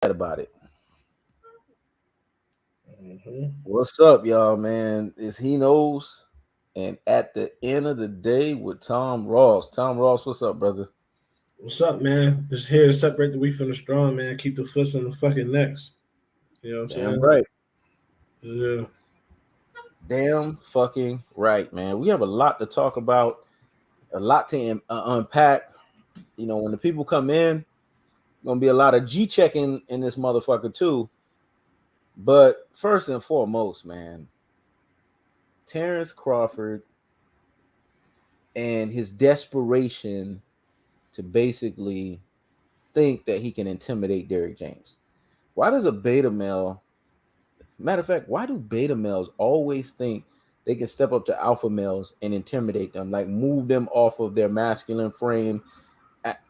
about it. What's up, y'all, man? It's He Knows. And at the end of the day with Tom Ross. Tom Ross, what's up, brother? What's up, man? Just here to separate the wheat from the straw, man. Keep the foots on the fucking necks. You know what I'm Damn saying? right. Yeah. Damn fucking right, man. We have a lot to talk about, a lot to unpack. You know, when the people come in, gonna be a lot of G checking in this motherfucker too. But first and foremost, man, Terence Crawford and his desperation to basically think that he can intimidate Derrick James. Why does a beta male, matter of fact, why do beta males always think they can step up to alpha males and intimidate them, like move them off of their masculine frame,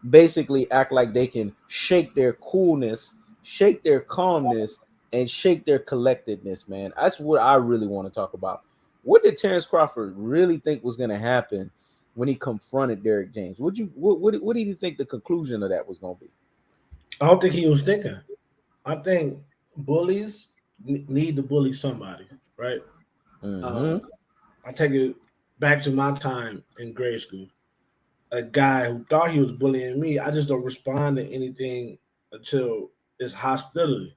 basically act like they can shake their coolness, shake their calmness, and shake their collectedness, man? That's what I really want to talk about. What did Terence Crawford really think was going to happen when he confronted Derrick James? What did you think the conclusion of that was going to be? I don't think he was thinking. I think bullies need to bully somebody, right? Mm-hmm. Um, I take it back to my time in grade school. A guy who thought he was bullying me, I just don't respond to anything until it's hostility.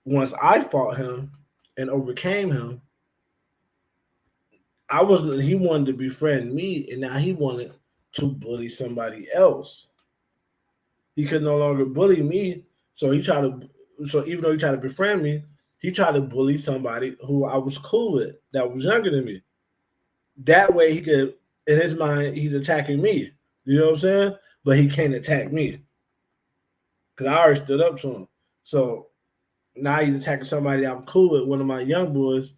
Once I fought him and overcame him, I wasn't. He wanted to befriend me, and now he wanted to bully somebody else. He could no longer bully me, so he tried to. So even though he tried to befriend me, he tried to bully somebody who I was cool with that was younger than me. That way, he could, in his mind, he's attacking me. You know what I'm saying? But he can't attack me because I already stood up to him. So now he's attacking somebody I'm cool with, one of my young boys,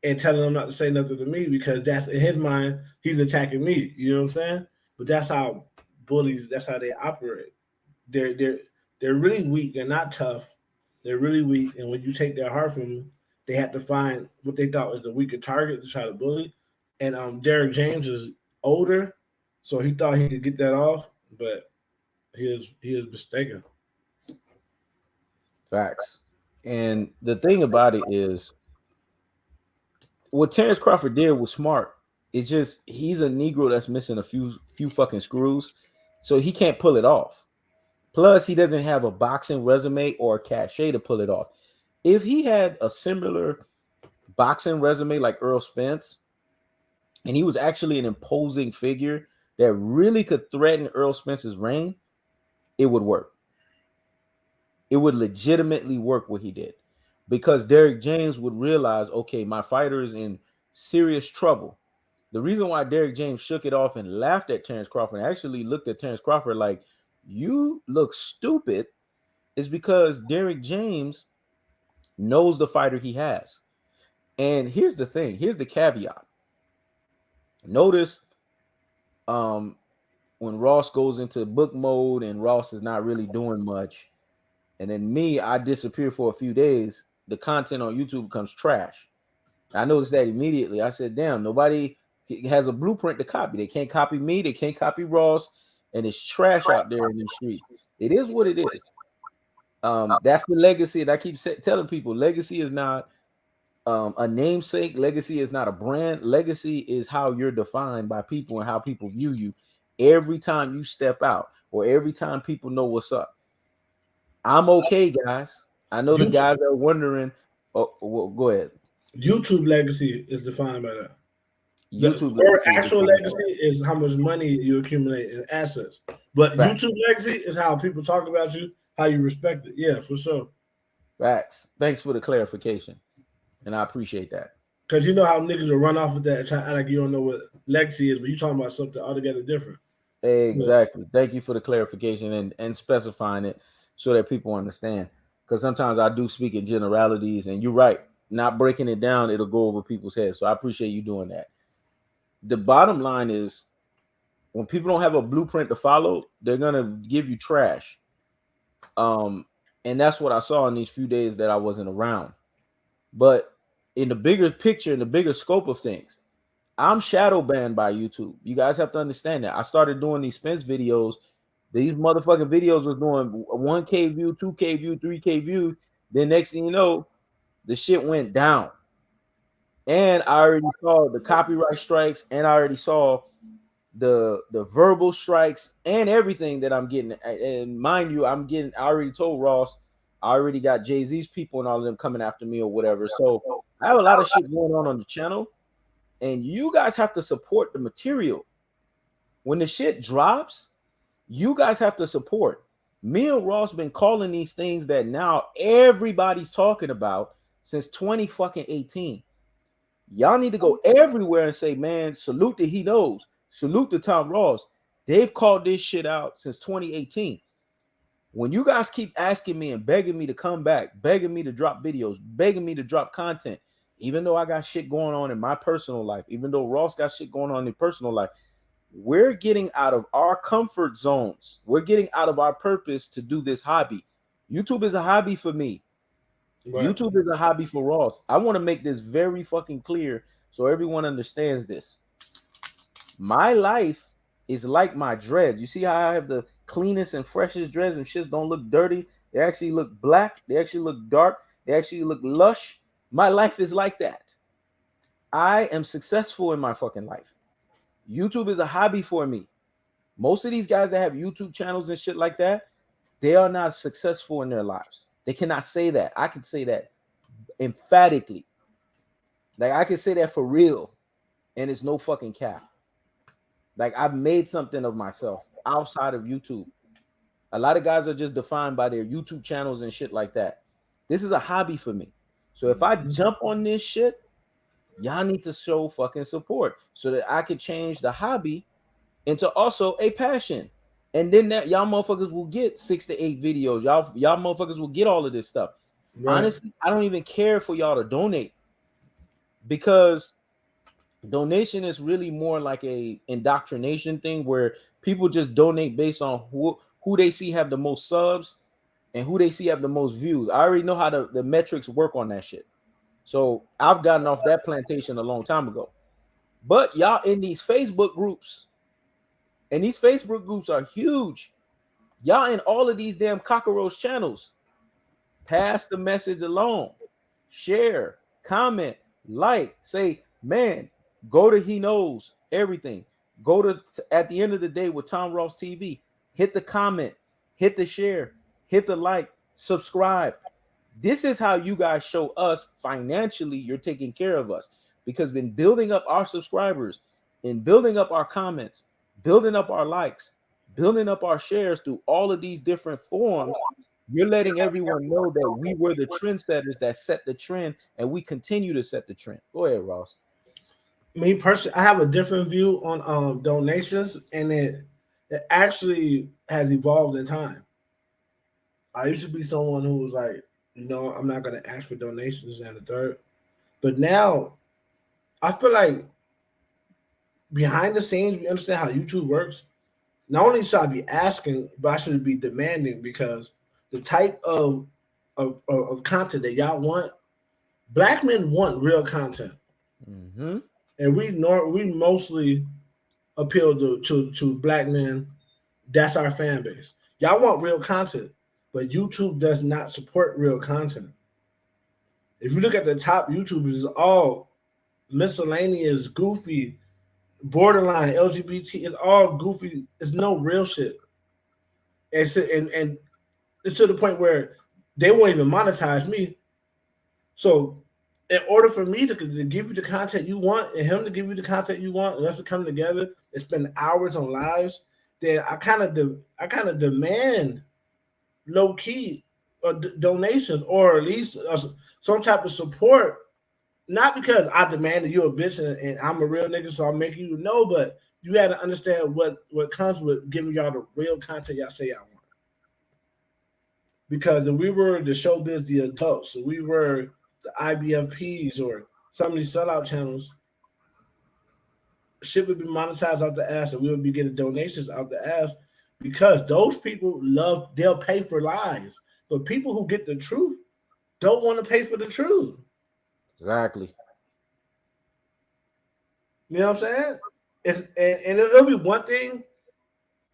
and telling him not to say nothing to me because that's in his mind he's attacking me. You know what I'm saying? But that's how bullies. That's how they operate. They're really weak. They're not tough. They're really weak. And when you take their heart from them, they have to find what they thought was a weaker target to try to bully. And Derrick James is older, so he thought he could get that off, but he is mistaken. Facts. And the thing about it is, what Terence Crawford did was smart. It's just he's a Negro that's missing a few fucking screws, so he can't pull it off. Plus, he doesn't have a boxing resume or a cachet to pull it off. If he had a similar boxing resume like Errol Spence, and he was actually an imposing figure that really could threaten Errol Spence's reign, it would work. It would legitimately work what he did, because Derrick James would realize, okay, my fighter is in serious trouble. The reason why Derrick James shook it off and laughed at Terence Crawford and actually looked at Terence Crawford like, you look stupid, is because Derrick James knows the fighter he has. And here's the thing, here's the caveat. Notice when Ross goes into book mode and Ross is not really doing much, and then me, I disappear for a few days, the content on YouTube becomes trash. I noticed that immediately. I said, damn, nobody has a blueprint to copy. They can't copy me, they can't copy Ross, and it's trash out there in these streets. It is what it is. That's the legacy. And I keep telling people, legacy is not a namesake. Legacy is not a brand. Legacy is how you're defined by people and how people view you every time you step out or every time people know what's up. I'm okay, guys. I know the YouTube, guys are wondering. Oh, well, go ahead. YouTube legacy is defined by that. YouTube Your legacy is actual defined by legacy is how much money you accumulate in assets. But facts. YouTube legacy is how people talk about you, how you respect it. Yeah, for sure. Facts. Thanks for the clarification, and I appreciate that. Because you know how niggas will run off with that and try to act like you don't know what legacy is, but you talking about something altogether different. But Exactly. Thank you for the clarification and specifying it so that people understand. Because sometimes I do speak in generalities, and you're right. Not breaking it down, it'll go over people's heads. So I appreciate you doing that. The bottom line is, when people don't have a blueprint to follow, they're gonna give you trash. Um, and that's what I saw in these few days that I wasn't around. But in the bigger picture, in the bigger scope of things, I'm shadow banned by YouTube. You guys have to understand that. I started doing these Spence videos These motherfucking videos was doing 1K view, 2K view, 3K view. Then next thing you know, the shit went down. And I already saw the copyright strikes, and I already saw the verbal strikes and everything that I'm getting. And mind you, I already told Ross, I already got Jay-Z's people and all of them coming after me or whatever. So I have a lot of shit going on the channel, and you guys have to support the material. When the shit drops, you guys have to support. Me and Ross been calling these things that now everybody's talking about since 20 fucking 18. Y'all need to go everywhere and say, man, salute to He Knows. Salute to Tom Ross. They've called this shit out since 2018. When you guys keep asking me and begging me to come back, begging me to drop videos, begging me to drop content, even though I got shit going on in my personal life, even though Ross got shit going on in his personal life, we're getting out of our comfort zones. We're getting out of our purpose to do this hobby. YouTube is a hobby for me. Right. YouTube is a hobby for Ross. I want to make this very fucking clear so everyone understands this. My life is like my dreads. You see how I have the cleanest and freshest dreads and shits don't look dirty? They actually look black. They actually look dark. They actually look lush. My life is like that. I am successful in my fucking life. YouTube is a hobby for me. Most of these guys that have YouTube channels and shit like that, they are not successful in their lives. They cannot say that. I can say that emphatically. Like I can say that for real, and it's no fucking cap. Like I've made something of myself outside of YouTube. A lot of guys are just defined by their YouTube channels and shit like that. This is a hobby for me. So if I jump on this shit, y'all need to show fucking support so that I can change the hobby into also a passion. And then that y'all motherfuckers will get 6 to 8 videos. Y'all motherfuckers will get all of this stuff. Right. Honestly, I don't even care for y'all to donate, because donation is really more like a indoctrination thing where people just donate based on who they see have the most subs and who they see have the most views. I already know how the metrics work on that shit. So I've gotten off that plantation a long time ago. But y'all in these Facebook groups, and these Facebook groups are huge. Y'all in all of these damn cockroach channels. Pass the message along. Share, comment, like, say, man, go to He Knows everything. Go to at the end of the day with Tom Ross TV. Hit the comment, hit the share, hit the like, subscribe. This is how you guys show us financially you're taking care of us, because in building up our subscribers, in building up our comments, building up our likes, building up our shares through all of these different forms, you're letting everyone know that we were the trendsetters that set the trend, and we continue to set the trend. Go ahead, Ross. Me personally, I have a different view on donations, and it actually has evolved in time. I used to be someone who was like, I'm not going to ask for donations and the third. But now I feel like behind the scenes, we understand how YouTube works. Not only should I be asking, but I should be demanding, because the type of content that y'all want, black men want real content. Mm-hmm. And we mostly appeal to black men. That's our fan base. Y'all want real content, but YouTube does not support real content. If you look at the top YouTubers, it's all miscellaneous, goofy, borderline, LGBT. It's all goofy. It's no real shit. And it's to the point where they won't even monetize me. So in order for me to give you the content you want, and him to give you the content you want, and us to come together and spend hours on lives, then I kind of demand low key donations, or at least some type of support. Not because I demanded you a bitch and I'm a real nigga, so I'm making you know, but you got to understand what comes with giving y'all the real content y'all say y'all want. Because if we were the showbiz, the adults, if we were the IBFPs or some of these sellout channels, shit would be monetized out the ass, and we would be getting donations out the ass, because those people they'll pay for lies. But people who get the truth don't want to pay for the truth. Exactly. You know what I'm saying? And it'll be one thing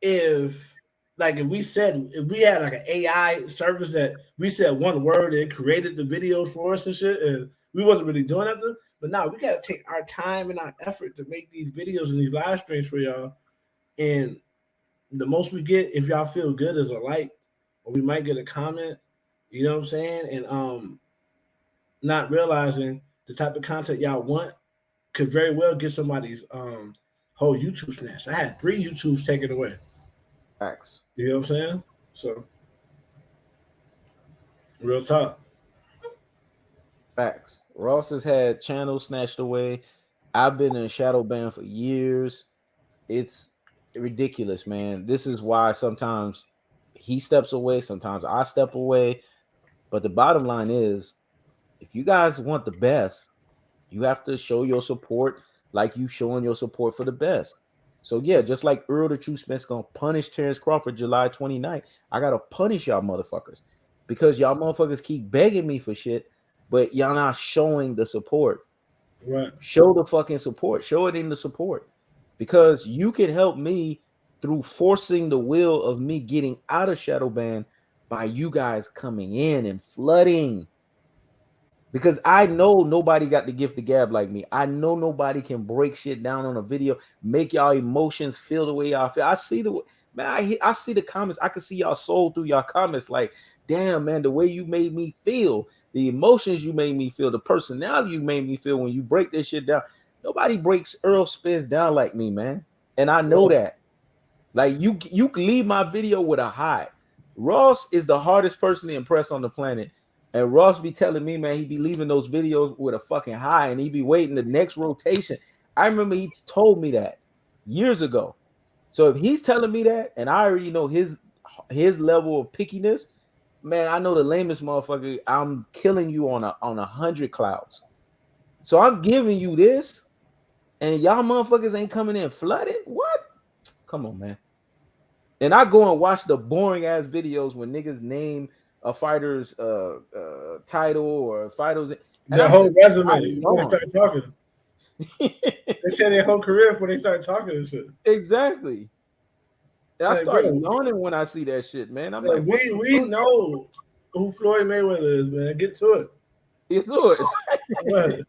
if, like if we had like an AI service that we said one word and it created the videos for us and shit, and we wasn't really doing nothing. But now we got to take our time and our effort to make these videos and these live streams for y'all. And the most we get, if y'all feel good, is a like, or we might get a comment. You know what I'm saying? And not realizing the type of content y'all want could very well get somebody's whole YouTube snatched. I had 3 YouTubes taken away. Facts. You know what I'm saying? So real talk. Facts. Ross has had channels snatched away. I've been in shadow ban for years. It's ridiculous, man. This is why sometimes he steps away, sometimes I step away. But the bottom line is, if you guys want the best, you have to show your support like you showing your support for the best. So yeah, just like Errol the True Spence gonna punish Terence Crawford July 29th, I gotta punish y'all motherfuckers because y'all motherfuckers keep begging me for shit, but y'all not showing the support. Right. Show the fucking support. Show it in the support because you can help me through forcing the will of me getting out of shadow ban by you guys coming in and flooding. Because I know nobody got the gift of gab like me. I know nobody can break shit down on a video, make y'all emotions feel the way y'all feel. I see the man. I see the comments. I can see y'all soul through y'all comments. Like, damn, man, the way you made me feel, the emotions you made me feel, the personality you made me feel when you break this shit down. Nobody breaks Errol Spence down like me, man. And I know Right. that. Like you can leave my video with a high. Ross is the hardest person to impress on the planet. And Ross be telling me, man, he be leaving those videos with a fucking high and he be waiting the next rotation. I remember he told me that years ago. So if he's telling me that and I already know his level of pickiness, man, I know the lamest motherfucker, I'm killing you on 100 clouds. So I'm giving you this and y'all motherfuckers ain't coming in flooded. What? Come on, man. And I go and watch the boring ass videos when niggas name a fighter's title or fighters, and Their I whole said, resume before they start talking. They say their whole career before they start talking and shit. Exactly. And I Like, start bro, yawning when I see that shit, man. I'm like, like, what we the know who Floyd Mayweather is, man. Get to it. fuck? Do Right.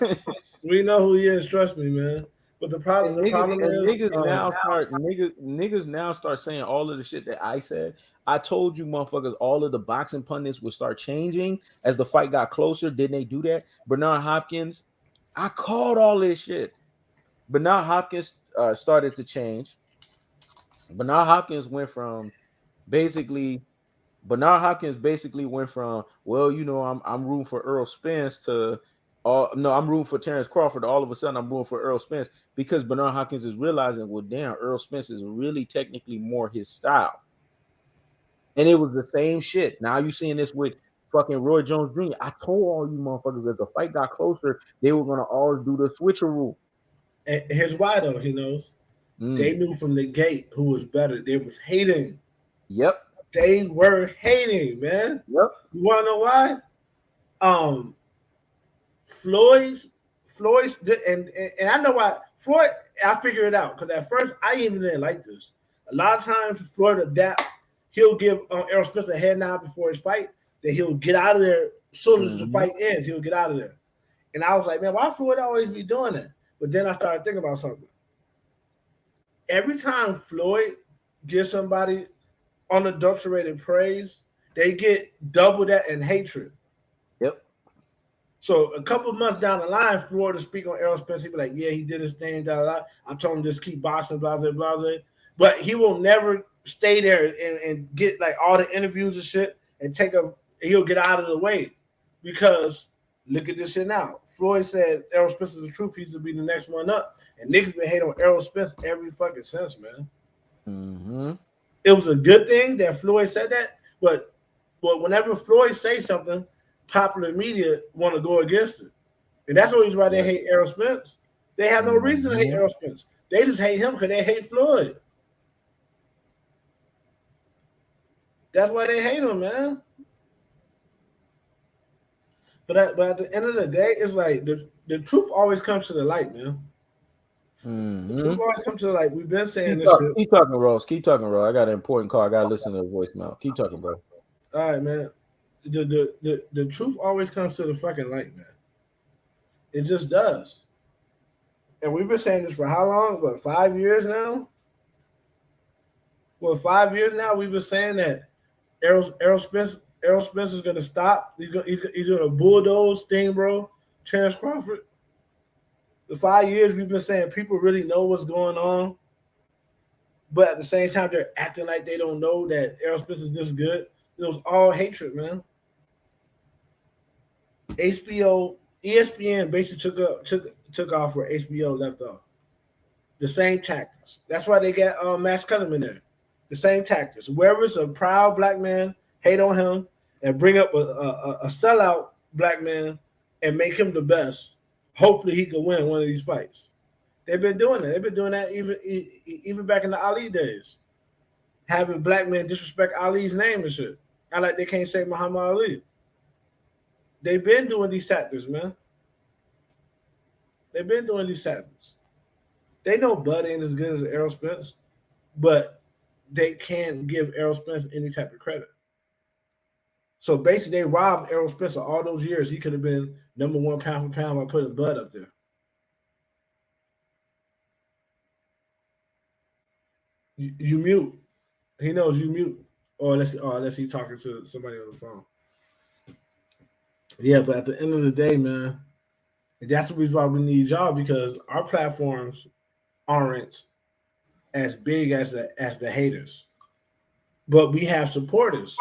it. We know who he is. Trust me, man. But the problem, And the niggas problem and is, niggas now start saying all of the shit that I said. I told you motherfuckers all of the boxing pundits would start changing as the fight got closer. Didn't they do that? Bernard Hopkins, I called all this shit. Bernard Hopkins started to change. Bernard Hopkins went from basically Bernard Hopkins basically went from, well, you know, I'm rooting for Errol Spence to no, I'm rooting for Terence Crawford. All of a sudden I'm rooting for Errol Spence because Bernard Hopkins is realizing, well, damn, Errol Spence is really technically more his style. And it was the same shit. Now you seeing this with fucking Roy Jones Jr. I told all you motherfuckers that the fight got closer, they were gonna always do the switcheroo. and here's why though. He knows they Mm. knew from the gate who was better. They was hating. Yep. They were hating, man. Yep. You want to know why? Um, Floyd's, and I know why Floyd. I figured it out because at first I even didn't like this. A lot of times Floyd adapt. He'll give Errol Spence a head nod before his fight. Then he'll get out of there as soon as the Mm-hmm. fight ends. He'll get out of there. And I was like, man, why Floyd always be doing that? But then I started thinking about something. Every time Floyd gives somebody unadulterated praise, they get double that in hatred. Yep. So a couple of months down the line, Floyd to speak on Errol Spence, he'd be like, "Yeah, he did his thing." Da, da, da. I told him just keep boxing, blah blah blah blah. But he will never stay there and get like all the interviews and shit and take a. He'll get out of the way because look at this shit now. Floyd said Errol Spence is the truth. He's to be the next one up, and niggas been hating on Errol Spence every fucking since, man. Mm-hmm. It was a good thing that Floyd said that, but whenever Floyd says something, popular media want to go against it. And that's the reason why they hate Errol Spence. They have no reason to hate Mm-hmm. Errol Spence. They just hate him because they hate Floyd. That's why they hate him, man. But at the end of the day, it's like the truth always comes to the light, man. The truth Mm-hmm. always comes to like we've been saying this shit. Keep talking, Ross. Keep talking, Ross. I got an important call. I gotta listen to the voicemail. Keep talking, bro. All right, man. The truth always comes to the fucking light, man. It just does. And we've been saying this for how long? What, 5 years now? Well, 5 years now. We've been saying that Errol Spence is gonna stop. He's gonna bulldoze Sting, bro. Terence Crawford. The 5 years we've been saying people really know what's going on, but at the same time they're acting like they don't know that Errol Spence is this good. It was all hatred, man. HBO, ESPN basically took off where HBO left off. The same tactics. That's why they got Max Kellerman there. The same tactics. Wherever's a proud black man, hate on him and bring up a sellout black man and make him the best. Hopefully he can win one of these fights. They've been doing that. They've been doing that even back in the Ali days. Having black men disrespect Ali's name and shit. I like they can't say Muhammad Ali. They've been doing these tactics, man. They've been doing these tactics. They know Bud ain't as good as Errol Spence, but they can't give Errol Spence any type of credit. So basically, they robbed Errol Spence all those years. He could have been number one pound for pound by putting Bud up there. You mute. He knows you mute. Or unless he talking to somebody on the phone. Yeah, but at the end of the day, man, that's the reason why we need y'all because our platforms aren't as big as the haters, but we have supporters.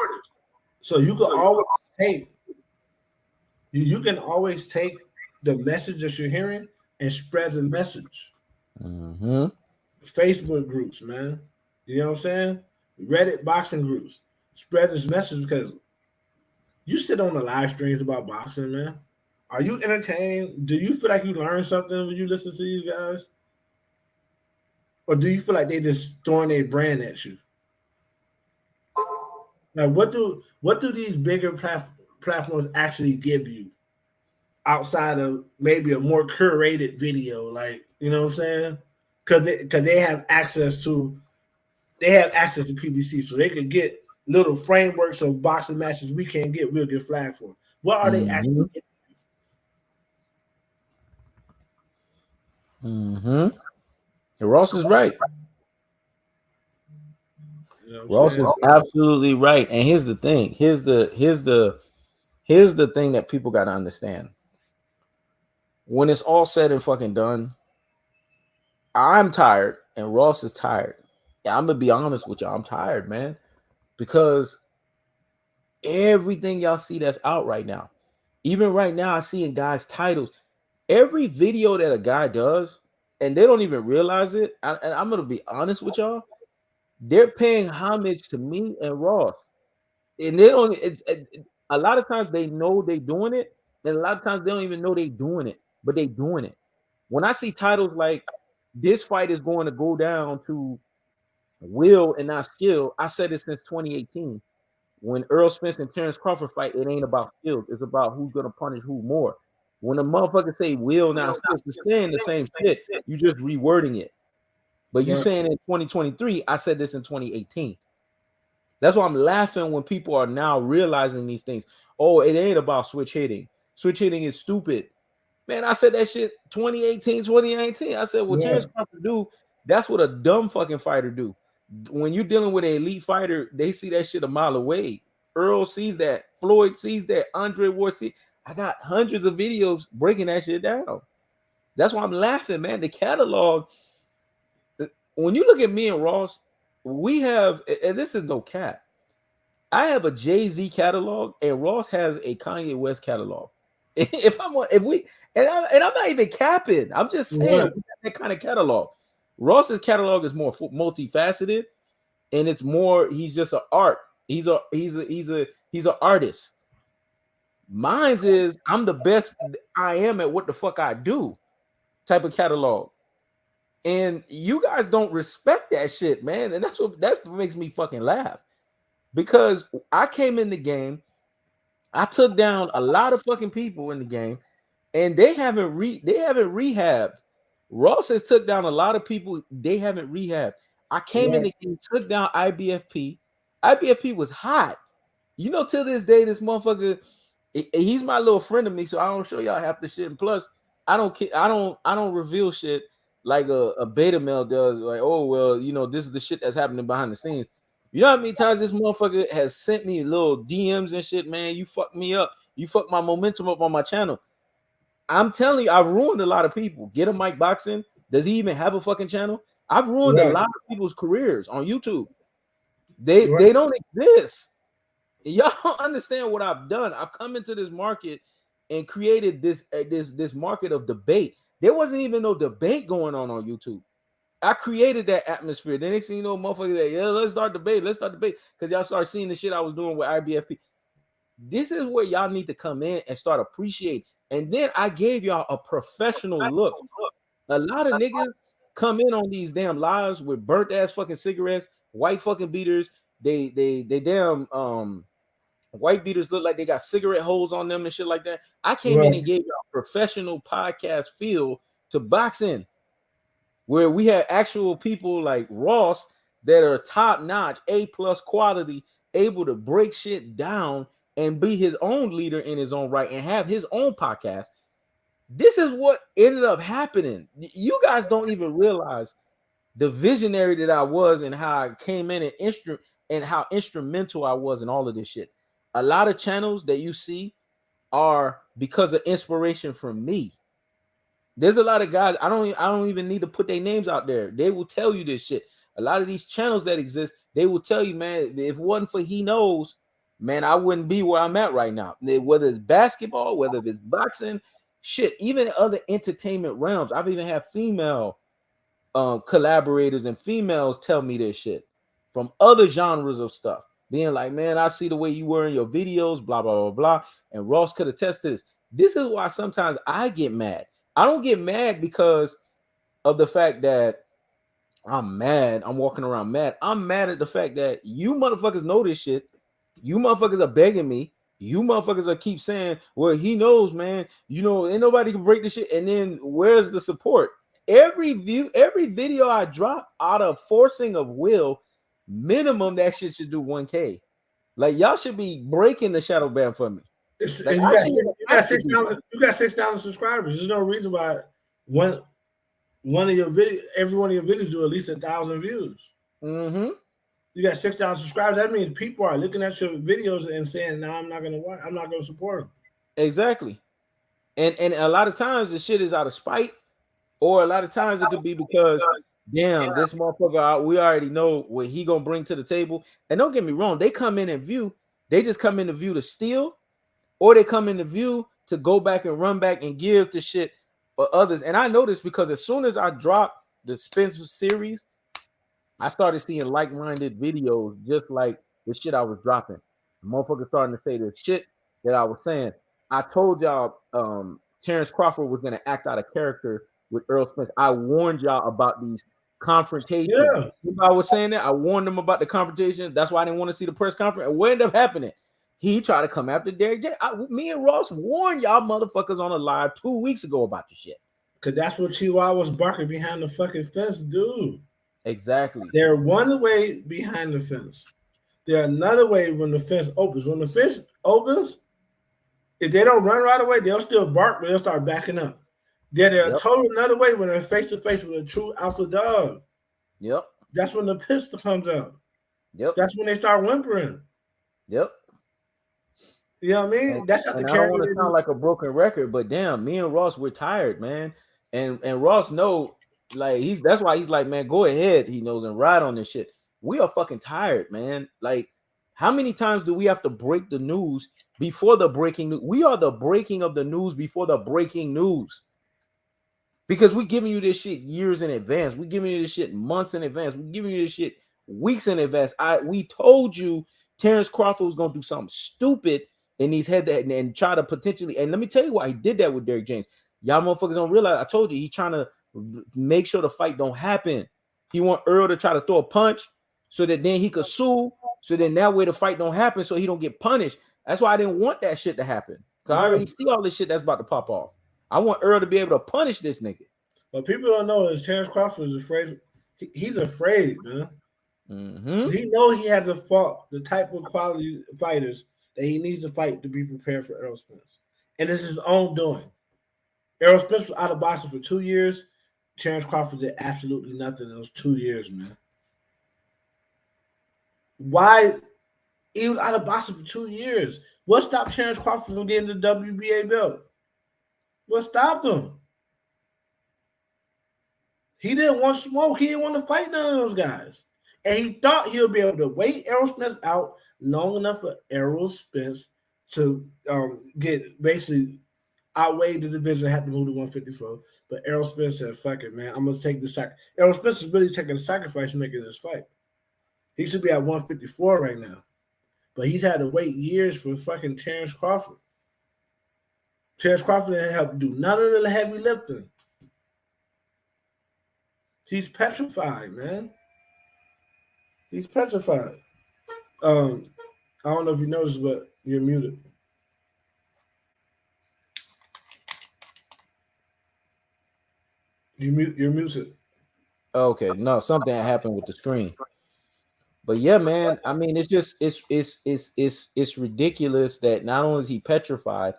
So you can always take you can always take the message that you're hearing and spread the message. Mm-hmm. Facebook groups, man. You know what I'm saying? Reddit boxing groups. Spread this message because you sit on the live streams about boxing, man. Are you entertained? Do you feel like you learn something when you listen to these guys? Or do you feel like they just throwing their brand at you? Now, what do these bigger platforms actually give you outside of maybe a more curated video? Like, you know what I'm saying? Because they have access to PBC, so they could get little frameworks of boxing matches we can't get. We'll get flagged for. What are they actually getting? Mm-hmm. Ross is right. You know Ross is absolutely right. And here's the thing. Here's the thing that people got to understand. When it's all said and fucking done, I'm tired and Ross is tired. Yeah, I'm gonna be honest with y'all. I'm tired, man, because everything y'all see that's out right now, even right now, I see in guys' titles. Every video that a guy does, and they don't even realize it. And I'm gonna be honest with y'all. They're paying homage to me and Ross, and they don't. A lot of times they know they doing it, and a lot of times they don't even know they doing it, but they doing it. When I see titles like this fight is going to go down to will and not skill, I said it since 2018. When Errol Spence and Terence Crawford fight, it ain't about skills. It's about who's gonna punish who more. When a motherfucker say will not skill, it's saying the same shit. You just rewording it. But you saying in 2023, I said this in 2018. That's why I'm laughing when people are now realizing these things. Oh, it ain't about switch hitting. Switch hitting is stupid. Man, I said that shit 2018, 2019. I said, well, Terence Crawford do, that's what a dumb fucking fighter do. When you're dealing with an elite fighter, they see that shit a mile away. Earl sees that. Floyd sees that. Andre Ward sees. I got hundreds of videos breaking that shit down. That's why I'm laughing, man. The catalog, when you look at me and Ross, we have, and this is no cap, I have a Jay-Z catalog and Ross has a Kanye West catalog. If we, and I'm not even capping, I'm just saying we got that kind of catalog. Ross's catalog is more multifaceted, and it's more. He's just an art. He's an artist. Mine's is I'm the best I am at what the fuck I do, type of catalog. And you guys don't respect that shit, man. And that's what makes me fucking laugh. Because I came in the game, I took down a lot of fucking people in the game, and they haven't rehabbed. Ross has took down a lot of people they haven't rehabbed. I came in Right. the game, took down IBFP. IBFP was hot. You know, till this day, this motherfucker, he's my little friend of me, so I don't show y'all half the shit. And plus, I don't reveal shit like a beta male does. Like, oh well, you know, this is the shit that's happening behind the scenes. You know how many times this motherfucker has sent me little DMs and shit, man? You fucked me up. You fucked my momentum up on my channel. I'm telling you, I've ruined a lot of people. Get a Mike Boxing. Does he even have a fucking channel? I've ruined a Right. lot of people's careers on YouTube. Right. They don't exist. Y'all don't understand what I've done. I've come into this market and created this market of debate. There wasn't even no debate going on YouTube. I created that atmosphere. The next thing you know, motherfuckers like, yeah, let's start debate. Let's start debate. Because y'all start seeing the shit I was doing with IBFP. This is where y'all need to come in and start appreciating. And then I gave y'all a professional look. A lot of niggas come in on these damn lives with burnt ass fucking cigarettes, white fucking beaters. They damn white beaters look like they got cigarette holes on them and shit like that. I came in and Right. gave y'all professional podcast feel to boxing, where we had actual people like Ross that are top notch, A+ quality, able to break shit down and be his own leader in his own right and have his own podcast. This is what ended up happening. You guys don't even realize the visionary that I was and how I came in and how instrumental I was in all of this shit. A lot of channels that you see are because of inspiration from me. There's a lot of guys I don't even need to put their names out there. They will tell you this shit. A lot of these channels that exist, they will tell you, man, if it wasn't for he knows, man, I wouldn't be where I'm at right now. Whether it's basketball, whether it's boxing, shit, even other entertainment realms. I've even had female collaborators and females tell me this shit from other genres of stuff, being like, man, I see the way you were in your videos, blah blah blah blah. And Ross could attest to this. This is why sometimes I get mad. I don't get mad because of the fact that I'm mad. I'm walking around mad. I'm mad at the fact that you motherfuckers know this shit. You motherfuckers are begging me. You motherfuckers are keep saying, well, he knows, man. You know, ain't nobody can break this shit. And then where's the support? Every video I drop out of forcing of will, minimum that shit should do 1K. Like y'all should be breaking the shadow ban for me. Like And I should have to do that. you got 6,000 subscribers. There's no reason why one of your video every one of your videos do at least 1,000 views. Mm-hmm. You got 6,000 subscribers. That means people are looking at your videos and saying, "No, I'm not gonna watch. I'm not gonna support them." Exactly. And a lot of times the shit is out of spite, or a lot of times it could be because damn, this motherfucker, we already know what he gonna bring to the table. And don't get me wrong, they come in and view, they just come in to view to steal, or they come in to view to go back and run back and give to shit for others. And I know this because as soon as I dropped the Spence series, I started seeing like-minded videos just like the shit I was dropping. Motherfuckers starting to say the shit that I was saying. I told y'all Terence Crawford was gonna act out of character with Errol Spence. I warned y'all about these confrontations. Yeah, I was saying that I warned them about the confrontation. That's why I didn't want to see the press conference. And what ended up happening? He tried to come after Derrick J. Me and Ross warned y'all motherfuckers on a live 2 weeks ago about the shit. because that's what Chihuahua was barking behind the fucking fence, dude. Exactly. They're one way behind the fence. They're another way when the fence opens. When the fence opens, if they don't run right away, they'll still bark, but they'll start backing up. They're Yep. total another way when they're face to face with a true alpha dog. Yep. That's when the pistol comes out. Yep. That's when they start whimpering. Yep. You know what I mean? That's not the And I don't character. want to sound like a broken record, but damn, me and Ross, we're tired, man. And Ross know, like that's why he's like, man, go ahead. He knows and ride on this shit. We are fucking tired, man. Like, how many times do we have to break the news before the breaking news? We are the breaking of the news before the breaking news. Because we're giving you this shit years in advance. We're giving you this shit months in advance. We're giving you this shit weeks in advance. We told you Terence Crawford was gonna do something stupid in these head and try to potentially. And let me tell you why he did that with Derrick James. Y'all motherfuckers don't realize. I told you he's trying to make sure the fight don't happen. He want Earl to try to throw a punch so that then he could sue. So then that way the fight don't happen, so he don't get punished. That's why I didn't want that shit to happen. Cause I already see all this shit that's about to pop off. I want Earl to be able to punish this nigga. What people don't know is Terence Crawford is afraid. He's afraid, man. Mm-hmm. He knows he has to fought the type of quality fighters that he needs to fight to be prepared for Errol Spence, and it's his own doing. Errol Spence was out of boxing for 2 years. Terence Crawford did absolutely nothing in those 2 years, man. Why he was out of boxing for 2 years? What stopped Terence Crawford from getting the WBA belt? What stopped him? He didn't want smoke. He didn't want to fight none of those guys. And he thought he would be able to wait Errol Spence out long enough for Errol Spence to get basically outweigh the division, have to move to 154. But Errol Spence said, fuck it, man. I'm going to take the sacrifice. Errol Spence is really taking a sacrifice making this fight. He should be at 154 right now. But he's had to wait years for fucking Terence Crawford. Terence Crawford didn't help do none of the heavy lifting. He's petrified, man. He's petrified. I don't know if you noticed, but you're muted. You're muted. Okay, no, something happened with the screen. But yeah, man, I mean, it's just it's ridiculous that not only is he petrified,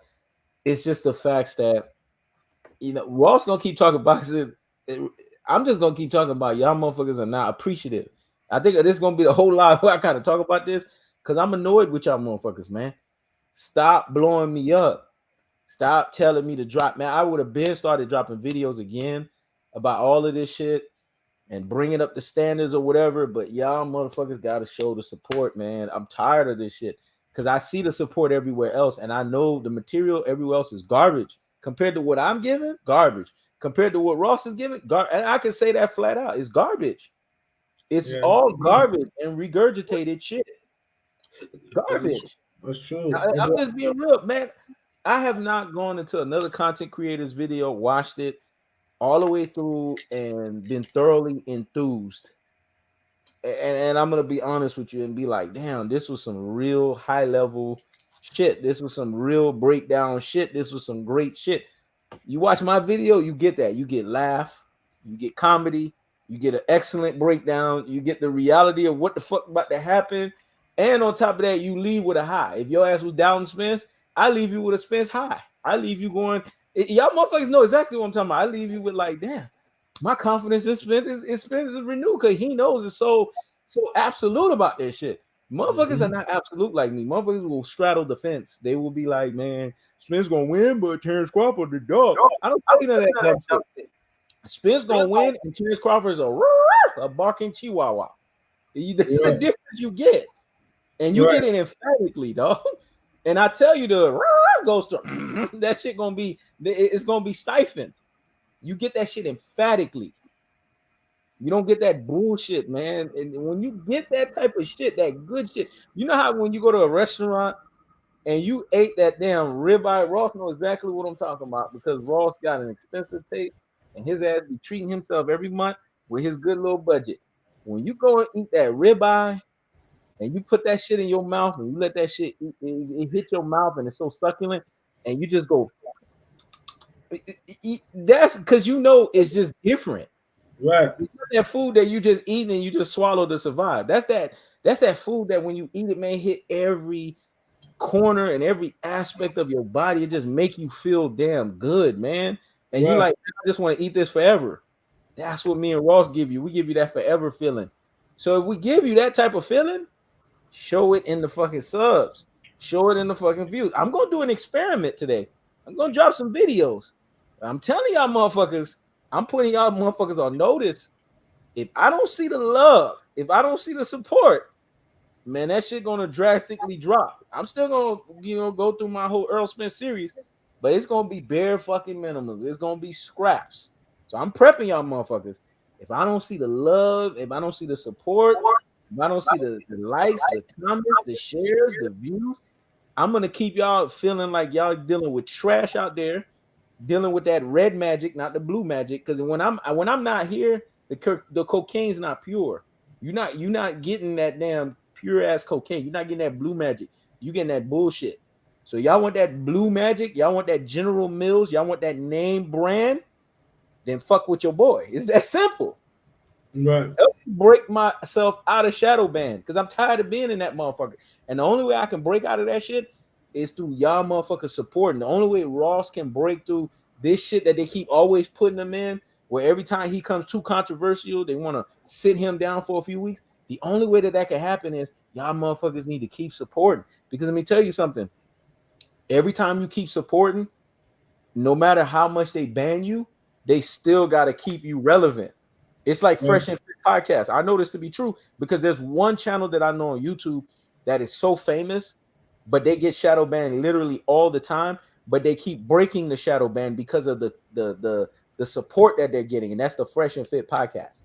it's just the facts that Ross gonna keep talking boxing. I'm just gonna keep talking about y'all motherfuckers are not appreciative. I think this is gonna be the whole lot where I kind of talk about this because I'm annoyed with y'all motherfuckers, man. Stop blowing me up. Stop telling me to drop, man. I would have been started dropping videos again about all of this shit and bringing up the standards or whatever. But y'all motherfuckers got to show the support, man. I'm tired of this shit because I see the support everywhere else, and I know the material everywhere else is garbage compared to what I'm giving. Garbage compared to what Ross is giving. And I can say that flat out. It's garbage. It's all garbage and regurgitated shit. Garbage. That's true. I'm just being real, man. I have not gone into another content creator's video, watched it all the way through, and been thoroughly enthused. And I'm gonna be honest with you and be like, damn, this was some real high level shit. This was some real breakdown shit. This was some great shit. You watch my video, you get that. You get laugh, you get comedy, you get an excellent breakdown, you get the reality of what the fuck about to happen. And on top of that, you leave with a high. If your ass was down Spence, I leave you with a Spence high. I leave you going, y'all motherfuckers know exactly what I'm talking about. I leave you with like, damn, my confidence in Spence is renewed because he knows it's so absolute about this shit. Motherfuckers are not absolute like me. Motherfuckers will straddle the fence. They will be like, man, Spence gonna win, but Terence Crawford the dog. I don't think none of that dumb shit. Spence gonna win, and Terence Crawford is a barking chihuahua. That's the difference you get. And you get it emphatically, dog. And I tell you, the goes to that shit gonna be, it's gonna be stifled. You get that shit emphatically. You don't get that bullshit, man. And when you get that type of shit, that good shit, you know how when you go to a restaurant and you ate that damn ribeye, Ross knows exactly what I'm talking about because Ross got an expensive taste and his ass be treating himself every month with his good little budget. When you go and eat that ribeye, and you put that shit in your mouth and you let that shit it hit your mouth and it's so succulent and you just go that's because it's just different. Right. It's not that food that you just eat and you just swallow to survive. That's that food that when you eat it, man, hit every corner and every aspect of your body. It just make you feel damn good, man. And you like, I just want to eat this forever. That's what me and Ross give you. We give you that forever feeling. So if we give you that type of feeling, show it in the fucking subs. Show it in the fucking views. I'm going to do an experiment today. I'm going to drop some videos. I'm telling y'all motherfuckers, I'm putting y'all motherfuckers on notice. If I don't see the love, if I don't see the support, man, that shit going to drastically drop. I'm still going to, go through my whole Errol Spence series, but it's going to be bare fucking minimum. It's going to be scraps. So I'm prepping y'all motherfuckers. If I don't see the love, if I don't see the support, if I don't see the likes, the comments, the shares, the views, I'm gonna keep y'all feeling like y'all dealing with trash out there, dealing with that red magic, not the blue magic. Because when I'm not here, the cocaine's not pure. You're not getting that damn pure ass cocaine. You're not getting that blue magic. You getting that bullshit. So y'all want that blue magic? Y'all want that General Mills? Y'all want that name brand? then fuck with your boy. It's that simple. Right. Help me break myself out of shadow ban because I'm tired of being in that motherfucker. And the only way I can break out of that shit is through y'all motherfuckers supporting. The only way Ross can break through this shit that they keep always putting him in, where every time he comes too controversial, they want to sit him down for a few weeks. The only way that can happen is y'all motherfuckers need to keep supporting. Because let me tell you something. Every time you keep supporting, no matter how much they ban you, they still got to keep you relevant. It's like Fresh and Fit podcast. I know this to be true because there's one channel that I know on YouTube that is so famous, but they get shadow banned literally all the time. But they keep breaking the shadow ban because of the support that they're getting, and that's the Fresh and Fit podcast.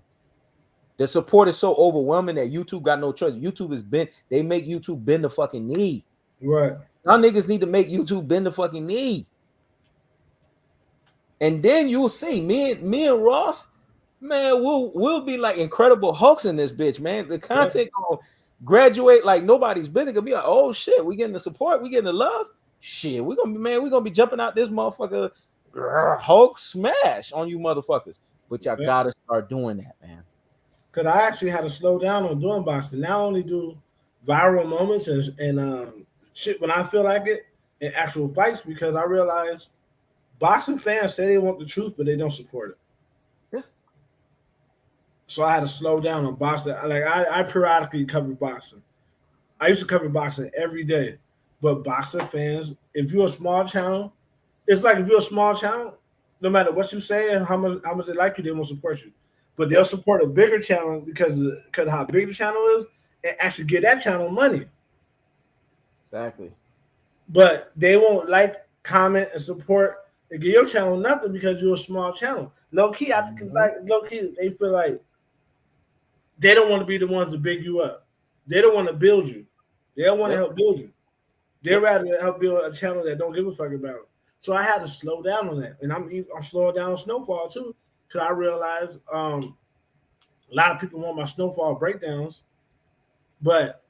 The support is so overwhelming that YouTube got no choice. YouTube is bent. They make YouTube bend the fucking knee. Right. Y'all niggas need to make YouTube bend the fucking knee. And then you'll see me and Ross, man, we'll be like Incredible Hulks in this bitch, man. The content gonna graduate like nobody's business. Gonna be like, oh shit, we getting the support, we getting the love. Shit, we're gonna be jumping out this motherfucker Hulk smash on you motherfuckers. But y'all gotta start doing that, man. Because I actually had to slow down on doing boxing. Now I only do viral moments and shit when I feel like it in actual fights because I realize boxing fans say they want the truth, but they don't support it. Yeah. So I had to slow down on boxing. Like I periodically cover boxing. I used to cover boxing every day. But boxing fans, if you're a small channel, it's like if you're a small channel, no matter what you say and how much they like you, they won't support you. But they'll support a bigger channel because of how big the channel is and actually give that channel money. Exactly. But they won't like, comment, and support and give your channel nothing because you're a small channel. Low key, I think it's like low key, they feel like they don't want to be the ones to big you up. They don't want to build you. They don't want to help build you. They'd rather help build a channel that don't give a fuck about it. So I had to slow down on that. And I'm slowing down on Snowfall too. Because I realized a lot of people want my Snowfall breakdowns, but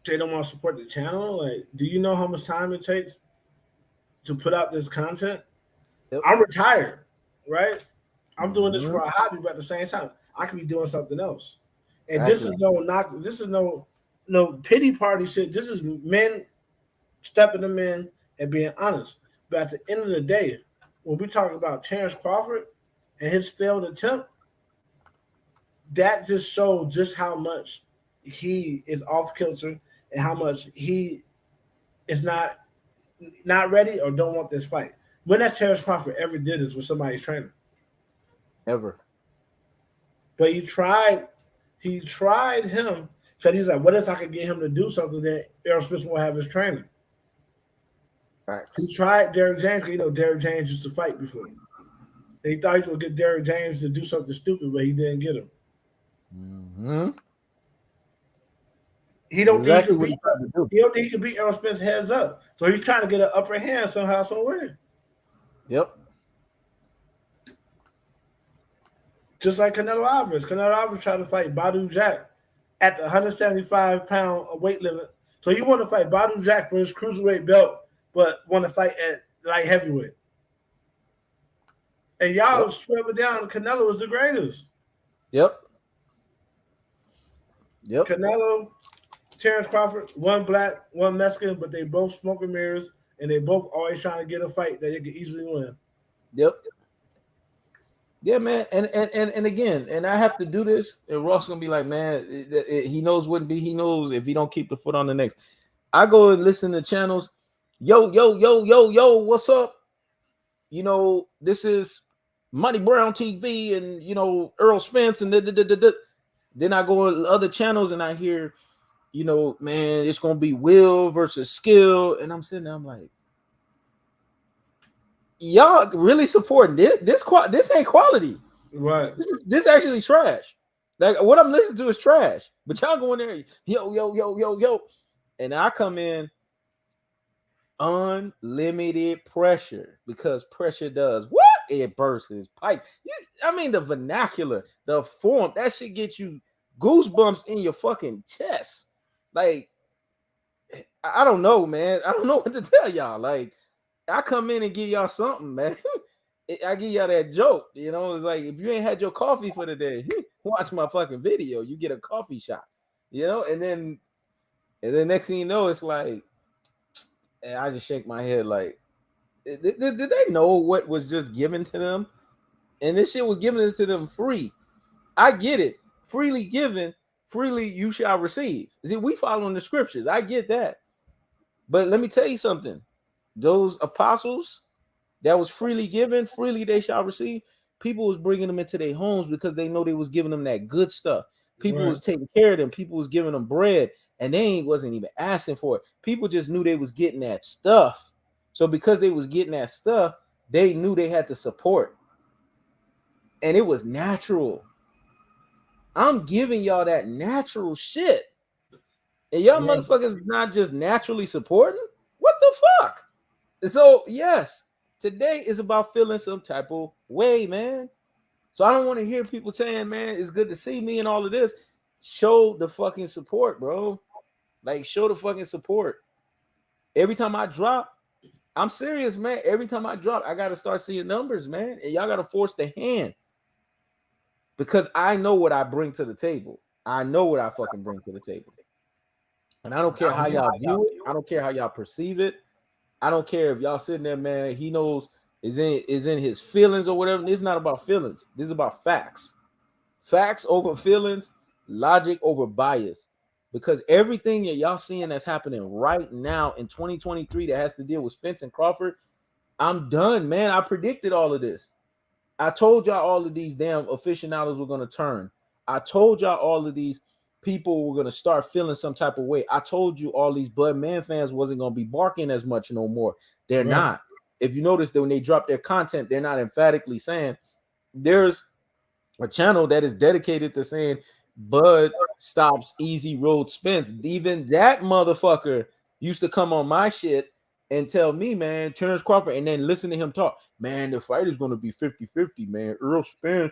they don't want to support the channel. Like, do you know how much time it takes to put out this content? Yep. I'm retired, right? I'm doing this for a hobby, but at the same time, I could be doing something else. And this is no pity party shit. This is men stepping them in and being honest. But at the end of the day, when we talk about Terence Crawford and his failed attempt, that just shows just how much he is off kilter and how much he is not ready or don't want this fight. When has Terence Crawford ever did this with somebody's trainer? Ever. But he tried him because he's like, what if I could get him to do something that Errol Spence won't have his trainer? Right. He tried Derrick James because Derrick James used to fight before. And he thought he was going to get Derrick James to do something stupid, but he didn't get him. Mm-hmm. He don't think he can beat Errol Spence heads up. So he's trying to get an upper hand somehow, somewhere. Yep. Just like Canelo Alvarez. Canelo Alvarez tried to fight Badou Jack at the 175-pound weight limit. So he wanted to fight Badou Jack for his cruiserweight belt, but want to fight at light heavyweight. And y'all swear it down. Canelo was the greatest. Yep. Canelo, Terence Crawford, one black, one Mexican, but they both smoking mirrors, and they both always trying to get a fight that they could easily win. Yep. Yeah, man, and again, and I have to do this, and Ross gonna be like, man, he knows wouldn't be. He knows if he don't keep the foot on the next. I go and listen to channels. Yo, what's up? This is Money Brown TV, and Errol Spence, and then I go on other channels and I hear, man, it's gonna be will versus skill, and I'm sitting there, I'm like, y'all really supporting this? This ain't quality, right? This actually trash. Like what I'm listening to is trash. But y'all go in there, yo, and I come in unlimited pressure because pressure does what? It bursts his pipe. I mean, the vernacular, the form, that shit gets you goosebumps in your fucking chest. Like, I don't know, man. I don't know what to tell y'all. Like, I come in and give y'all something, man. I give y'all that joke. It's like if you ain't had your coffee for the day, watch my fucking video. You get a coffee shot. And then next thing you know, it's like, and I just shake my head like, did they know what was just given to them? And this shit was given to them free. I get it. Freely given, freely you shall receive. See, we following the scriptures. I get that. But let me tell you something. Those apostles that was freely given, freely they shall receive. People was bringing them into their homes because they know they was giving them that good stuff. People was taking care of them. People was giving them bread, and they wasn't even asking for it. People just knew they was getting that stuff. So because they was getting that stuff, they knew they had to support. And it was natural. I'm giving y'all that natural shit. And y'all motherfuckers not just naturally supporting? What the fuck? So, yes, today is about feeling some type of way, man. So I don't want to hear people saying, man, it's good to see me and all of this. Show the fucking support, bro. Like, show the fucking support. Every time I drop, I'm serious, man. Every time I drop, I got to start seeing numbers, man. And y'all got to force the hand. Because I know what I bring to the table. I know what I fucking bring to the table. And I don't care how y'all view it. I don't care how y'all perceive it. I don't care if y'all sitting there, man. He knows is in his feelings or whatever. This is not about feelings. This is about facts. Facts over feelings, logic over bias. Because everything that y'all seeing that's happening right now in 2023 that has to deal with Spence and Crawford, I'm done, man. I predicted all of this. I told y'all all of these damn aficionados were going to turn. I told y'all all of these people were going to start feeling some type of way. I told you all these Bud Man fans wasn't going to be barking as much no more. They're not. If you notice that when they drop their content, they're not emphatically saying there's a channel that is dedicated to saying Bud stops Easy Road Spence. Even that motherfucker used to come on my shit and tell me, man, Terence Crawford, and then listen to him talk. Man, the fight is going to be 50-50, man. Errol Spence,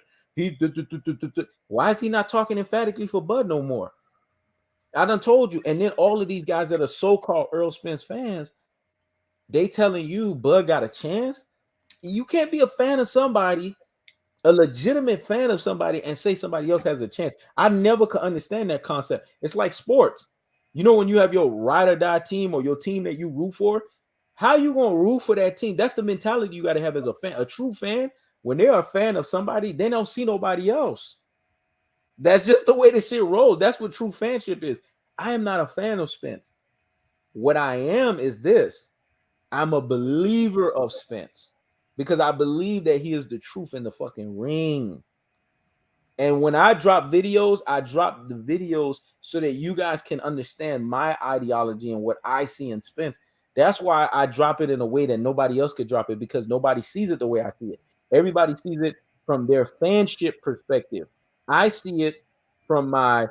why is he not talking emphatically for Bud no more? I done told you. And then all of these guys that are so-called Errol Spence fans, they telling you Bud got a chance. You can't be a fan of somebody, a legitimate fan of somebody, and say somebody else has a chance. I never could understand that concept. It's like sports. You know, when you have your ride or die team or your team that you root for, how you gonna root for that team? That's the mentality you got to have as a fan. A true fan, when they're a fan of somebody, they don't see nobody else. That's just the way this shit rolls. That's what true fanship is. I am not a fan of Spence. What I am is this. I'm a believer of Spence because I believe that he is the truth in the fucking ring. And when I drop videos, I drop the videos so that you guys can understand my ideology and what I see in Spence. That's why I drop it in a way that nobody else could drop it, because nobody sees it the way I see it. Everybody sees it from their fanship perspective. I see it from my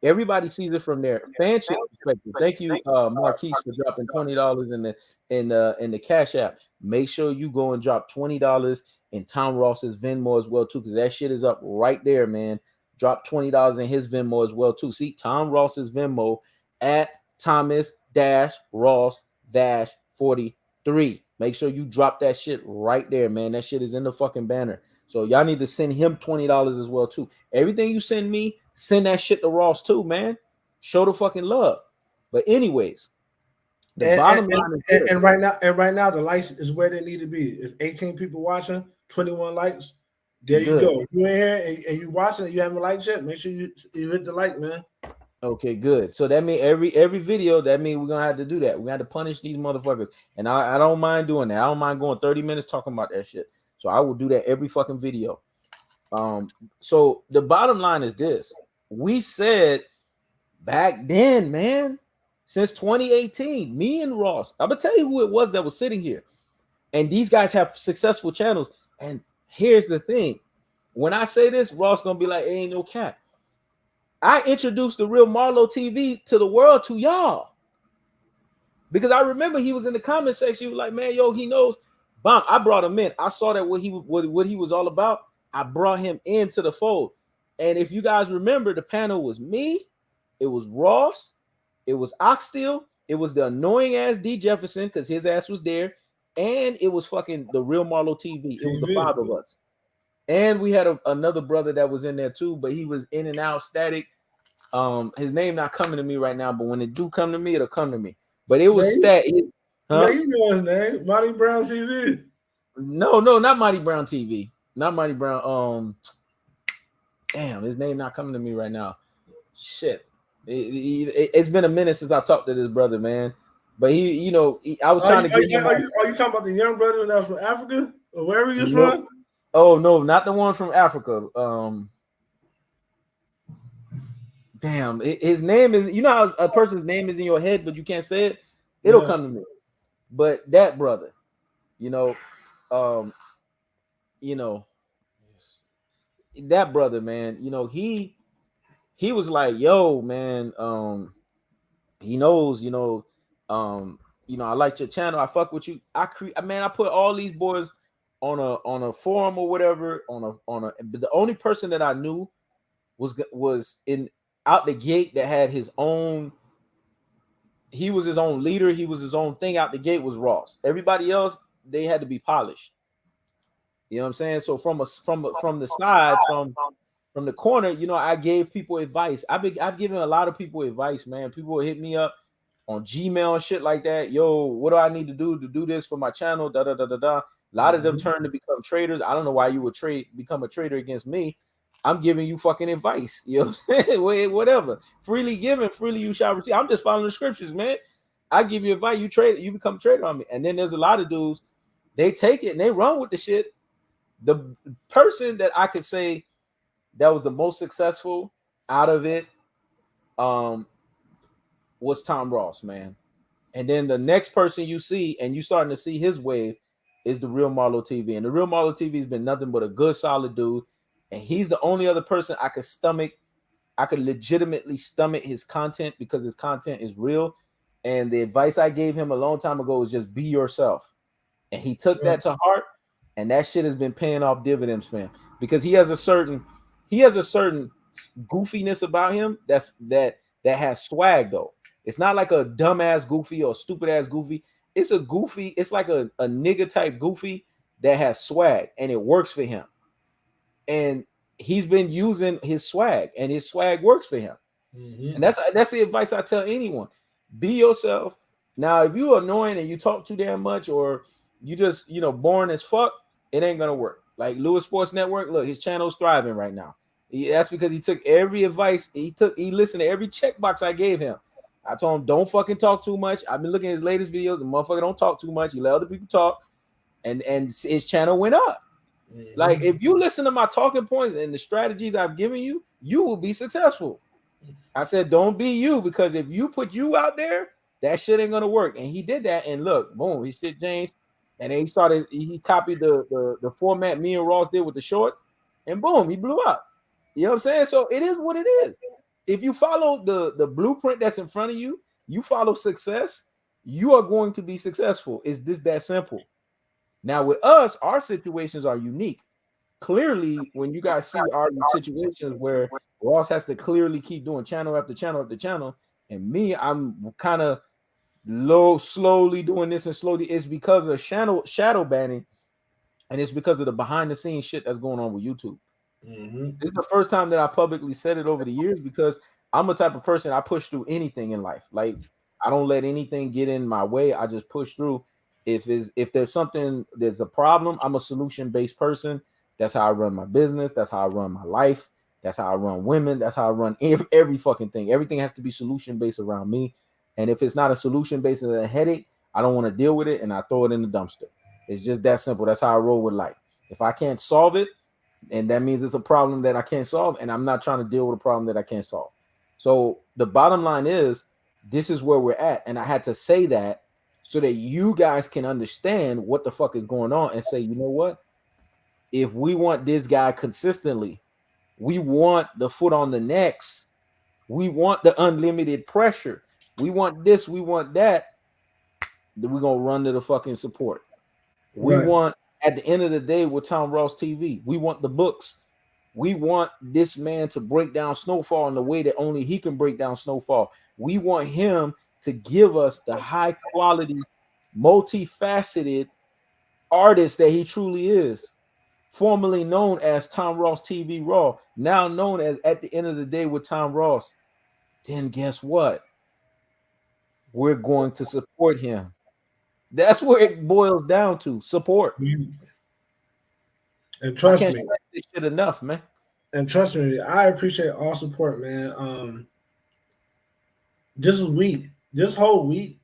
Everybody sees it from their fanship perspective. Thank you, Marquise, for dropping $20 in the Cash App. Make sure you go and drop $20 in Tom Ross's Venmo as well too, because that shit is up right there, man. Drop $20 in his Venmo as well too. See, Tom Ross's Venmo at Thomas-Ross-43. Make sure you drop that shit right there, man. That shit is in the fucking banner. So y'all need to send him $20 as well too. Everything you send me, send that shit to Ross too, man. Show the fucking love. But anyways, the bottom line is this. And right now the likes is where they need to be. If 18 people watching, 21 likes. There you go. If you in here and you watching and you haven't liked yet, make sure you hit the like, man. Okay, good. So that means every video, that means we're gonna have to do that. We're gonna have to punish these motherfuckers. And I don't mind doing that. I don't mind going 30 minutes talking about that shit. So I will do that every fucking video. So the bottom line is this. We said back then, man, since 2018, me and Ross, I'm gonna tell you who it was that was sitting here. And these guys have successful channels. And here's the thing. When I say this, Ross gonna be like, ain't no cap. I introduced the Real Marlo TV to the world, to y'all. Because I remember he was in the comment section. He was like, man, yo, he knows. Bomb. I brought him in. I saw that what he was all about. I brought him into the fold. And if you guys remember, the panel was me, it was Ross, it was Oxtail, it was the annoying ass D Jefferson, because his ass was there, and it was fucking the real Marlo TV. It was the TV. 5 of us. And we had another brother that was in there too, but he was in and out static. His name not coming to me right now, but when it do come to me, it'll come to me. But it was static. Huh? You know his name, Monty Brown TV. No, not Mighty Brown TV. Not Mighty Brown. Damn, his name not coming to me right now. Shit. It's been a minute since I talked to this brother, man. But I was trying to get him. Are you talking about the young brother that was from Africa or wherever he was from? Oh no, not the one from Africa. Damn, his name is. You know how a person's name is in your head, but you can't say it. It'll come to me. But that brother, that brother, man. He was like, yo, man. He knows, I like your channel. I fuck with you. I put all these boys on a forum or whatever. But the only person that I knew was in out the gate that had his own. He was his own leader. He was his own thing out the gate. Was Ross. Everybody else, they had to be polished. You know what I'm saying? So from the side, from the corner, I gave people advice. I've given a lot of people advice, man. People would hit me up on Gmail and shit like that. Yo, what do I need to do this for my channel? Da da da da da. A lot of them turned to become traders. I don't know why you would become a trader against me. I'm giving you fucking advice. You know what I'm saying? Whatever. Freely given, freely you shall receive. I'm just following the scriptures, man. I give you advice, you become a trader on me. And then there's a lot of dudes, they take it and they run with the shit. The person that I could say that was the most successful out of it was Tom Ross, man. And then the next person you see, and you starting to see his wave, is the real Marlo TV. And the real Marlo TV has been nothing but a good, solid dude. And he's the only other person I could legitimately stomach his content because his content is real. And the advice I gave him a long time ago was just be yourself. And he took that to heart. And that shit has been paying off dividends for him because he has a certain goofiness about him that has swag though. It's not like a dumbass goofy or stupid ass goofy. It's a goofy. It's like a nigga type goofy that has swag and it works for him. And he's been using his swag and his swag works for him. Mm-hmm. And that's the advice I tell anyone. Be yourself. Now, if you're annoying and you talk too damn much or you just, boring as fuck, it ain't gonna work. Like Lewis Sports Network, look, his channel's thriving right now. That's because he took every advice. He listened to every checkbox I gave him. I told him, don't fucking talk too much. I've been looking at his latest videos. The motherfucker don't talk too much. He let other people talk. And his channel went up. Mm-hmm. Like, if you listen to my talking points and the strategies I've given you, you will be successful. I said, don't be you, because if you put you out there, that shit ain't gonna work. And he did that, and look, boom, his shit changed. And then he copied the format me and Ross did with the shorts, and boom, he blew up. You know what I'm saying? So it is what it is. If you follow the blueprint that's in front of you, you follow success, you are going to be successful. It's just that simple. Now with us, our situations are unique. Clearly, when you guys see our situations where Ross has to clearly keep doing channel after channel after channel, and me, I'm kind of slowly doing this and slowly, it's because of shadow banning, and it's because of the behind the scenes shit that's going on with YouTube. Mm-hmm. This is the first time that I publicly said it over the years, because I'm a type of person, I push through anything in life. Like, I don't let anything get in my way. I just push through. If there's a problem, I'm a solution-based person. That's how I run my business. That's how I run my life. That's how I run women. That's how I run every fucking thing. Everything has to be solution-based around me. And if it's not a solution-based and a headache, I don't want to deal with it, and I throw it in the dumpster. It's just that simple. That's how I roll with life. If I can't solve it, and that means it's a problem that I can't solve, and I'm not trying to deal with a problem that I can't solve. So the bottom line is, this is where we're at. And I had to say that so that you guys can understand what the fuck is going on and say, you know what? If we want this guy consistently, we want the foot on the necks, we want the unlimited pressure, we want this, we want that, then we're going to run to the fucking support. We want, at the end of the day, with Tom Ross TV, we want the books. We want this man to break down Snowfall in the way that only he can break down Snowfall. We want him to give us the high quality, multifaceted artist that he truly is, formerly known as Tom Ross TV Raw, now known as At the End of the Day with Tom Ross, then guess what? We're going to support him. That's where it boils down to support. And I trust can't me, stress this shit enough, man. I appreciate all support, man. This whole week,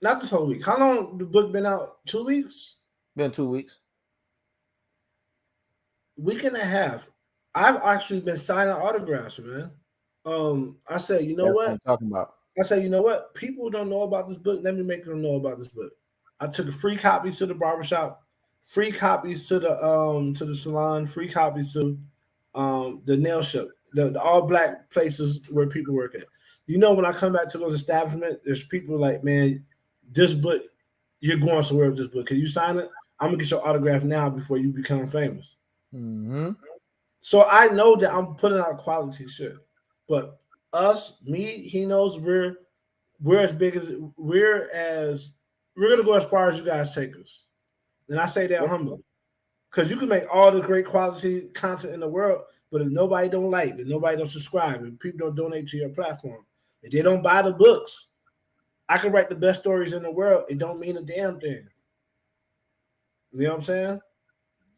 not this whole week. How long the book been out? 2 weeks? Been 2 weeks. Week and a half. I've actually been signing autographs, man. I said, you know That's what what? I'm talking about. I said, you know what? People don't know about this book. Let me make them know about this book. I took free copies to the barbershop, free copies to the salon, free copies to the nail shop, the all black places where people work at. You know, when I come back to those establishments, there's people like, man, this book, you're going somewhere with this book. Can you sign it? I'm gonna get your autograph now before you become famous. Mm-hmm. So I know that I'm putting out quality shit. But us, me, he knows we're as big as we're gonna go as far as you guys take us. And I say that humbly. Because you can make all the great quality content in the world, but if nobody don't like, if nobody don't subscribe, if people don't donate to your platform, if they don't buy the books, I can write the best stories in the world. It don't mean a damn thing. You know what I'm saying?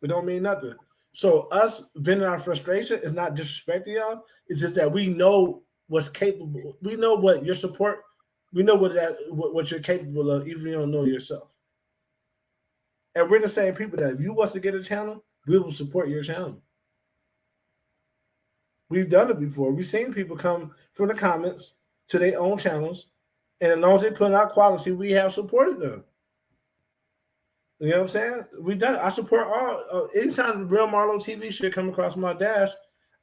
It don't mean nothing. So us venting our frustration is not disrespecting y'all. It's just that we know what's capable. We know what your support. We know what you're capable of, even if you don't know yourself. And we're the same people that if you want to get a channel, we will support your channel. We've done it before. We've seen people come from the comments to their own channels, and as long as they put out quality, we have supported them. You know what I'm saying? We've done it. I support all. Anytime the Real Marlo TV shit come across my dash,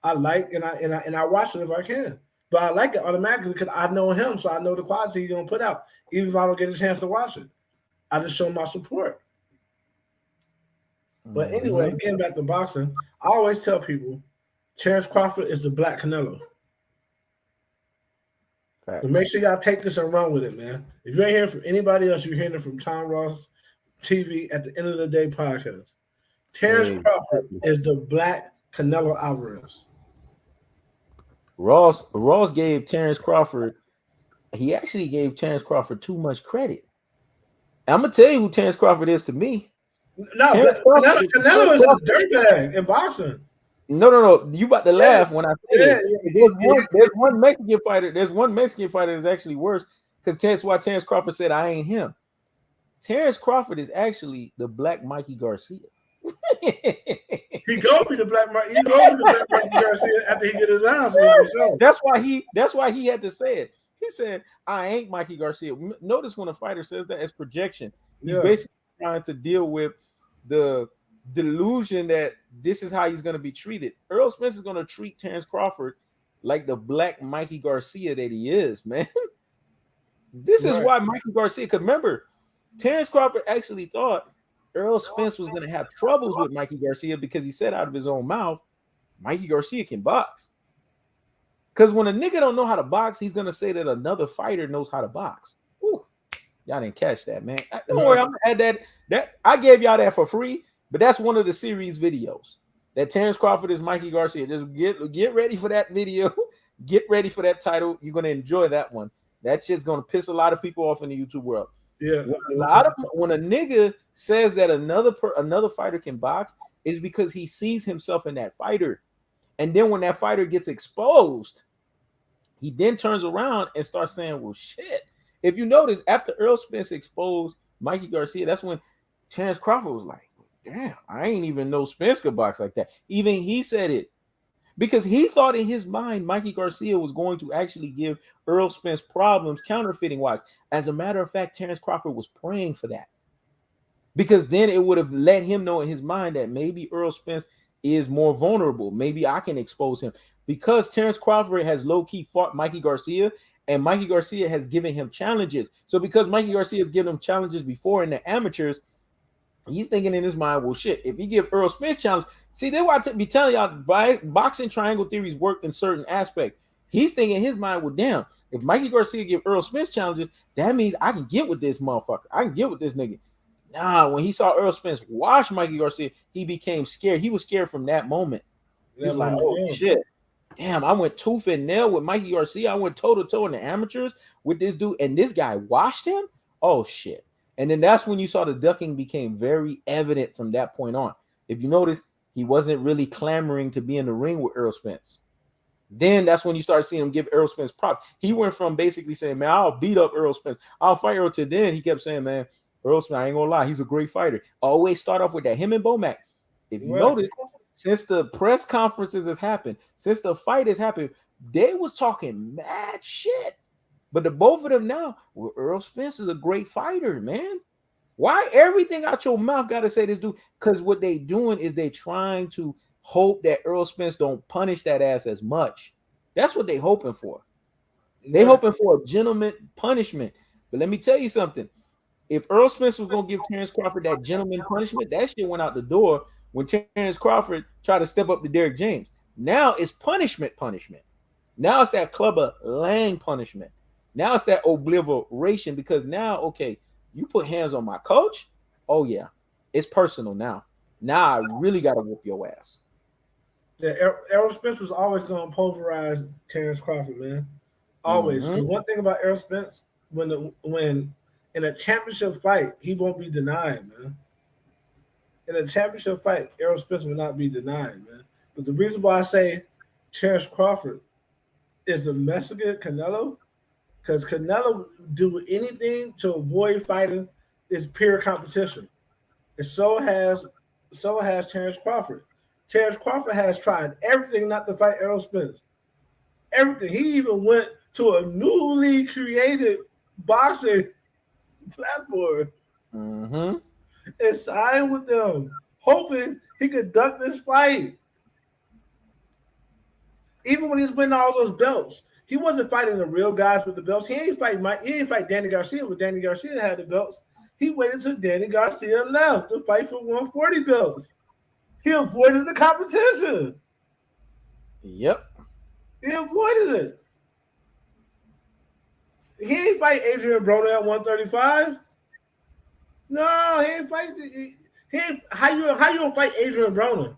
I like and I watch it if I can. But I like it automatically because I know him, so I know the quality he's gonna put out, even if I don't get a chance to watch it. I just show my support. But anyway, getting back to boxing, I always tell people Terence Crawford is the black Canelo. But make sure y'all take this and run with it, man. If you ain't hearing from anybody else, you're hearing it from Tom Ross TV at the End of the Day podcast. Terence Crawford is the black Canelo Alvarez. Ross gave Terence Crawford, he actually gave Terence Crawford too much credit. I'm gonna tell you who Terence Crawford is to me. No, Canelo is a dirtbag in boxing. No. You about to laugh when I say this. There's one Mexican fighter. There's one Mexican fighter that's actually worse because that's why Terence Crawford said I ain't him. Terence Crawford is actually the black Mikey Garcia. He gonna be the black Mikey. He gonna be the black Mikey Garcia after he get his ass on. That's why he had to say it. He said, I ain't Mikey Garcia. Notice when a fighter says that as projection, he's basically trying to deal with the delusion that this is how he's going to be treated. Errol Spence is going to treat Terence Crawford like the black Mikey Garcia that he is, man. This is why Mikey Garcia, because remember, Terence Crawford actually thought Errol Spence was going to have troubles with Mikey Garcia because he said out of his own mouth, Mikey Garcia can box. Because when a nigga don't know how to box, he's going to say that another fighter knows how to box. Ooh, y'all didn't catch that, man. Don't worry, I'm going to add that. I gave y'all that for free, but that's one of the series videos. That Terence Crawford is Mikey Garcia. Just get ready for that video. Get ready for that title. You're going to enjoy that one. That shit's going to piss a lot of people off in the YouTube world. Yeah. When a nigga says that another fighter can box, is because he sees himself in that fighter. And then when that fighter gets exposed, he then turns around and starts saying, well, shit. If you notice, after Errol Spence exposed Mikey Garcia, that's when Terence Crawford was like, damn, I ain't even know Spence could box like that. Even he said it. Because he thought in his mind Mikey Garcia was going to actually give Errol Spence problems counterfeiting-wise. As a matter of fact, Terence Crawford was praying for that. Because then it would have let him know in his mind that maybe Errol Spence is more vulnerable. Maybe I can expose him. Because Terence Crawford has low-key fought Mikey Garcia, and Mikey Garcia has given him challenges. So because Mikey Garcia has given him challenges before in the amateurs, he's thinking in his mind, well, shit, if he give Errol Spence challenge, see, that's why I be telling y'all, boxing triangle theories work in certain aspects. He's thinking in his mind, well, damn, if Mikey Garcia give Errol Spence challenges, that means I can get with this motherfucker. I can get with this nigga. Nah, when he saw Errol Spence wash Mikey Garcia, he became scared. He was scared from that moment. He was That like, moment, oh yeah. shit. Damn, I went tooth and nail with Mikey Garcia. I went toe to toe in the amateurs with this dude, and this guy washed him. Oh shit! And then that's when you saw the ducking became very evident from that point on. If you notice, he wasn't really clamoring to be in the ring with Errol Spence. Then that's when you start seeing him give Errol Spence props. He went from basically saying, "Man, I'll beat up Errol Spence. I'll fight Errol." To then he kept saying, "Man, Errol Spence, I ain't gonna lie, he's a great fighter." Always start off with that. Him and Bomac. If you Right. notice, since the press conferences has happened, since the fight has happened, they was talking mad shit. But the both of them now, well, Errol Spence is a great fighter, man. Why everything out your mouth gotta say this dude? Because what they doing is they trying to hope that Errol Spence don't punish that ass as much. That's what they hoping for. They Right. hoping for a gentleman punishment. But let me tell you something. If Errol Spence was gonna give Terence Crawford that gentleman punishment, that shit went out the door when Terence Crawford tried to step up to Derrick James. Now it's punishment. Now it's that Clubber Lang punishment. Now it's that obliteration because now, okay, you put hands on my coach. Oh yeah, it's personal now. Now I really gotta whoop your ass. Yeah, Errol Spence was always going to pulverize Terence Crawford, man. Always. Mm-hmm. Because one thing about Errol Spence, when in a championship fight, he won't be denied, man. In a championship fight, Errol Spence will not be denied, man. But the reason why I say Terence Crawford is the Mexican Canelo, because Canelo do anything to avoid fighting is pure competition. And so has Terence Crawford. Terence Crawford has tried everything not to fight Errol Spence. Everything. He even went to a newly created boxing platform Mm-hmm. and signed with them, hoping he could duck this fight. Even when he was winning all those belts, he wasn't fighting the real guys with the belts. He ain't fight Mike. He ain't fight Danny Garcia when Danny Garcia had the belts. He waited until Danny Garcia left to fight for 140 belts. He avoided the competition. Yep. He avoided it. He ain't fight Adrian Broner at 135. No, he ain't fight. He ain't, how you don't fight Adrian Broner?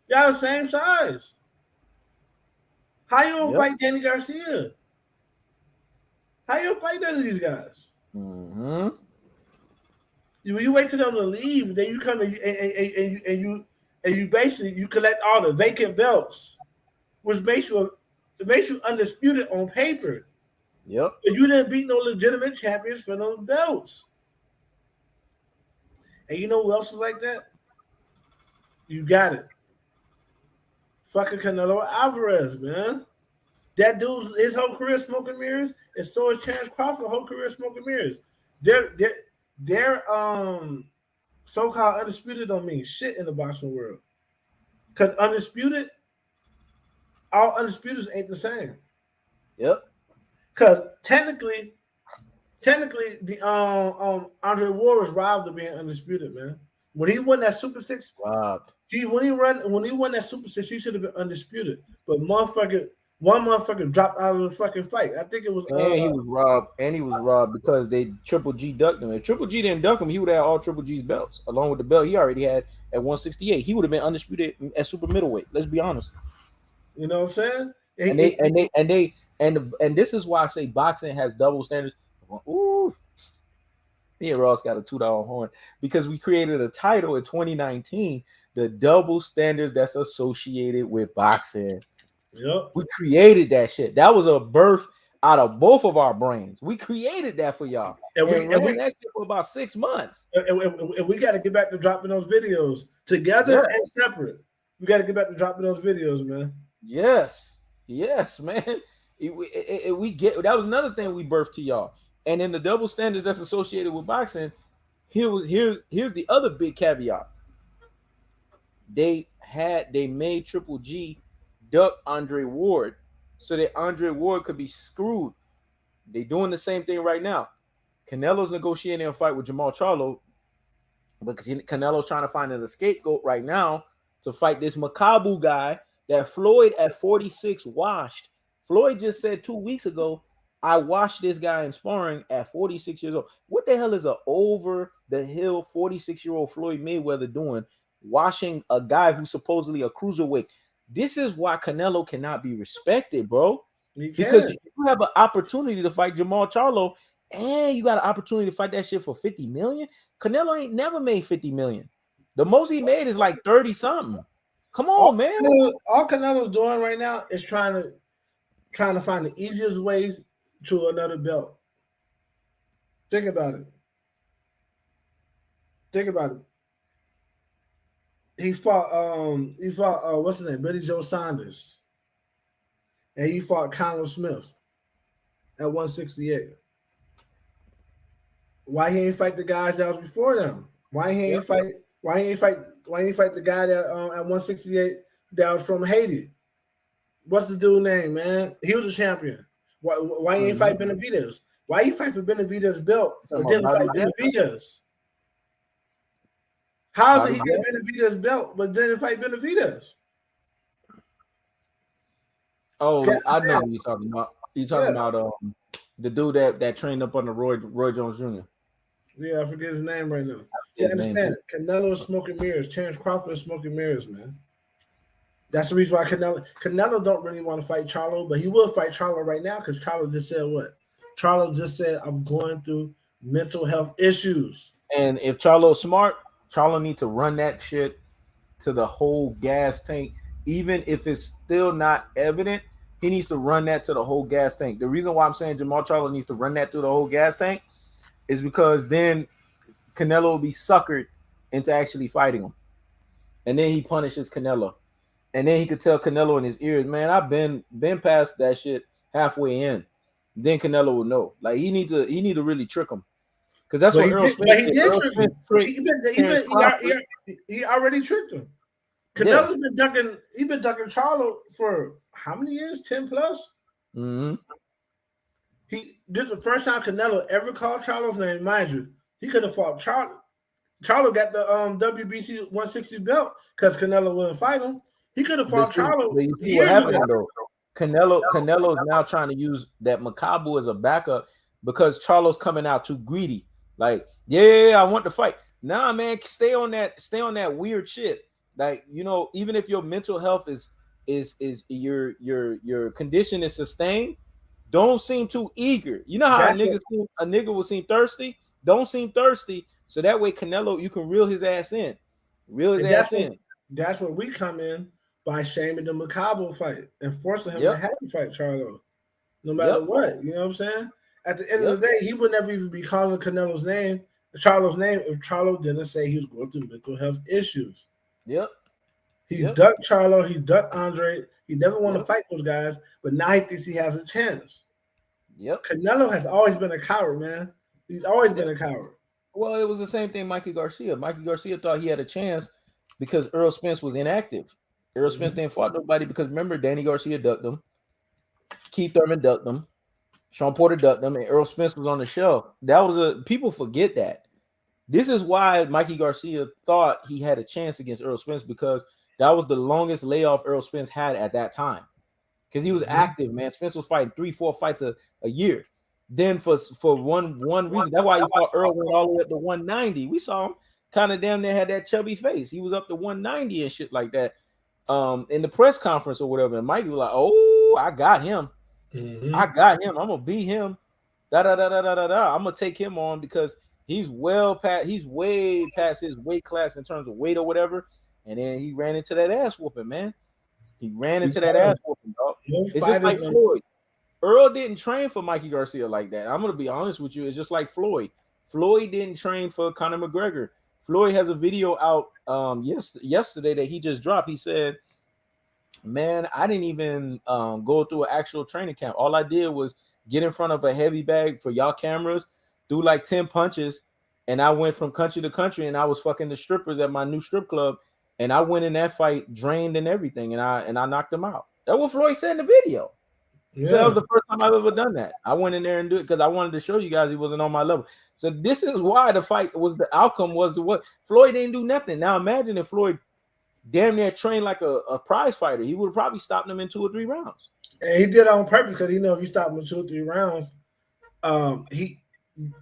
Y'all the same size. How you don't Yep. fight Danny Garcia? How you don't fight none of these guys? Mm-hmm. You wait till them to leave, then you come and you basically you collect all the vacant belts, which makes you undisputed on paper. Yep. But you didn't beat no legitimate champions for those belts. And you know who else is like that? You got it. Fucking Canelo Alvarez, man. That dude, his whole career smoking mirrors, and so is Terence Crawford, whole career smoking mirrors. They're so-called undisputed don't mean shit in the boxing world. Cause undisputed, all undisputeds ain't the same. Yep. Cause technically, the Andre Ward was robbed of being undisputed, man. When he won that Super Six, Robbed. when he won that Super Six, he should have been undisputed. But one motherfucker dropped out of the fucking fight. I think it was And he was robbed. And he was robbed because they Triple G ducked him. If Triple G didn't duck him, he would have all Triple G's belts, along with the belt he already had at 168. He would have been undisputed at super middleweight. Let's be honest. you know what I'm saying? And this is why I say boxing has double standards. Ooh, me and Ross got a $2 horn because we created a title in 2019, the double standards that's associated with boxing. Yep. We created that shit. That was a birth out of both of our brains. We created that for y'all And we and ran that shit for about 6 months. and we got to get back to dropping those videos together and separate. We got to get back to dropping those videos, man. Yes, man. We get that was another thing we birthed to y'all. And in the double standards that's associated with boxing, here's the other big caveat. They made Triple G duck Andre Ward so that Andre Ward could be screwed. They doing the same thing right now. Canelo's negotiating a fight with Jamal Charlo because Canelo's trying to find an scapegoat right now to fight this Makabu guy that Floyd at 46 washed. Floyd just said 2 weeks ago, I watched this guy in sparring at 46 years old. What the hell is a over the hill 46-year-old Floyd Mayweather doing, watching a guy who's supposedly a cruiserweight? This is why Canelo cannot be respected, bro. Because you have an opportunity to fight Jamal Charlo, and you got an opportunity to fight that shit for 50 million. Canelo ain't never made 50 million. The most he made is like 30 something. Come on, man. All Canelo's doing right now is trying to find the easiest ways to another belt. Think about it. He fought what's his name? Billy Joe Saunders. And he fought Conor Smith at 168. Why he ain't fight the guys that was before them? Why he ain't fight the guy that at 168 that was from Haiti? What's the dude name, man? He was a champion. Why he ain't fight Benavidez? Why he fight for Benavidez' belt but didn't fight Benavidez? How did he get Benavidez' belt but didn't fight Benavidez? Oh, I know what you're talking about. You're talking about the dude that trained up under Roy Jones Jr. Yeah, I forget his name right now. You understand? Canelo is smoking mirrors. Terence Crawford is smoking mirrors, man. That's the reason why Canelo don't really want to fight Charlo, but he will fight Charlo right now because Charlo just said what? Charlo just said, I'm going through mental health issues. And if Charlo's smart, Charlo needs to run that shit to the whole gas tank. Even if it's still not evident, he needs to run that to the whole gas tank. The reason why I'm saying Jamal Charlo needs to run that through the whole gas tank is because then Canelo will be suckered into actually fighting him. And then he punishes Canelo. And then he could tell Canelo in his ears, man, I've been past that shit halfway in. Then Canelo will know. Like he need to really trick him. Because that's what Errol Spence did. He did trick him. He already tricked him. Canelo's been ducking. He's been ducking Charlo for how many years? 10 plus. Mm-hmm. This is the first time Canelo ever called Charlo's name. Mind you, he could have fought Charlo. Charlo got the WBC 160 belt because Canelo wouldn't fight him. He could have fought Charlo. But you see what happened though? Canelo's now trying to use that Makabu as a backup because Charlo's coming out too greedy. Like, yeah, I want to fight. Nah, man, stay on that weird shit. Like, you know, even if your mental health is your condition is sustained, don't seem too eager. You know how a nigga will seem thirsty? Don't seem thirsty. So that way Canelo, you can reel his ass in. That's where we come in by shaming the Makabu fight and forcing him to have to fight Charlo. No matter what. You know what I'm saying? At the end of the day, he would never even be calling Charlo's name, if Charlo didn't say he was going through mental health issues. Yep. He's ducked Charlo. He's ducked Andre. He never wanted to fight those guys, but now he thinks he has a chance. Yep. Canelo has always been a coward, man. He's always been a coward. Well, it was the same thing Mikey Garcia. Mikey Garcia thought he had a chance because Errol Spence was inactive. Errol Spence didn't fight nobody because remember, Danny Garcia ducked him. Keith Thurman ducked him. Sean Porter ducked him, and Errol Spence was on the shelf. People forget that. This is why Mikey Garcia thought he had a chance against Errol Spence because that was the longest layoff Errol Spence had at that time. Because he was active, man. Spence was fighting 3-4 fights a year. Then for one reason, that's why he fought Earl went all the way up to 190. We saw him kind of damn near had that chubby face. He was up to 190 and shit like that. In the press conference or whatever, and Mikey was like, "Oh, I got him. I got him. I'm gonna beat him. I'm gonna take him on because he's way past his weight class in terms of weight or whatever." And then he ran into that ass whooping, man. He ran into that ass whooping, dog. It's just like Floyd. Earl didn't train for Mikey Garcia like that. I'm gonna be honest with you. It's just like Floyd. Floyd didn't train for Conor McGregor. Floyd has a video out yesterday that he just dropped. He said, "Man, I didn't even go through an actual training camp. All I did was get in front of a heavy bag for y'all cameras, do like 10 punches, and I went from country to country, and I was fucking the strippers at my new strip club, and I went in that fight drained and everything, and I knocked them out." That's what Floyd said in the video. Yeah. So that was the first time I've ever done that. I went in there and do it because I wanted to show you guys he wasn't on my level. So this is why the fight was the outcome was the what Floyd didn't do nothing. Now imagine if Floyd damn near trained like a prize fighter, he would have probably stopped him in 2 or 3 rounds. And he did it on purpose because he know if you stop him in 2 or 3 rounds, he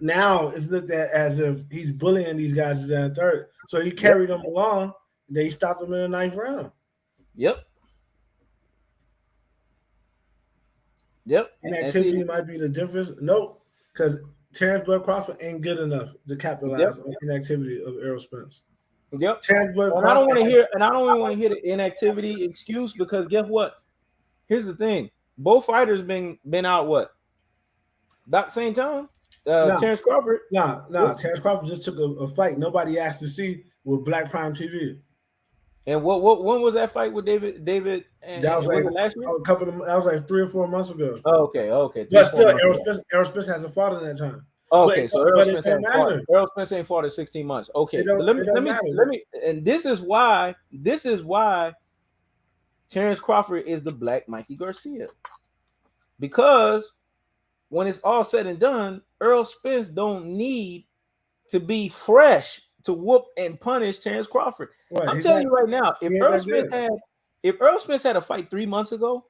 now it's looked at as if he's bullying these guys in the third. So he Yep. carried them along. And then he stopped them in the 9th round. Yep. Yep. And see, Inactivity might be the difference. Nope, because Terence Bud Crawford ain't good enough to capitalize yep. on inactivity of Errol Spence. Yep. Terence Bud And I don't Crawford. want to hear, and I don't even want to hear the inactivity excuse because guess what? Here's the thing: both fighters been out what about the same time. Nah, Terence Crawford. Terence Crawford just took a fight nobody asked to see with Black Prime TV. And what when was that fight with David? That was Was like it last year? a couple of that was like 3 or 4 months ago. Oh, okay, But 3 4 still, months ago. Errol Spence hasn't fought in that time. Okay, so Errol But it Spence don't ain't fought. matter. Errol Spence ain't fought in 16 months. Okay, but It don't matter. let me, and this is why Terence Crawford is the Black Mikey Garcia, because when it's all said and done, Errol Spence don't need to be fresh to whoop and punish Terence Crawford. Right, I'm telling you right now, he ain't that good. if Errol Spence had a fight 3 months ago,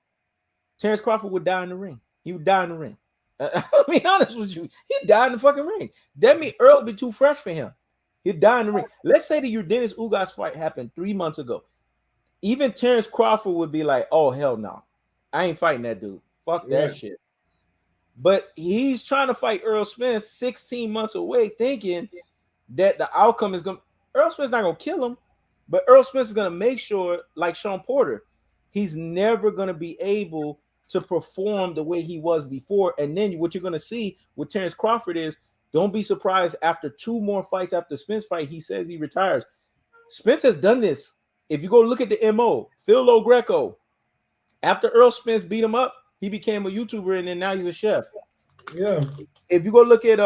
Terence Crawford would die in the ring. He would die in the ring. I'll be honest with you. He'd die in the fucking ring. That means Earl would be too fresh for him. He'd die in the ring. Let's say the Dennis Ugas fight happened 3 months ago. Even Terence Crawford would be like, oh, hell no. I ain't fighting that dude. Fuck that shit. But he's trying to fight Errol Spence 16 months away, thinking that the outcome is going to... Errol Spence not going to kill him, but Errol Spence is going to make sure, like Sean Porter, he's never going to be able to perform the way he was before. And then what you're going to see with Terence Crawford is, don't be surprised after 2 more fights after Spence fight, he says he retires. Spence has done this. If you go look at the MO, Phil Greco, after Errol Spence beat him up, he became a YouTuber and then now he's a chef. Yeah. If you go look at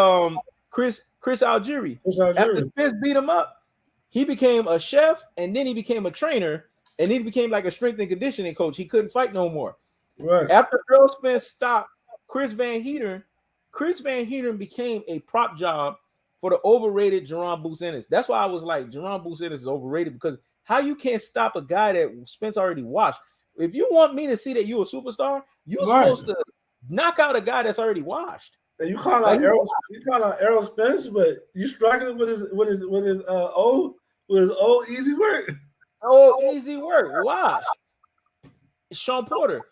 Chris Algieri, after Spence beat him up, he became a chef and then he became a trainer and then he became like a strength and conditioning coach. He couldn't fight no more. Right. After Errol Spence stopped Chris Van Heeren became a prop job for the overrated Jerron Boots Ennis. That's why I was like, Jerron Boots Ennis is overrated, because how you can't stop a guy that Spence already watched? If you want me to see that you're a superstar, you're supposed to knock out a guy that's already washed. And you call out Errol Spence, but you struggling with his old easy work. Oh, easy work, washed. Sean Porter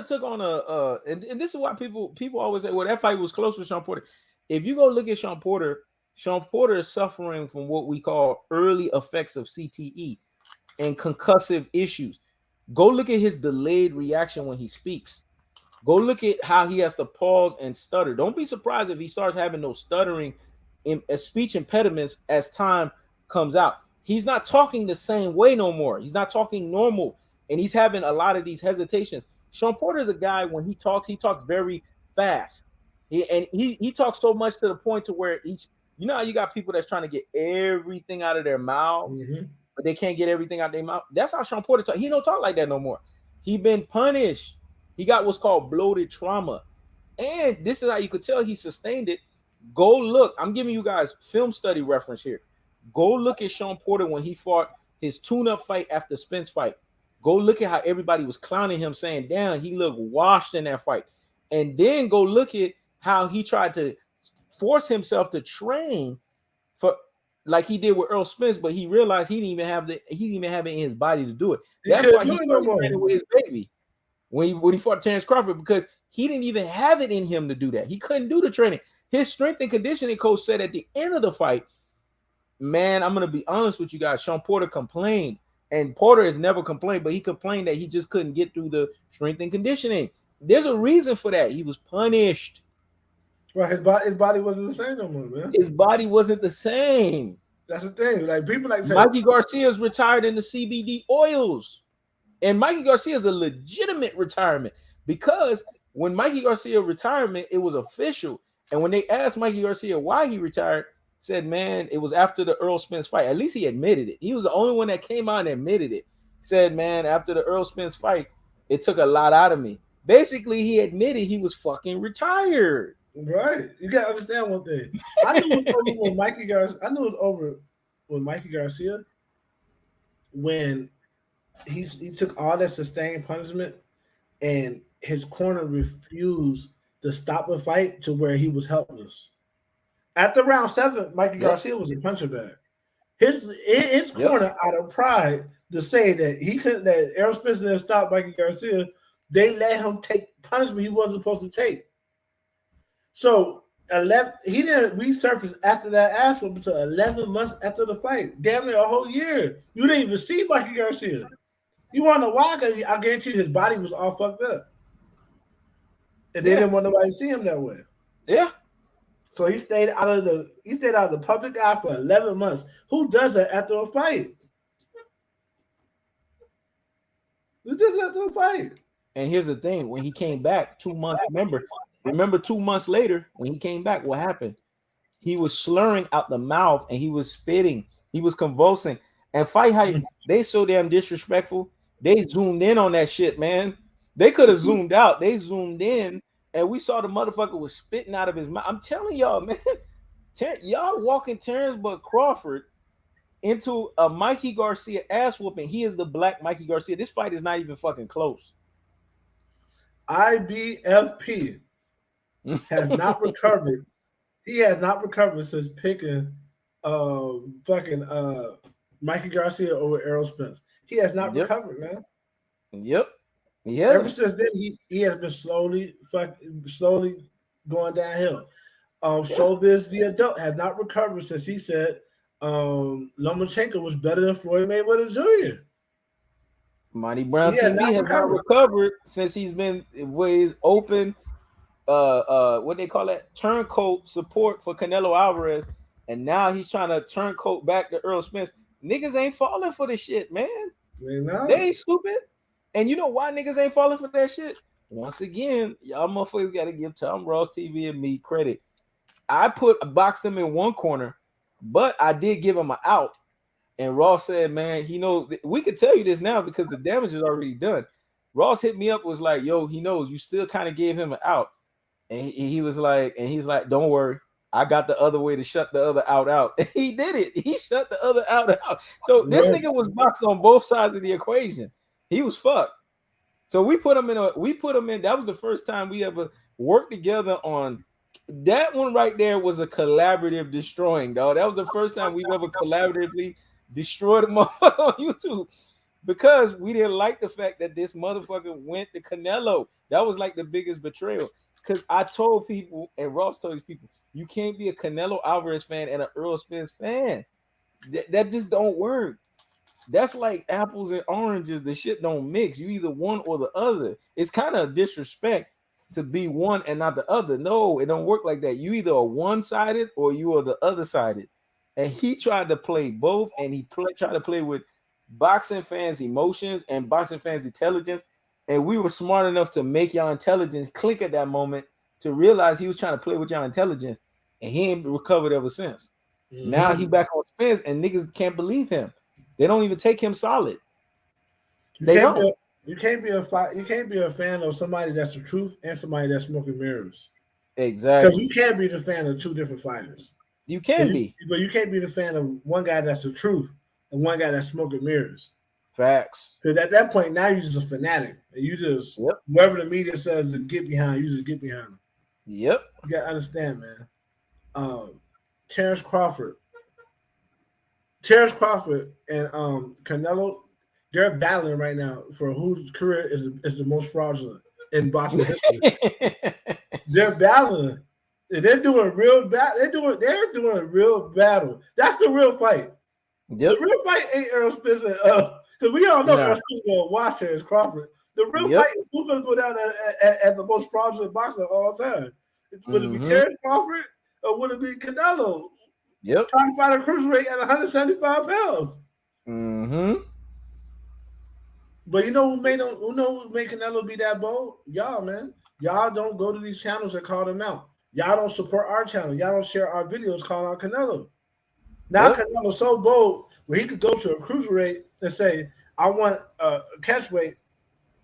took on and this is why people always say, well, that fight was close with Sean Porter. If you go look at Sean Porter is suffering from what we call early effects of CTE and concussive issues. Go look at his delayed reaction when he speaks. Go look at how he has to pause and stutter. Don't be surprised if he starts having those stuttering speech impediments as time comes out. He's not talking the same way no more. He's not talking normal. And he's having a lot of these hesitations. Sean Porter is a guy, when he talks very fast. He talks so much to the point to where you know how you got people that's trying to get everything out of their mouths, but they can't get everything out their mouth. That's how Sean Porter talks. He don't talk like that no more. He been punished. He got what's called bloated trauma. And this is how you could tell he sustained it. Go look. I'm giving you guys film study reference here. Go look at Sean Porter when he fought his tune-up fight after Spence fight. Go look at how everybody was clowning him, saying, damn, he looked washed in that fight. And then go look at how he tried to force himself to train for like he did with Errol Spence, but he realized he didn't even have it in his body to do it. That's why he started training with his baby when he fought Terence Crawford, because he didn't even have it in him to do that. He couldn't do the training. His strength and conditioning coach said at the end of the fight, man, I'm going to be honest with you guys, Sean Porter complained. And Porter has never complained, but he complained that he just couldn't get through the strength and conditioning. There's a reason for that. He was punished. Right, his body wasn't the same no more, man. His body wasn't the same. That's the thing. Like people like Mikey Garcia's retired in the CBD oils. And Mikey Garcia's a legitimate retirement, because when Mikey Garcia retirement, it was official. And when they asked Mikey Garcia why he retired, said, man, it was after the Errol Spence fight. At least he admitted it. He was the only one that came out and admitted it. Said, man, after the Errol Spence fight, it took a lot out of me. Basically, he admitted he was fucking retired. Right. You got to understand one thing. I knew it was over with Mikey Garcia. I knew it was over with Mikey Garcia when he took all that sustained punishment and his corner refused to stop a fight to where he was helpless. After round 7, Mikey Yep. Garcia was a punching bag. His Yep. corner out of pride to say that he couldn't, that Errol Spence didn't stop Mikey Garcia, they let him take punishment he wasn't supposed to take. So he didn't resurface after that ass whoop until 11 months after the fight. Damn near a whole year. You didn't even see Mikey Garcia. You want to know why? Because I guarantee you his body was all fucked up. And they didn't want nobody to see him that way. Yeah. So he stayed out of the public eye for 11 months. Who does that after a fight? Who does that after a fight? And here's the thing: when he came back 2 months, remember 2 months later when he came back, what happened? He was slurring out the mouth and he was spitting, he was convulsing. And Fight Hype, they so damn disrespectful. They zoomed in on that shit, man. They could have zoomed out. They zoomed in, and we saw the motherfucker was spitting out of his mouth. I'm telling y'all, man, y'all walking Terence Crawford into a Mikey Garcia ass whooping. He is the black Mikey Garcia. This fight is not even fucking close. IBFP has not recovered. He has not recovered since picking Mikey Garcia over Errol Spence. He has not recovered, man. Yep. Yeah. Ever since then, he has been slowly going downhill. Showbiz the adult has not recovered since he said Lomachenko was better than Floyd Mayweather Jr. Monty Brown TV has not recovered since he's been ways open. What they call that, turncoat support for Canelo Alvarez, and now he's trying to turncoat back to Errol Spence. Niggas ain't falling for this shit, man. They ain't stupid. And you know why niggas ain't falling for that shit? Once again, y'all motherfuckers got to give Tom Ross TV and me credit. I boxed him in one corner, but I did give him an out. And Ross said, man, he knows. We could tell you this now because the damage is already done. Ross hit me up, was like, yo, he knows you still kind of gave him an out. And he was like, don't worry, I got the other way to shut the other out. And he did it. He shut the other out. So this nigga was boxed on both sides of the equation. He was fucked. So we put him in. That was the first time we ever worked together on that one right there. Was a collaborative destroying, dog. That was the first time we've ever collaboratively destroyed a motherfucker on YouTube because we didn't like the fact that this motherfucker went to Canelo. That was like the biggest betrayal. Because I told people, and Ross told these people, you can't be a Canelo Alvarez fan and an Errol Spence fan. That just don't work. That's like apples and oranges. The shit don't mix. You either one or the other. It's kind of a disrespect to be one and not the other. No, it don't work like that. You either are one-sided or you are the other-sided. And he tried to play both, and he tried to play with boxing fans' emotions and boxing fans' intelligence. And we were smart enough to make y'all intelligence click at that moment to realize he was trying to play with y'all intelligence, and he ain't recovered ever since. Mm-hmm. Now he back on Spence, and niggas can't believe him. They don't even take him solid. You can't be a fan of somebody that's the truth and somebody that's smoking mirrors. Exactly. Because you can't be the fan of two different fighters. You can be, but you can't be the fan of one guy that's the truth and one guy that's smoking mirrors. Facts. Because at that point, now you're just a fanatic. And you just, whoever the media says to get behind, you just get behind them. Yep. You got to understand, man. Terence Crawford and Canelo, they're battling right now for whose career is the most fraudulent in boxing history. They're battling. They're doing real battle. They're doing a real battle. That's the real fight. Yep. The real fight ain't Errol Spence. Because we all know Errol Spence will watch Terence Crawford. The real fight is who's going to go down at the most fraudulent boxer of all time. Would it be Terence Crawford or would it be Canelo? Yep. Trying to fight a cruiserweight at 175 pounds. Mm-hmm. But you know who made Canelo be that bold? Y'all, man. Y'all don't go to these channels and call them out. Y'all don't support our channel. Y'all don't share our videos calling out Canelo. Now Canelo's so bold where he could go to a cruiserweight and say, I want a catch weight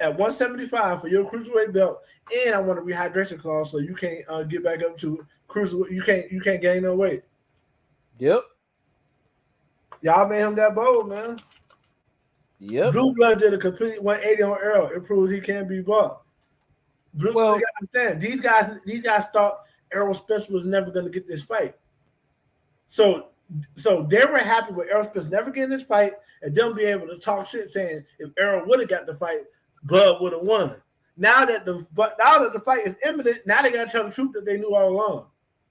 at 175 for your cruiserweight belt, and I want a rehydration clause so you can't get back up to cruiserweight. You can't gain no weight. Yep. Y'all made him that bold, man. Yep. Blue Blood did a complete 180 on Errol. It proves he can't be bought. You Well, gotta understand, these guys thought Errol Spence was never going to get this fight. So they were happy with Errol Spence never getting this fight and them being able to talk shit saying if Errol would have got the fight, Bud would have won. Now that the fight is imminent, now they gotta tell the truth that they knew all along.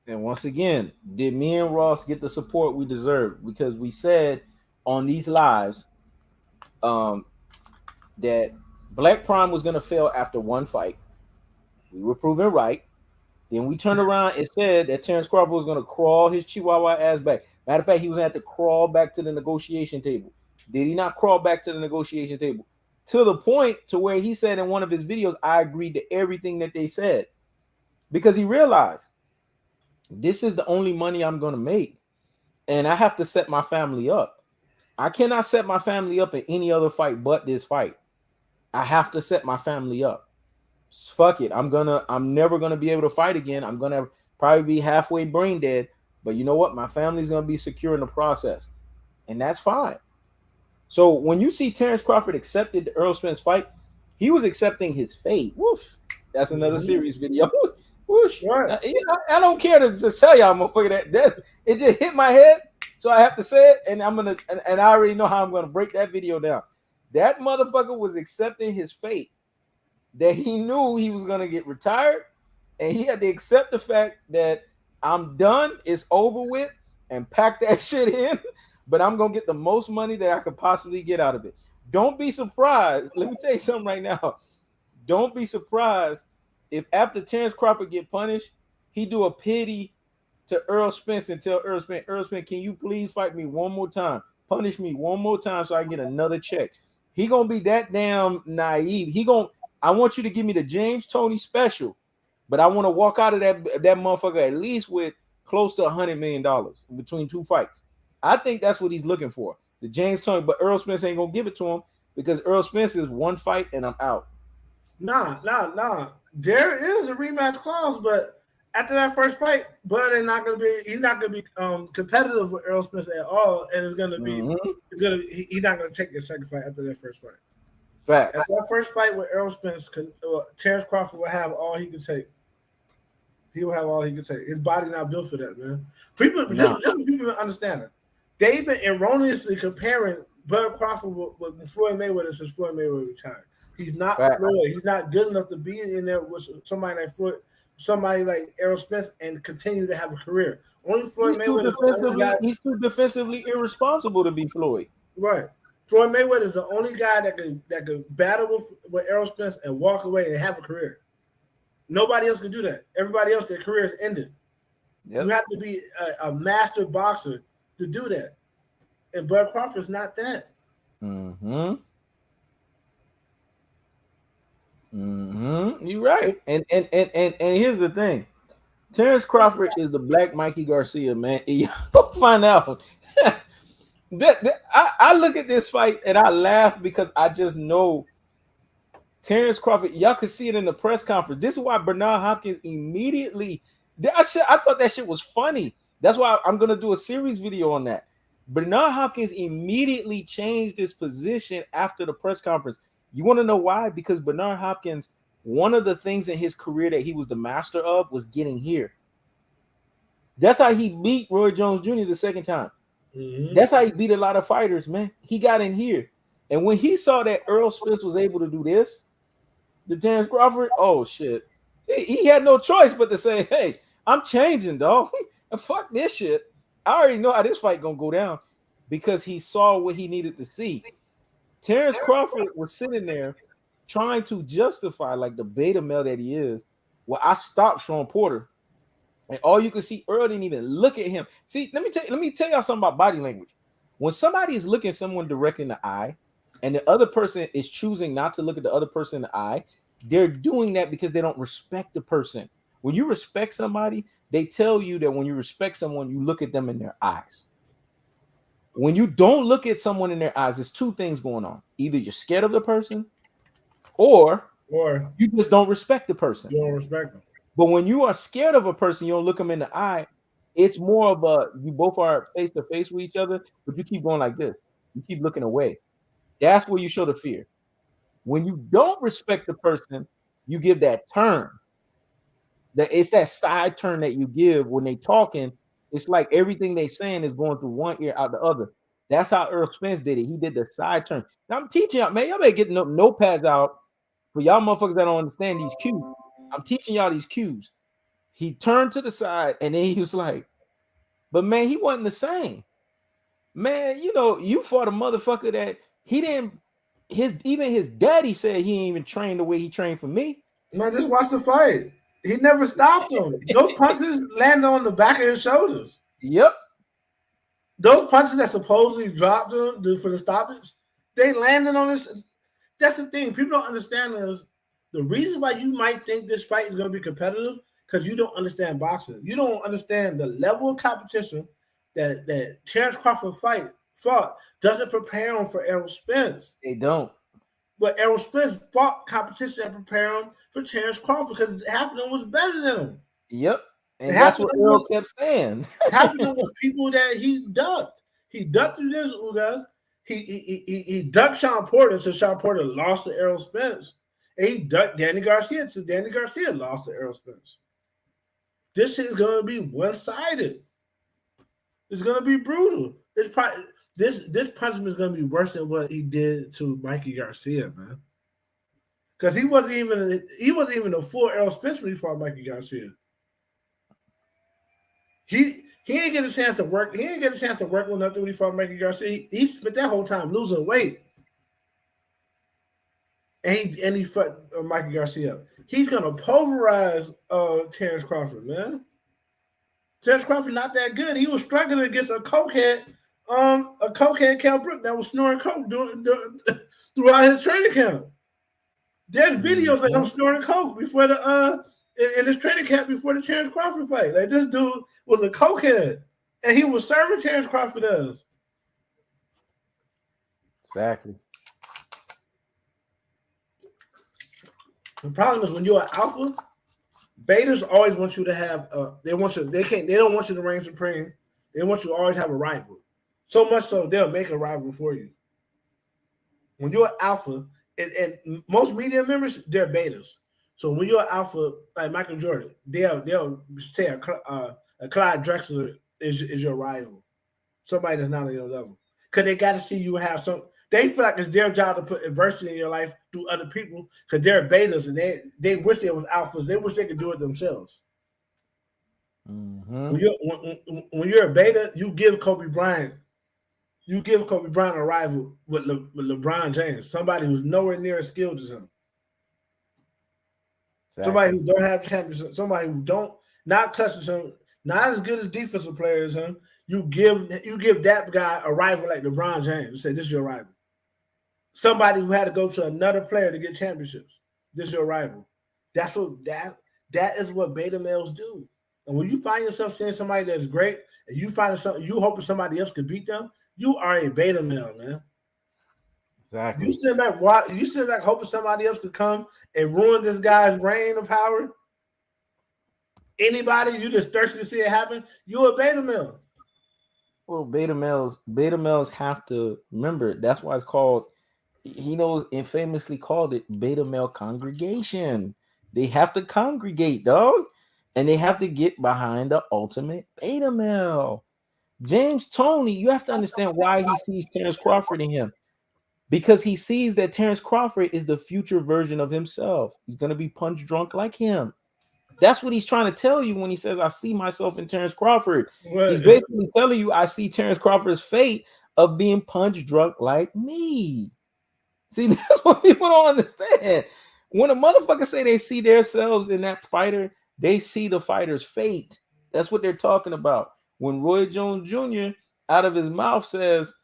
and once again, did me and Ross get the support we deserved? Because we said on these lives that Black Prime was going to fail after one fight. We were proven right. Then we turned around and said that Terence Crawford was going to crawl his Chihuahua ass back. Matter of fact, he was going to have to crawl back to the negotiation table. Did he not crawl back to the negotiation table? To the point to where he said in one of his videos, I agreed to everything that they said. Because he realized this is the only money I'm going to make. And I have to set my family up. I cannot set my family up in any other fight but this fight. I have to set my family up. Fuck it. I'm never gonna be able to fight again. I'm gonna probably be halfway brain dead. But you know what? My family's gonna be secure in the process. And that's fine. So when you see Terence Crawford accepted the Errol Spence fight, he was accepting his fate. Woof. That's another series video. Whoosh. Right. I don't care to just tell y'all, motherfucker, that it just hit my head. So I have to say it, and and I already know how I'm gonna break that video down. That motherfucker was accepting his fate. That he knew he was gonna get retired, and he had to accept the fact that I'm done, it's over with, and pack that shit in. But I'm gonna get the most money that I could possibly get out of it. Don't be surprised. Let me tell you something right now. Don't be surprised if after Terence Crawford get punished, he do a pity to Errol Spence and tell Errol Spence, can you please fight me one more time? Punish me one more time so I can get another check. He gonna be that damn naive. I want you to give me the James Toney special, but I want to walk out of that motherfucker at least with close to $100 million between two fights. I think that's what he's looking for. The James Toney, but Errol Spence ain't gonna give it to him because Errol Spence is one fight and I'm out. Nah. There is a rematch clause, but after that first fight, Bud ain't not gonna be. He's not gonna be competitive with Errol Spence at all, and it's gonna be. He's not gonna take the second fight after that first fight. Fact. After that first fight with Errol Spence, Terence Crawford will have all he can take. He will have all he can take. His body not built for that, man. People understand it. They've been erroneously comparing Bud Crawford with Floyd Mayweather since Floyd Mayweather retired. He's not Floyd. He's not good enough to be in there with somebody like Floyd, somebody like Errol Spence, and continue to have a career. Only Floyd Mayweather. He's too defensively irresponsible to be Floyd. Right. Floyd Mayweather is the only guy that could battle with Errol Spence and walk away and have a career. Nobody else can do that. Everybody else, their career is ended. Yep. You have to be a master boxer to do that. And Bud Crawford's not that. Mm-hmm. You're right. And here's the thing. Terence Crawford is the black Mikey Garcia, man. You'll find out. I look at this fight and I laugh because I just know Terence Crawford. Y'all could see it in the press conference. This is why Bernard Hopkins immediately. I thought that shit was funny. That's why I'm gonna do a series video on that. Bernard Hopkins immediately changed his position after the press conference. You want to know why? Because Bernard Hopkins, one of the things in his career that he was the master of was getting here. That's how he beat Roy Jones Jr. the second time. Mm-hmm. That's how he beat a lot of fighters, man. He got in here. And when he saw that Errol Spence was able to do this, the Terence Crawford, oh shit. He had no choice but to say, hey, I'm changing, dog. And fuck this shit. I already know how this fight gonna go down because he saw what he needed to see. Terence Crawford was sitting there trying to justify, like the beta male that he is. Well, I stopped Sean Porter. And all you can see, Earl didn't even look at him. See, let me tell y'all something about body language. When somebody is looking someone direct in the eye, and the other person is choosing not to look at the other person in the eye, they're doing that because they don't respect the person. When you respect somebody, they tell you that when you respect someone, you look at them in their eyes. When you don't look at someone in their eyes, there's two things going on. Either you're scared of the person, or you just don't respect the person. You don't respect them. But when you are scared of a person, you don't look them in the eye. It's more of a, you both are face to face with each other, but you keep going like this. You keep looking away. That's where you show the fear. When you don't respect the person, you give that turn. That it's that side turn that you give when they talking. It's like everything they saying is going through one ear out the other. That's how Errol Spence did it. He did the side turn. Now I'm teaching y'all, man. Y'all better get notepads out for y'all motherfuckers that don't understand these cues. I'm teaching y'all these cues. He turned to the side and then he was like, but man, he wasn't the same. Man, you know, you fought a motherfucker that he didn't even his daddy said he ain't even trained the way he trained for me. Man, just watch the fight. He never stopped him. Those punches landed on the back of his shoulders. Yep. Those punches that supposedly dropped him for the stoppage, they landed on his. That's the thing. People don't understand is the reason why you might think this fight is going to be competitive because you don't understand boxing. You don't understand the level of competition that Terence Crawford fought doesn't prepare him for Errol Spence. They don't. But Errol Spence fought competition and prepared him for Terence Crawford because half of them was better than him. Yep. And that's what Errol kept saying. Half of them was people that he ducked. He ducked through this, guys. He ducked Sean Porter, so Sean Porter lost to Errol Spence. And he ducked Danny Garcia, so Danny Garcia lost to Errol Spence. This shit is going to be one-sided. It's going to be brutal. This punishment is going to be worse than what he did to Mikey Garcia, man. Because he wasn't even a full Errol Spence when he fought Mikey Garcia. He ain't get a chance to work. He ain't get a chance to work on nothing when he fought Mikey Garcia. He spent that whole time losing weight. And he fought Mikey Garcia. He's gonna pulverize Terence Crawford, man. Terence Crawford not that good. He was struggling against a cokehead Cal Brook that was snoring coke throughout his training camp. There's videos of him snoring coke before in his training camp before the Terence Crawford fight. Like this dude was a cokehead, and he was serving Terence Crawford as. Exactly. The problem is when you're an alpha, betas always want you to have. They don't want you to reign supreme. They want you to always have a rival. So much so they'll make a rival for you. When you're an alpha, and most media members, they're betas. So when you're an alpha, like Michael Jordan, they'll say a Clyde Drexler is your rival, somebody that's not on your level, because they got to see you have some. They feel like it's their job to put adversity in your life through other people because they're betas and they wish they was alphas. They wish they could do it themselves. Mm-hmm. When you're a beta, you give Kobe Bryant a rival with LeBron James, somebody who's nowhere near as skilled as him. Exactly. Somebody who don't have championship, somebody who not touches him, not as good as defensive player as him. You give that guy a rival like LeBron James and say, this is your rival. Somebody who had to go to another player to get championships. This is your rival. That is what beta males do. And when you find yourself seeing somebody that's great and you hoping somebody else could beat them, you are a beta male, man. Exactly. You sit back hoping somebody else could come and ruin this guy's reign of power. Anybody, you just thirsty to see it happen, you're a beta male. Well, beta males have to remember, that's why it's called, he knows and famously called it beta male congregation. They have to congregate, dog. And they have to get behind the ultimate beta male. James Toney, you have to understand why he sees Terence Crawford in him. Because he sees that Terence Crawford is the future version of himself. He's going to be punch drunk like him. That's what he's trying to tell you when he says, I see myself in Terence Crawford. Right. He's basically telling you, I see Terence Crawford's fate of being punch drunk like me. See, that's what people don't understand. When a motherfucker say they see themselves in that fighter, they see the fighter's fate. That's what they're talking about. When Roy Jones Jr. out of his mouth says,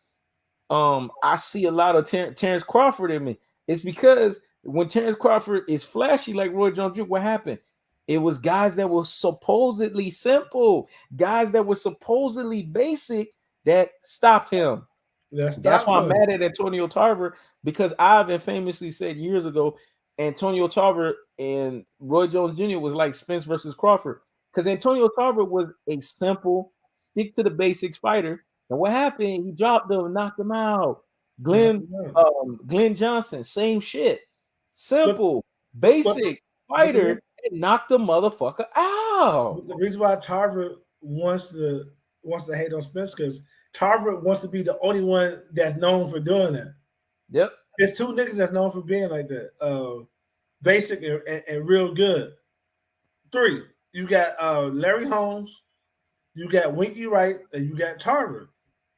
I see a lot of Terence Crawford in me, it's because when Terence Crawford is flashy like Roy Jones Jr., what happened? It was guys that were supposedly simple, guys that were supposedly basic that stopped him. That's why I'm mad at Antonio Tarver, because Ivan famously said years ago, Antonio Tarver and Roy Jones Jr. was like Spence versus Crawford, because Antonio Tarver was a simple, stick to the basics fighter. And what happened? He dropped them, knocked them out. Glenn Johnson, same shit. Simple, basic. fighter and knocked the motherfucker out. The reason why Tarver wants to hate on Spence because Tarver wants to be the only one that's known for doing that. Yep. There's two niggas that's known for being like that. Basic and real good. Three. You got Larry Holmes, you got Winky Wright, and you got Tarver.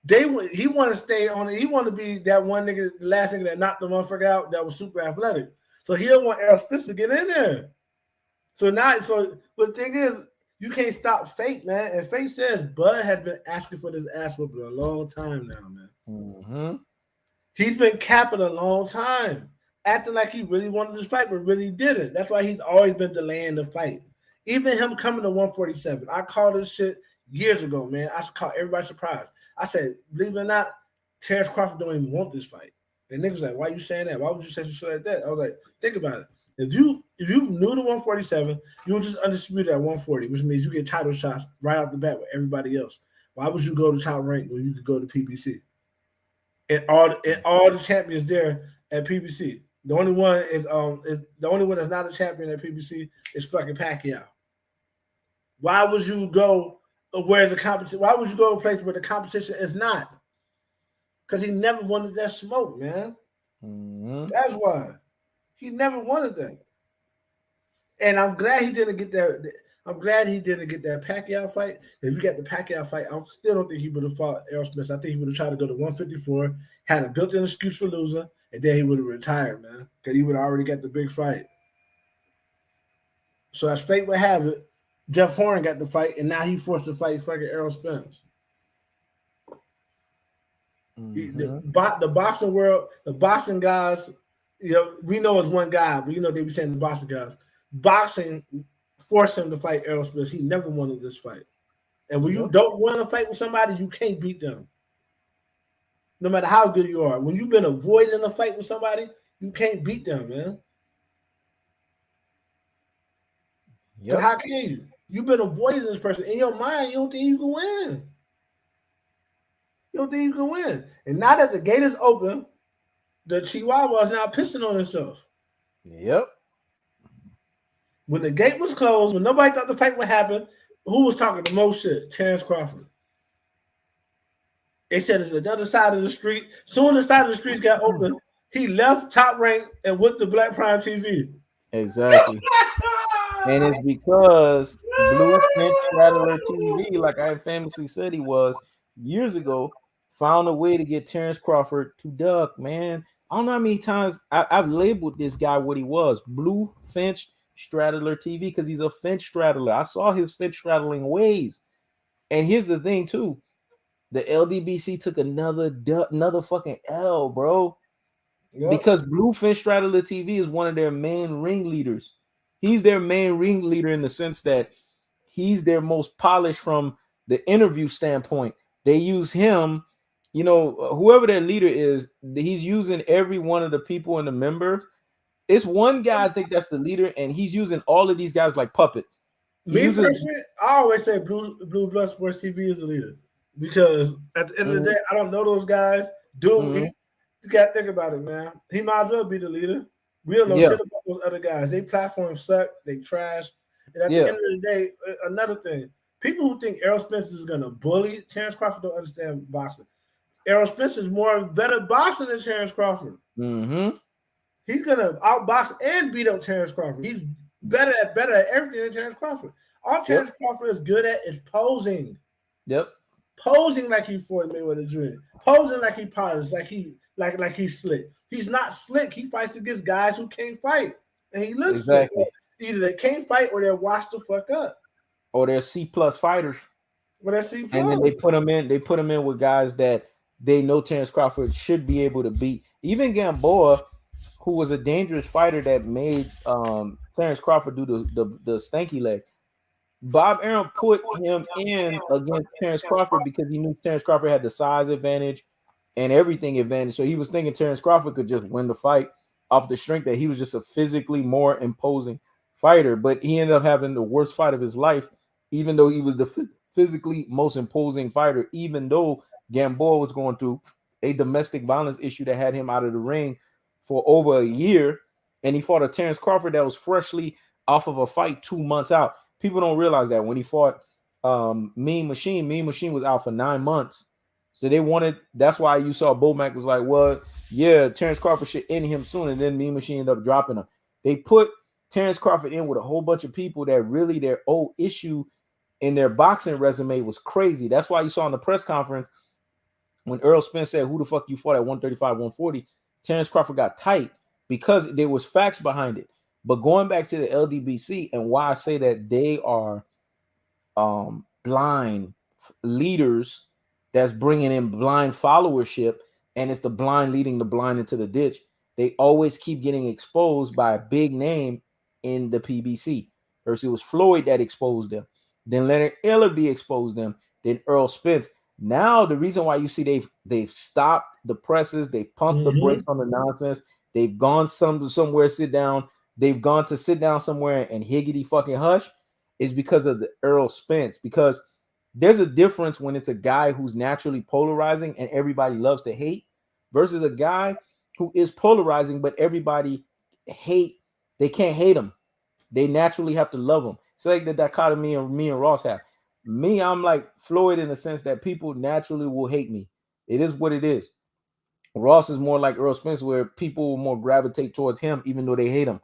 He want to stay on it. He want to be that one nigga, the last nigga that knocked the motherfucker out that was super athletic. So he don't want Errol Spence to get in there. But the thing is, you can't stop Fate, man. And Fate says Bud has been asking for this ass whooping a long time now, man. Mm-hmm. He's been capping a long time, acting like he really wanted this fight, but really didn't. That's why he's always been delaying the fight. Even him coming to 147, I called this shit years ago, man. I caught everybody surprised. I said, believe it or not, Terence Crawford don't even want this fight. And niggas like, why you saying that? Why would you say some shit like that? I was like, think about it. If you knew the 147, you would just undisputed at 140, which means you get title shots right off the bat with everybody else. Why would you go to top rank when you could go to PBC? And all the champions there at PBC. The only one is the only one that's not a champion at PBC is fucking Pacquiao. Why would you go where the competition? Why would you go to a place where the competition is not? Because he never wanted that smoke, man. Mm-hmm. That's why he never wanted that. And I'm glad he didn't get that. I'm glad he didn't get that Pacquiao fight. If you got the Pacquiao fight, I still don't think he would have fought Errol Spence. I think he would have tried to go to 154, had a built-in excuse for losing, and then he would have retired, man, because he would have already got the big fight. So as fate would have it, Jeff Horn got the fight, and now he forced to fight fucking Errol Spence. Mm-hmm. The boxing world, the boxing guys, we know it's one guy, but they be saying the boxing guys. Boxing forced him to fight Errol Spence. He never wanted this fight. And when you don't want to fight with somebody, you can't beat them. No matter how good you are. When you've been avoiding a fight with somebody, you can't beat them, man. Yep. So how can you? You've been avoiding this person. In your mind, you don't think you can win. You don't think you can win. And now that the gate is open, the Chihuahua is now pissing on himself. Yep. When the gate was closed, when nobody thought the fight would happen, who was talking the most shit? Terence Crawford. They said it's another side of the street. Soon as the side of the streets got open, he left Top Rank and went to Black Prime TV. Exactly. And it's because Blue Finch Straddler TV, like I famously said he was years ago, found a way to get Terence Crawford to duck, man. I don't know how many times I've labeled this guy what he was. Blue Finch Straddler TV, because he's a Finch straddler. I saw his Finch straddling ways. And here's the thing, too. The LDBC took another fucking L, bro. Yep. Because Blue Finch Straddler TV is one of their main ringleaders. He's their main ringleader in the sense that he's their most polished from the interview standpoint. They use him, whoever their leader is, he's using every one of the people in the members. It's one guy, I think that's the leader, and he's using all of these guys like puppets. Personally, I always say Blue Blood Sports TV is the leader. Because at the end of the day, I don't know those guys. Dude, you got to think about it, man. He might as well be the leader. We don't know shit about those other guys. They platforms suck. They trash. And at the end of the day, another thing, people who think Errol Spence is going to bully Terence Crawford don't understand boxing. Errol Spence is better boxer than Terence Crawford. Mm-hmm. He's going to outbox and beat up Terence Crawford. He's better at everything than Terence Crawford. All Terence Crawford is good at is posing. Yep. Posing like he Floyd Mayweather Jr. Posing like he polished, like he's slick. He's not slick. He fights against guys who can't fight, and he looks slick. Either they can't fight or they're washed the fuck up, or they're C+ fighters. But they're C+. And then they put them in. They put them in with guys that they know Terence Crawford should be able to beat. Even Gamboa, who was a dangerous fighter that made Terence Crawford do the stanky leg. Bob Arum put him in against Terence Crawford because he knew Terence Crawford had the size advantage and everything advantage. So he was thinking Terence Crawford could just win the fight off the strength that he was just a physically more imposing fighter. But he ended up having the worst fight of his life, even though he was the physically most imposing fighter, even though Gamboa was going through a domestic violence issue that had him out of the ring for over a year. And he fought a Terence Crawford that was freshly off of a fight 2 months out. People don't realize that when he fought Mean Machine was out for 9 months. So they wanted, that's why you saw Bomac was like, well, yeah, Terence Crawford should end him soon. And then Mean Machine ended up dropping him. They put Terence Crawford in with a whole bunch of people that really their old issue in their boxing resume was crazy. That's why you saw in the press conference when Errol Spence said, who the fuck you fought at 135, 140, Terence Crawford got tight because there was facts behind it. But going back to the LDBC and why I say that they are blind leaders that's bringing in blind followership, and it's the blind leading the blind into the ditch. They always keep getting exposed by a big name in the PBC. First, it was Floyd that exposed them. Then Leonard Ellerby exposed them. Then Errol Spence. Now the reason why you see they've stopped the presses, they pumped the brakes on the nonsense. They've gone somewhere sit down. They've gone to sit down somewhere and higgity fucking hush is because of the Errol Spence. Because there's a difference when it's a guy who's naturally polarizing and everybody loves to hate versus a guy who is polarizing but everybody hate. They can't hate him. They naturally have to love him. It's like the dichotomy of me and Ross have. Me, I'm like Floyd in the sense that people naturally will hate me. It is what it is. Ross is more like Errol Spence, where people will more gravitate towards him even though they hate him.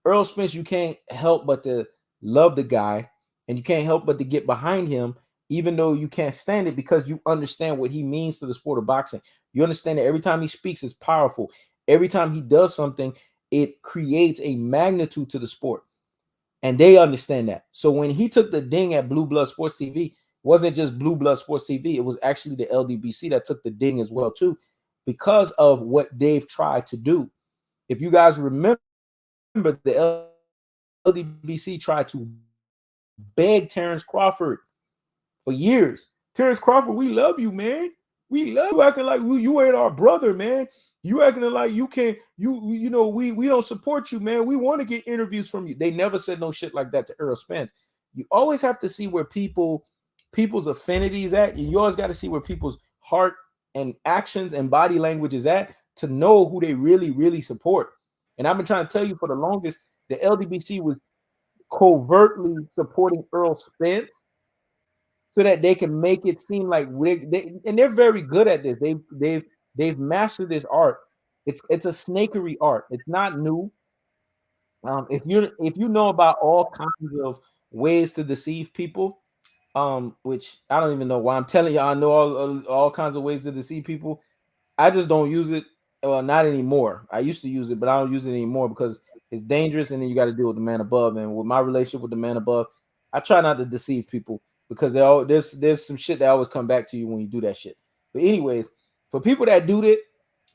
Errol Spence, you can't help but to love the guy, and you can't help but to get behind him, even though you can't stand it, because you understand what he means to the sport of boxing. You understand that every time he speaks, it's powerful. Every time he does something, it creates a magnitude to the sport. And they understand that. So when he took the ding at Blue Blood Sports TV, it wasn't just Blue Blood Sports TV. It was actually the LDBC that took the ding as well, too, because of what they've tried to do. If you guys remember, the LDBC tried to beg Terence Crawford for years. Terence Crawford, we love you, man. We love you. Acting like you ain't our brother, man. You acting like you can't, you know, we don't support you, man. We want to get interviews from you. They never said no shit like that to Errol Spence. You always have to see where people's affinities at. You always got to see where people's heart and actions and body language is at to know who they really, really support. And I've been trying to tell you for the longest, the LDBC was covertly supporting Errol Spence so that they can make it seem like they're very good at this. They've mastered this art. It's a snakery art. It's not new. If you know about all kinds of ways to deceive people, which I don't even know why I'm telling y'all, I know all kinds of ways to deceive people. I just don't use it. Well, not anymore. I used to use it, but I don't use it anymore because it's dangerous, and then you got to deal with the man above. And with my relationship with the man above, I try not to deceive people because there's some shit that always come back to you when you do that shit. But anyways, for people that do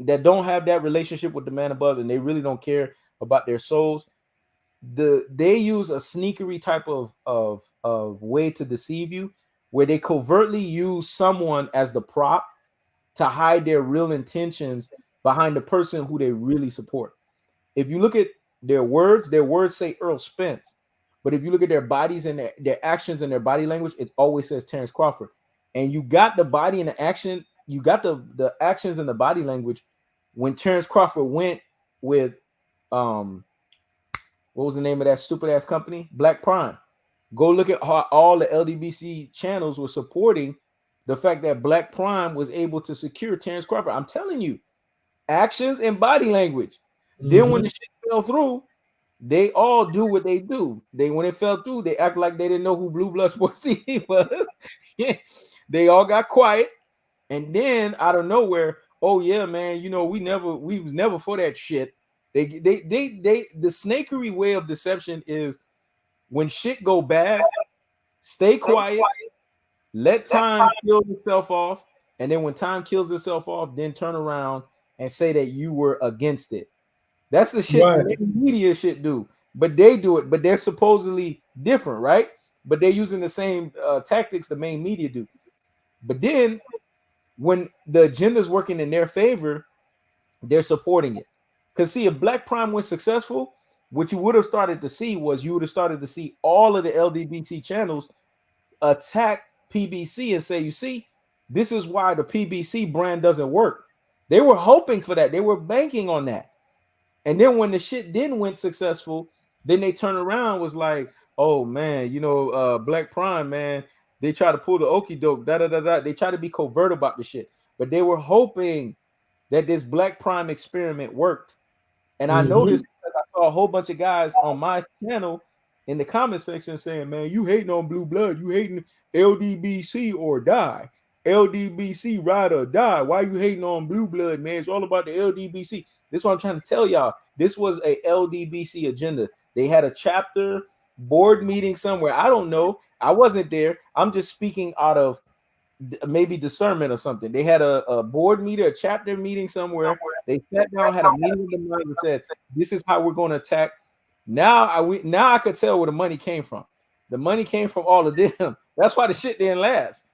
that don't have that relationship with the man above, and they really don't care about their souls, they use a sneakery type of way to deceive you, where they covertly use someone as the prop to hide their real intentions behind the person who they really support. If you look at their words say Errol Spence. But if you look at their bodies and their actions and their body language, it always says Terence Crawford. And you got the body and the action, you got the actions and the body language when Terence Crawford went with what was the name of that stupid ass company? Black Prime. Go look at how all the LDBC channels were supporting the fact that Black Prime was able to secure Terence Crawford. I'm telling you, actions and body language. Then when the shit fell through, they all do what they do. When it fell through, they act like they didn't know who Blue Blood Sports TV was. They all got quiet, and then out of nowhere, oh yeah, man, you know we was never for that shit. The snakery way of deception is when shit go bad, stay quiet, let time kill itself off, and then when time kills itself off, then turn around and say that you were against it. That's the shit the media shit do, but they do it, but they're supposedly different, right? But they're using the same tactics the main media do. But then when the agenda's working in their favor, they're supporting it. Because see, if Black Prime was successful, what you would have started to see was all of the LDBC channels attack PBC and say, you see, this is why the PBC brand doesn't work. They were hoping for that. They were banking on that. And then when the shit didn't went successful, Then they turn around was like, oh man, Black Prime, man, they try to pull the okie doke, da da da da. They try to be covert about the shit, but they were hoping that this Black Prime experiment worked. And I noticed because I saw a whole bunch of guys on my channel in the comment section saying, man, you hating on blue blood, you hating LDBC or die. LDBC ride or die. Why you hating on blue blood, man? It's all about the LDBC. This is what I'm trying to tell y'all. This was a LDBC agenda. They had a chapter board meeting somewhere. I don't know. I wasn't there. I'm just speaking out of maybe discernment or something. They had a board meeting, a chapter meeting somewhere. They sat down, had a meeting with the mind, and said, "This is how we're going to attack." Now I could tell where the money came from. The money came from all of them. That's why the shit didn't last.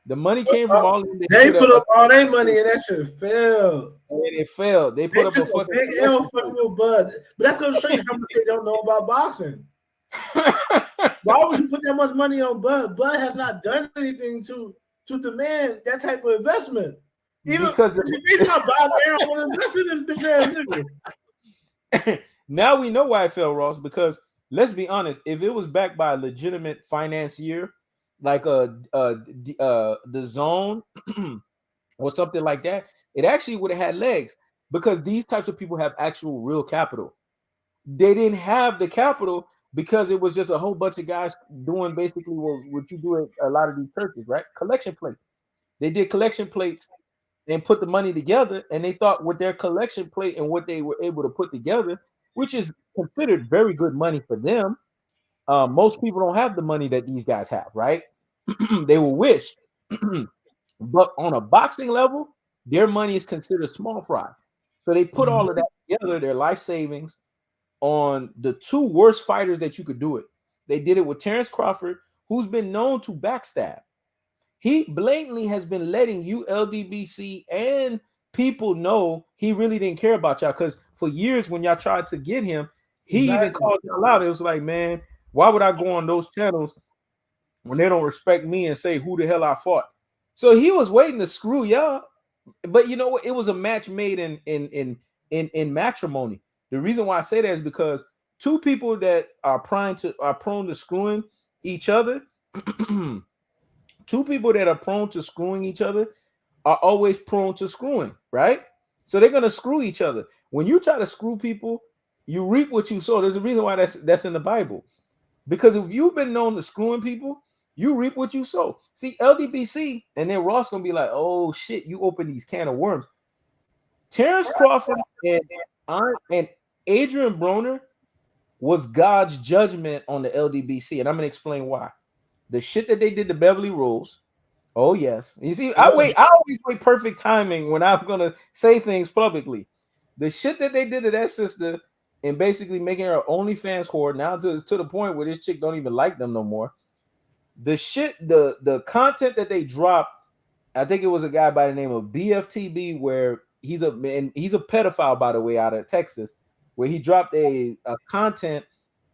The money came from all of them. They put up all their money and that shit failed. And it failed. They put up a fucking big L for little Bud. But that's gonna show you how much they don't know about boxing. Why would you put that much money on Bud? Bud has not done anything to demand that type of investment. Even because he's not Bob Aaron want to invest in this bitch ass nigga. Now we know why it fell, Ross, because let's be honest, if it was backed by a legitimate financier like the Zone or something like that, it actually would have had legs, because these types of people have actual real capital. They didn't have the capital because it was just a whole bunch of guys doing basically what you do at a lot of these churches, right? Collection plates. They did collection plates and put the money together, and they thought with their collection plate and what they were able to put together, which is considered very good money for them. Most people don't have the money that these guys have, right? They will wish. But on a boxing level, their money is considered small fry. So they put all of that together, their life savings, on the two worst fighters that you could do it. They did it with Terence Crawford, who's been known to backstab. He blatantly has been letting you LDBC and people know he really didn't care about y'all, because for years when y'all tried to get him, he even called y'all out. It was like, man, why would I go on those channels when they don't respect me and say who the hell I fought? So he was waiting to screw y'all. But you know what? It was a match made in matrimony. The reason why I say that is because two people that are prone to screwing each other, two people that are prone to screwing each other are always prone to screwing, right? So they're gonna screw each other. When you try to screw people, you reap what you sow. There's a reason why that's in the Bible. Because if you've been known to screwing people, you reap what you sow. See, LDBC, and then Ross gonna be like, oh shit, you open these can of worms. Terence Crawford and Adrian Broner was God's judgment on the LDBC, and I'm gonna explain why. The shit that they did to Beverly Rules. Oh yes, you see, I always wait perfect timing when I'm gonna say things publicly. The shit that they did to that sister and basically making her OnlyFans whore, now to the point where this chick don't even like them no more. The shit, the content that they dropped, I think it was a guy by the name of BFTB, where he's a pedophile, by the way, out of Texas, where he dropped a content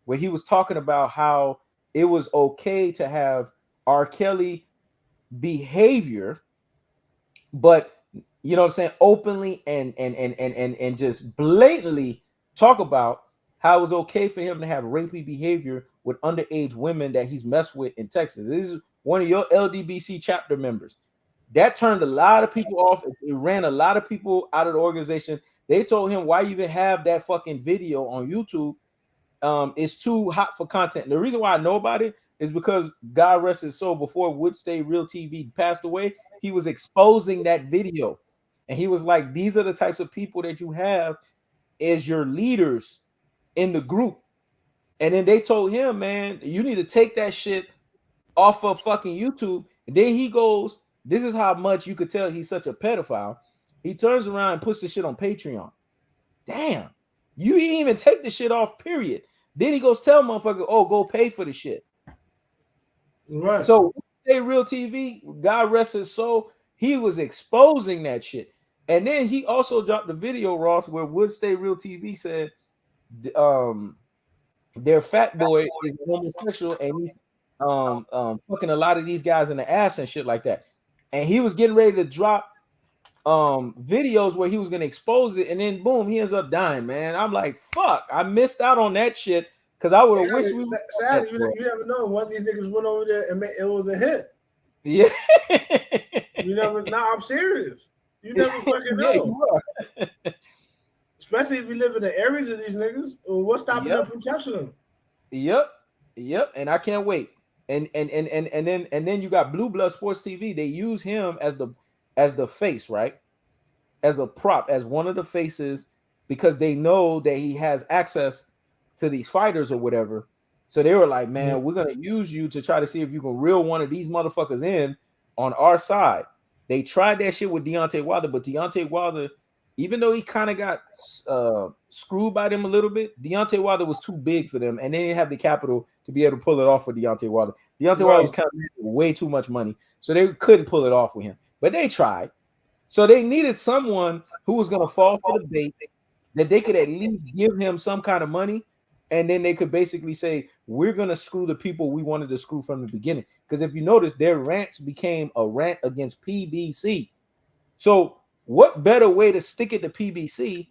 where he was talking about how it was okay to have R. Kelly behavior, but you know what I'm saying, openly and just blatantly talk about how it was okay for him to have rapey behavior with underage women that he's messed with in Texas. This is one of your LDBC chapter members. That turned a lot of people off. It ran a lot of people out of the organization. They told him, why you even have that fucking video on YouTube? It's too hot for content. And the reason why I know about it is because God rest his soul, before Would Stay Real TV passed away, he was exposing that video. And he was like, these are the types of people that you have as your leaders in the group. And then they told him, man, you need to take that shit off of fucking YouTube. And then he goes, this is how much you could tell he's such a pedophile. He turns around and puts the shit on Patreon. Damn, you didn't even take the shit off, period. Then he goes tell motherfucker, oh, go pay for the shit. Right. So Stay Real TV, God rest his soul, he was exposing that shit. And then he also dropped the video, Ross, where Would Stay Real TV said their fat boy is homosexual and he's fucking a lot of these guys in the ass and shit like that. And he was getting ready to drop videos where he was gonna expose it, and then boom, he ends up dying, man. I'm like, fuck, I missed out on that shit Because I would have wished we sadly, you never know. One of these niggas went over there and it was a hit. Yeah. You never. Nah, I'm serious. You never fucking know. Yeah, you are. Especially if you live in the areas of these niggas. What's stopping them from touching them? Yep. And I can't wait. And then you got Blue Blood Sports TV. They use him as the face, right? As a prop, as one of the faces, because they know that he has access to these fighters or whatever. So they were like, man, we're gonna use you to try to see if you can reel one of these motherfuckers in on our side. They tried that shit with Deontay Wilder, but Deontay Wilder, even though he kind of got screwed by them a little bit, Deontay Wilder was too big for them, and they didn't have the capital to be able to pull it off for Deontay Wilder. Deontay Wilder was kind of way too much money, so they couldn't pull it off with him. But they tried. So they needed someone who was going to fall for the bait, that they could at least give him some kind of money, and then they could basically say, we're going to screw the people we wanted to screw from the beginning. Because if you notice, their rants became a rant against PBC. So what better way to stick it to PBC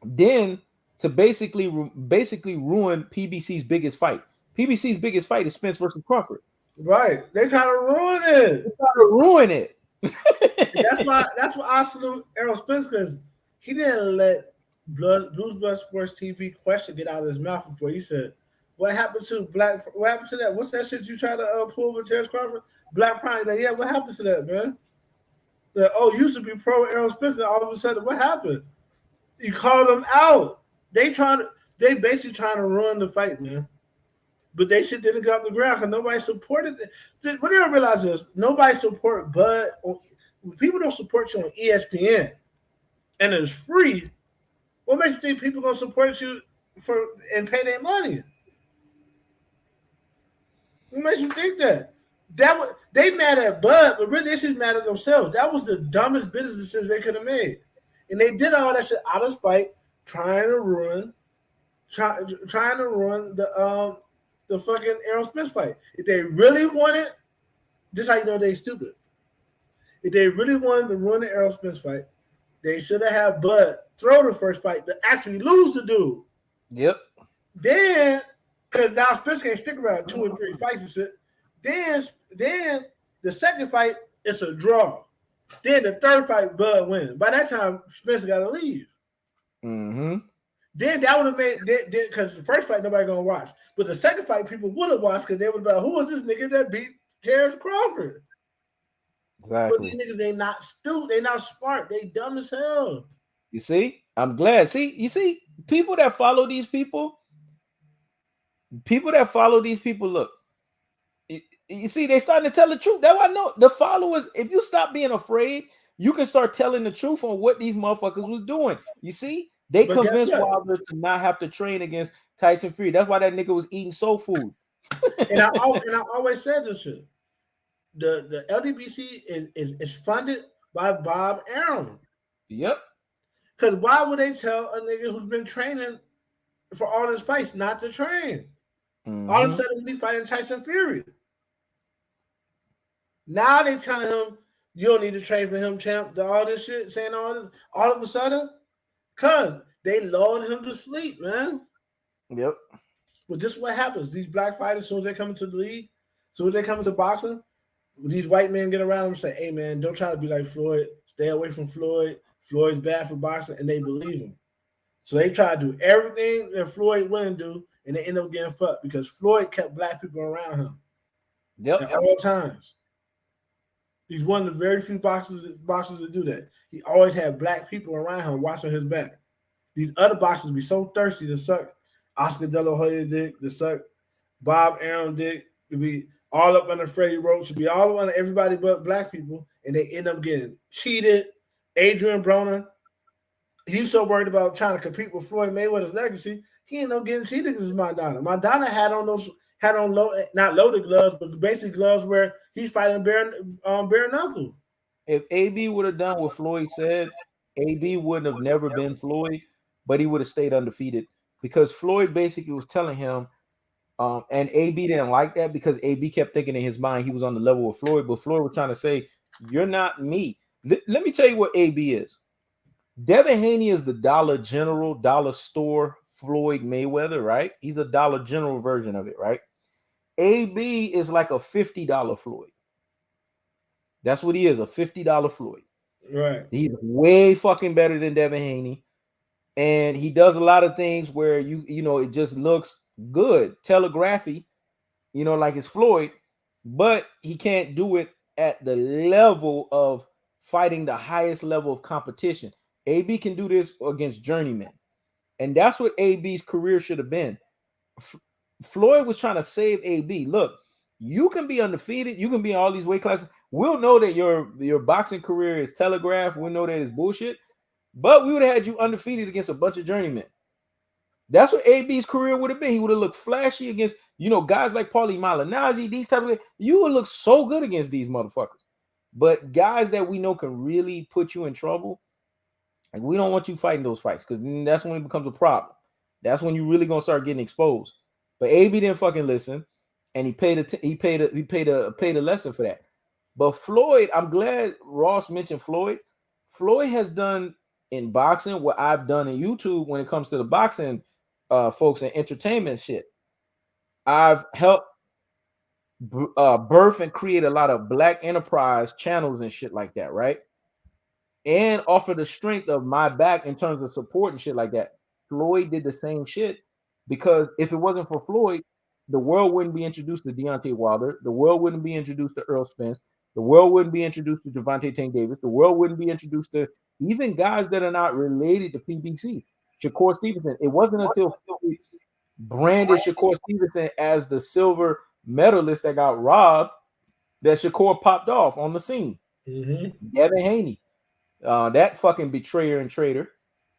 than to basically ruin PBC's biggest fight? PBC's biggest fight is Spence versus Crawford. Right. They try to ruin it. They try to ruin it. That's why I salute Errol Spence, because he didn't let Blue Blood Sports TV question get out of his mouth before he said, what happened to that? What's that shit you try to pull with Terence Crawford? Black Pride. Like, yeah, what happened to that, man? Like, oh, you used to be pro Errol Spence, and all of a sudden, what happened? You called them out. They basically trying to ruin the fight, man. But they shit didn't get off the ground because nobody supported it. What they don't realize is nobody support Bud. People don't support you on ESPN, and it's free. What makes you think people gonna support you and pay their money? What makes you think that? They mad at Bud, but really they should mad at themselves. That was the dumbest business decision they could have made, and they did all that shit out of spite, trying to ruin the fucking Errol Spence fight. If they really wanted, this is how you know they stupid. If they really wanted to ruin the Errol Spence fight, they should have had Bud throw the first fight to actually lose the dude. Yep. Then, because now Spence can't stick around 2 or 3 fights and shit. Then the second fight, it's a draw. Then the third fight, Bud wins. By that time, Spence got to leave. Mm-hmm. Then that would have made, because the first fight nobody gonna watch, but the second fight people would have watched because they would be like, who is this nigga that beat Terence Crawford? Exactly. But these niggas, they not stupid, they not smart, they dumb as hell. You see, I'm glad. You see, people that follow these people, look. You see, they starting to tell the truth. That's why I know the followers. If you stop being afraid, you can start telling the truth on what these motherfuckers was doing. You see. They convinced Wilder to not have to train against Tyson Fury. That's why that nigga was eating soul food. and I always said this shit. The LDBC is funded by Bob Arum. Yep. Because why would they tell a nigga who's been training for all his fights not to train? Mm-hmm. All of a sudden, he's fighting Tyson Fury. Now they telling him, you don't need to train for him, champ. All this shit, saying all this. All of a sudden, because they lulled him to sleep, man. Yep. But this is what happens. These black fighters, as soon as they come into the league, as soon as they come into boxing, these white men get around them and say, hey, man, don't try to be like Floyd. Stay away from Floyd. Floyd's bad for boxing, and they believe him. So they try to do everything that Floyd wouldn't do, and they end up getting fucked because Floyd kept black people around him. Yep. At all times. He's one of the very few boxers that do that. He always had black people around him watching his back. These other boxers be so thirsty to suck Oscar De La Hoya dick, to suck Bob Arum dick, to be all up under Freddie Roach, to be all up under everybody but black people, and they end up getting cheated. Adrian Broner, he's so worried about trying to compete with Floyd Mayweather's legacy, he ended up getting cheated because it's Madonna. Madonna had on not loaded gloves, but basic gloves where he's fighting bare knuckle. If AB would have done what Floyd said, AB wouldn't have never been Floyd, but he would have stayed undefeated because Floyd basically was telling him, and AB didn't like that because AB kept thinking in his mind he was on the level of Floyd, but Floyd was trying to say, you're not me. Let me tell you what AB is. Devin Haney is the Dollar General, dollar store Floyd Mayweather, right? He's a Dollar General version of it, right? AB is like a $50 Floyd. That's what he is, a $50 Floyd. Right. He's way fucking better than Devin Haney. And he does a lot of things where you know it just looks good, telegraphy, you know, like it's Floyd, but he can't do it at the level of fighting the highest level of competition. AB can do this against journeymen, and that's what AB's career should have been. Floyd was trying to save AB. Look, you can be undefeated, you can be in all these weight classes. We'll know that your boxing career is telegraphed. We'll know that it's bullshit, but we would have had you undefeated against a bunch of journeymen. That's what AB's career would have been. He would have looked flashy against, you know, guys like Paulie Malignaggi, these type of guys. You would look so good against these motherfuckers. But guys that we know can really put you in trouble, like we don't want you fighting those fights because that's when it becomes a problem. That's when you really gonna start getting exposed. But AB didn't fucking listen, and he paid a lesson for that. But Floyd, I'm glad Ross mentioned Floyd. Floyd has done in boxing what I've done in YouTube when it comes to the boxing folks and entertainment shit. I've helped birth and create a lot of black enterprise channels and shit like that, right? And offer the strength of my back in terms of support and shit like that. Floyd did the same shit because if it wasn't for Floyd, the world wouldn't be introduced to Deontay Wilder. The world wouldn't be introduced to Errol Spence. The world wouldn't be introduced to Gervonta Tank Davis. The world wouldn't be introduced to even guys that are not related to PBC. Shakur Stevenson. It wasn't until Floyd branded Shakur Stevenson as the silver medalist that got robbed that Shakur popped off on the scene. Devin Haney, that fucking betrayer and traitor.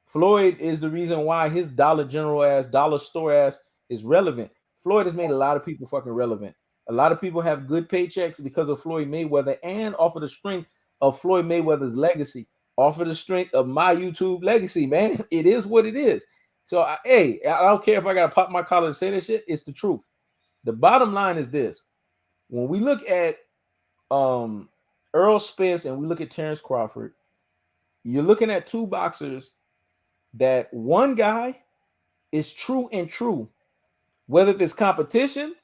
Floyd is the reason why his Dollar General ass, dollar store ass is relevant. Floyd has made a lot of people fucking relevant. A lot of people have good paychecks because of Floyd Mayweather and off of the strength of Floyd Mayweather's legacy, off of the strength of my YouTube legacy, man. It is what it is. So, I don't care if I got to pop my collar and say that shit. It's the truth. The bottom line is this. When we look at Errol Spence and we look at Terence Crawford, you're looking at two boxers that one guy is true and true, whether if it's competition,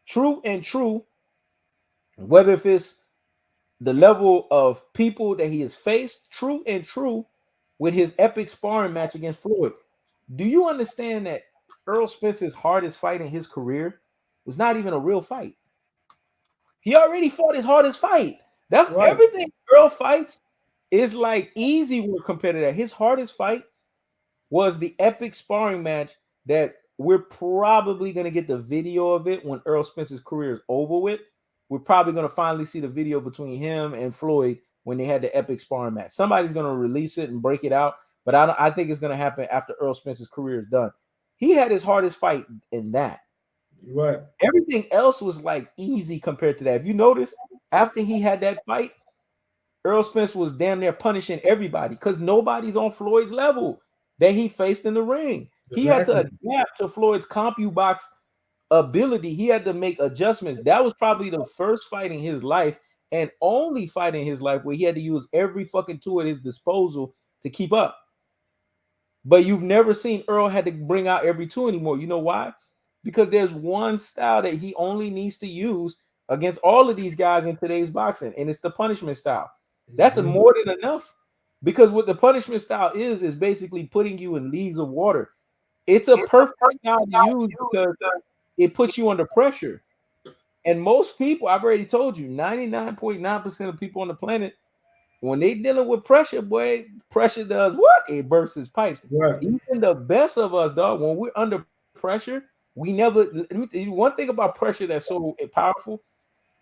true and true, whether if it's the level of people that he has faced, true and true, with his epic sparring match against Floyd. Do you understand that Errol Spence's hardest fight in his career was not even a real fight? He already fought his hardest fight. That's right. Everything Errol fights is like easy work compared to that. His hardest fight was the epic sparring match that we're probably going to get the video of it when Errol Spence's career is over with. We're probably going to finally see the video between him and Floyd when they had the epic sparring match. Somebody's going to release it and break it out, but I think it's going to happen after Errol Spence's career is done. He had his hardest fight in that. Right. Everything else was like easy compared to that. If you notice, after he had that fight, Errol Spence was damn near punishing everybody because nobody's on Floyd's level that he faced in the ring. Exactly. He had to adapt to Floyd's CompuBox ability. He had to make adjustments. That was probably the first fight in his life and only fight in his life where he had to use every fucking tool at his disposal to keep up. But you've never seen Errol had to bring out every tool anymore. You know why? Because there's one style that he only needs to use against all of these guys in today's boxing, and it's the punishment style. That's more than enough. Because what the punishment style is basically putting you in leagues of water. It's a perfect style to use because it puts you under pressure. And most people, I've already told you, 99.9% of people on the planet, when they dealing with pressure, boy, pressure does what? It bursts its pipes. Right. Even the best of us, dog, when we're under pressure, we never. One thing about pressure that's so powerful,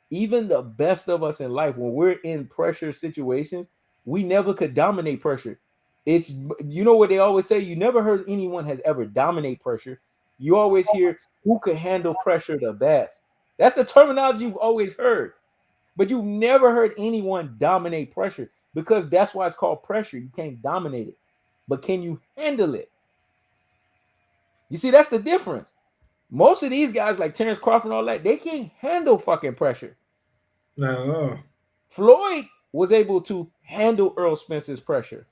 even the best of us in life, when we're in pressure situations, we never could dominate pressure. It's, you know what they always say, you never heard anyone has ever dominate pressure. You always hear who could handle pressure the best. That's the terminology you've always heard. But you've never heard anyone dominate pressure because that's why it's called pressure. You can't dominate it. But can you handle it? You see, that's the difference. Most of these guys like Terence Crawford and all that, they can't handle fucking pressure. No. Floyd was able to handle Errol Spence's pressure.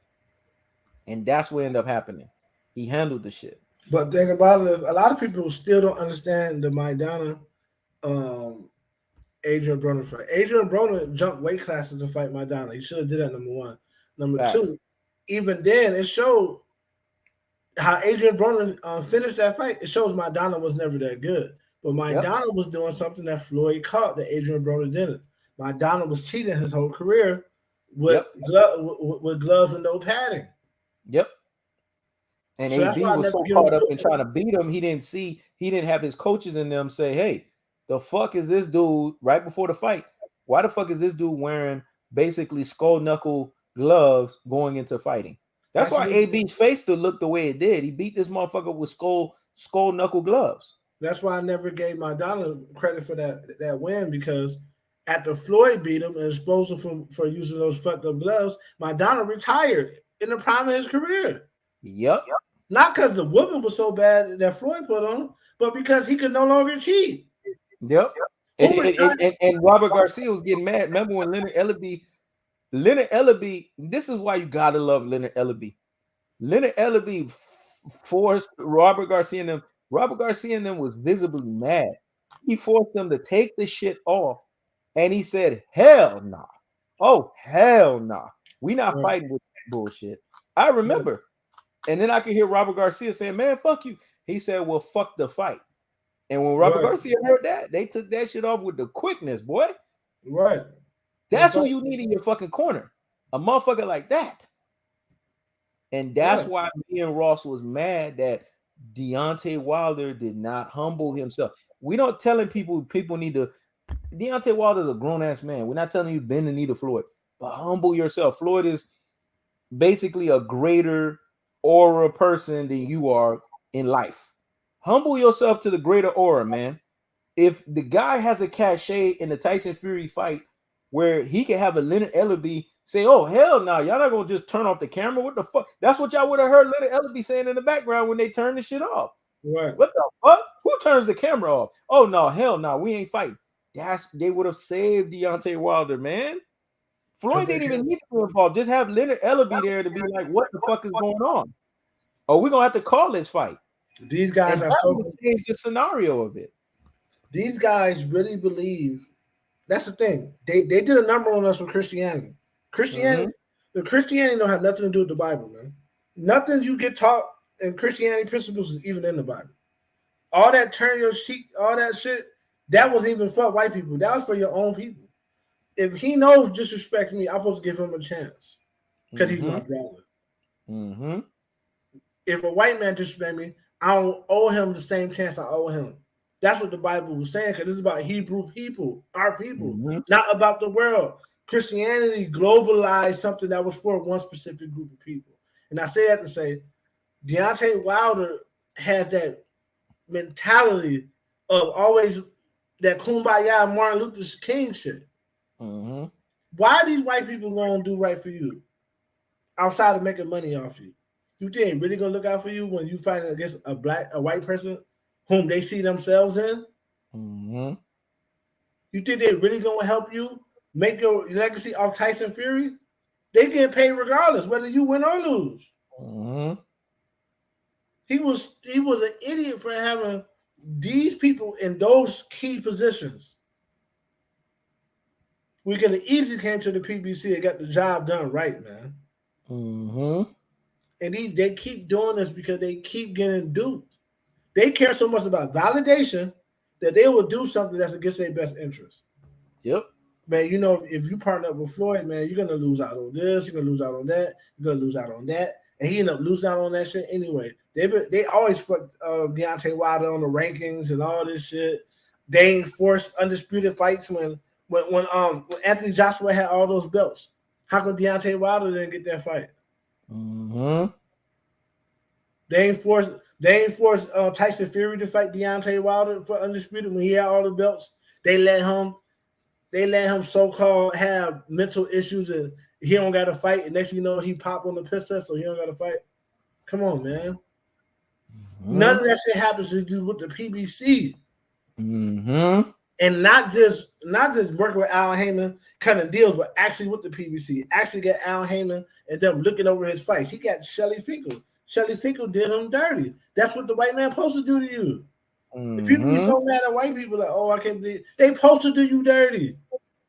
And that's what ended up happening. He handled the shit. But think about it, a lot of people still don't understand the Maidana um, Adrian Broner fight. Adrian Broner jumped weight classes to fight Maidana. He should have did that, number one. Number Facts. two, even then, it showed how Adrian Broner finished that fight. It shows Maidana was never that good. But Yep. Maidana was doing something that Floyd caught that Adrian Broner didn't. Maidana was cheating his whole career with, Yep. with gloves and no padding. Yep. And So that's AB why I was never so give him caught up in credit. trying to beat him, he didn't have his coaches in them say, hey, the fuck is this dude right before the fight? Why the fuck is this dude wearing basically skull knuckle gloves going into fighting? That's That's why the reason. AB's face still looked the way it did. He beat this motherfucker with skull knuckle gloves. That's why I never gave Maidana credit for that win, because after Floyd beat him and exposed him for using those fucked up gloves, Maidana retired in the prime of his career. Yep. Not because the whooping was so bad that Floyd put on him, but because he could no longer cheat. Yep. And, Who retired? and Robert Garcia was getting mad. Remember when Leonard Ellaby, this is why you gotta love Leonard Ellaby. Leonard Ellaby forced Robert Garcia and them. Robert Garcia and them was visibly mad. He forced them to take the shit off, and he said, "Hell nah, oh hell nah, we not fighting with that bullshit." I remember, and then I could hear Robert Garcia saying, "Man, fuck you." He said, "Well, fuck the fight." And when Robert Garcia heard that, they took that shit off with the quickness, boy. Right. That's who you need in your fucking corner, a motherfucker like that. And that's why me and Ross was mad that Deontay Wilder did not humble himself. We don't telling people need to. Deontay Wilder's a grown ass man. We're not telling you bend the knee to Floyd, but humble yourself. Floyd is basically a greater aura person than you are in life. Humble yourself to the greater aura, man. If the guy has a cachet in the Tyson Fury fight where he can have a Leonard Ellaby say, "Oh hell no, y'all not gonna just turn off the camera." What the fuck? That's what y'all would have heard Leonard Ellaby saying in the background when they turned the shit off. Right. What the fuck? Who turns the camera off? Oh no, hell no, we ain't fighting. They would have saved Deontay Wilder, man. Floyd didn't even need to be involved. Just have Leonard Ellaby there to be like, "What the fuck is going on?" Oh, we're gonna have to call this fight. These guys and are that so. would change the scenario of it. These guys really believe. That's the thing. They did a number on us with Christianity. The Christianity don't have nothing to do with the Bible, man. Nothing you get taught in Christianity principles is even in the Bible. All that turn your cheek, all that shit, that wasn't even for white people. That was for your own people. If he knows disrespects me, I'm supposed to give him a chance because he's my brother. If a white man disrespects me, I don't owe him the same chance I owe him. That's what the Bible was saying, because it's about Hebrew people, our people, not about the world. Christianity globalized something that was for one specific group of people. And I say that to say, Deontay Wilder has that mentality of always that kumbaya Martin Luther King shit. Why are these white people going to do right for you outside of making money off you? You think they really going to look out for you when you fight against a white person whom they see themselves in? You think they really going to help you make your legacy off Tyson Fury? They get paid regardless, whether you win or lose. He was an idiot for having these people in those key positions. We could have easily came to the PBC and got the job done right, man. And they keep doing this because they keep getting duped. They care so much about validation that they will do something that's against their best interest. Man, you know, if you partner up with Floyd, man, you're going to lose out on this, you're going to lose out on that, you're going to lose out on that. And he ended up losing out on that shit anyway. They always fucked Deontay Wilder on the rankings and all this shit. They ain't forced undisputed fights when Anthony Joshua had all those belts. How come Deontay Wilder didn't get that fight? They ain't forced Tyson Fury to fight Deontay Wilder for undisputed when he had all the belts. They let him so-called have mental issues and he don't got to fight. And next thing you know, he pop on the piss test, so he don't got to fight. Come on, man. None of that shit happens with the PBC. And not just working with Al Heyman cutting deals, but actually with the PBC. Actually get Al Heyman and them looking over his fights. He got Shelly Finkel. Shelly Finkel did him dirty. That's what the white man supposed to do to you. If people be Mm-hmm. so mad at white people, like, oh, I can't believe they supposed to do you dirty.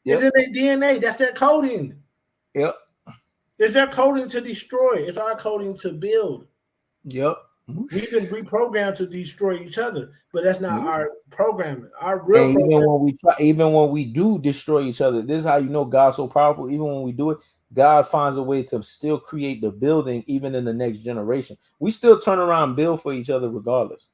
It's Yep. in their DNA. That's their coding. Yep. It's their coding to destroy. It's our coding to build. Yep. We've been reprogrammed to destroy each other, but that's not Yeah. our programming. Our real And programming. even when we do destroy each other, this is how you know God's so powerful. Even when we do it, God finds a way to still create the building, even in the next generation. We still turn around and build for each other regardless.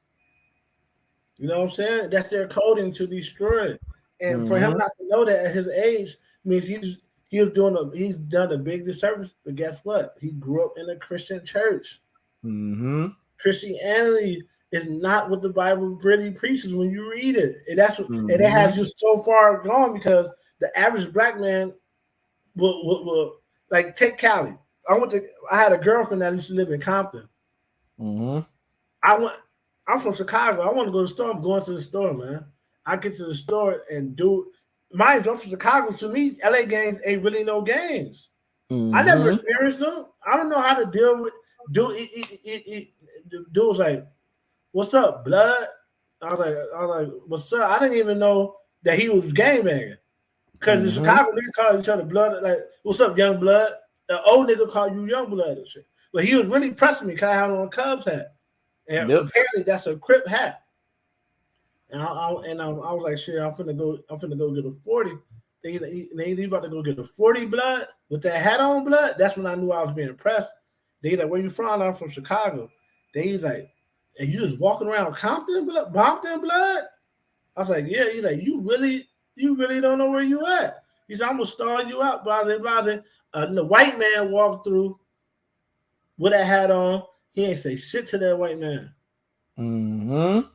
You know what I'm saying? That's their coding to destroy it. And for him Mm-hmm. not to know that at his age means he's done a big disservice. But guess what? He grew up in a Christian church. Mm-hmm. Christianity is not what the Bible really preaches when you read it. And and it has Mm-hmm. you so far gone because the average black man will like take Cali. I had a girlfriend that used to live in Compton. Mm-hmm. I'm from Chicago. I want to go to the store. I'm going to the store, man. I get to the store and do mind you, I'm from Chicago. To me, LA games ain't really no games. I never Mm-hmm. experienced them. I don't know how to deal with dude was like, "What's up, blood?" I was like, "What's up?" I didn't even know that he was gangbanging because in Mm-hmm. Chicago they call each other blood. Like, "What's up, young blood?" The old nigga call you young blood and shit. But he was really pressing me because I had on a Cubs hat, and Yep. apparently that's a Crip hat. And I was like, "Shit, I'm finna go get a 40." They about to go get a 40 blood with that hat on blood. That's when I knew I was being pressed. They like, "Where you from?" I'm from Chicago. He's like, "And you just walking around Compton blood, Bompton blood?" I was like, "Yeah." He's like, you really don't know where you at." He said, "I'm gonna star you out, blase, blase." The white man walked through with that hat on. He ain't say shit to that white man. Mm-hmm.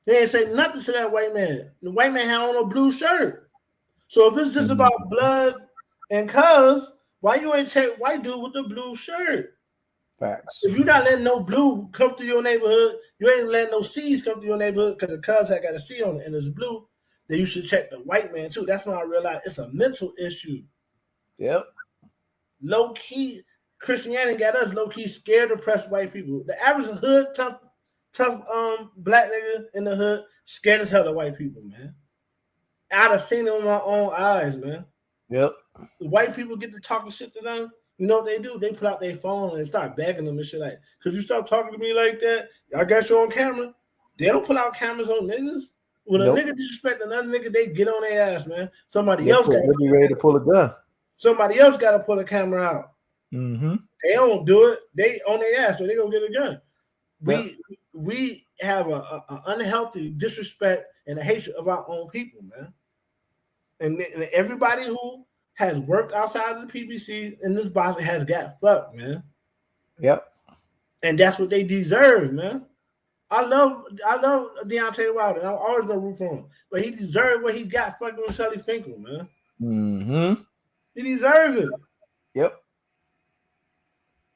He ain't say nothing to that white man. The white man had on a blue shirt. So if it's just about blood and cuz, why you ain't check white dude with the blue shirt? Facts. If you're not letting no blue come through your neighborhood, you ain't letting no C's come through your neighborhood because the cubs had got a C on it and it's blue, then you should check the white man too. That's when I realized it's a mental issue. Yep. Low key, Christianity got us low key scared to press white people. The average hood, tough black nigga in the hood, scared as hell of white people, man. I'd have seen it with my own eyes, man. Yep. The white people get to talking shit to them. You know what they do? They pull out their phone and start begging them and shit like, "Could you stop talking to me like that? I got you on camera." They don't pull out cameras on niggas. When a Nope. nigga disrespect another nigga, they get on their ass, man. They'll be ready to pull a gun. Somebody else got to pull a camera out. Mm-hmm. They don't do it. They on their ass, so they gonna get a gun. Yep. We have a unhealthy disrespect and a hatred of our own people, man. And everybody who has worked outside of the PBC in this box has got fucked, man. Yep. And that's what they deserve, man. I love Deontay Wilder. I'm always gonna root for him, but he deserved what he got fucking with Shelly Finkel, man. Mm-hmm. He deserved it. Yep.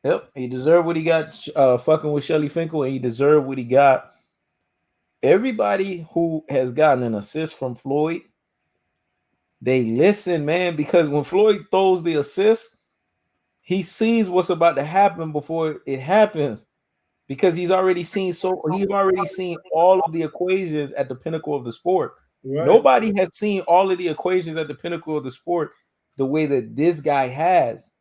Yep. He deserved what he got fucking with Shelly Finkel, and he deserved what he got. Everybody who has gotten an assist from Floyd, they listen, man, because when Floyd throws the assist, he sees what's about to happen before it happens. Because he's already seen all of the equations at the pinnacle of the sport. Right. Nobody has seen all of the equations at the pinnacle of the sport the way that this guy has,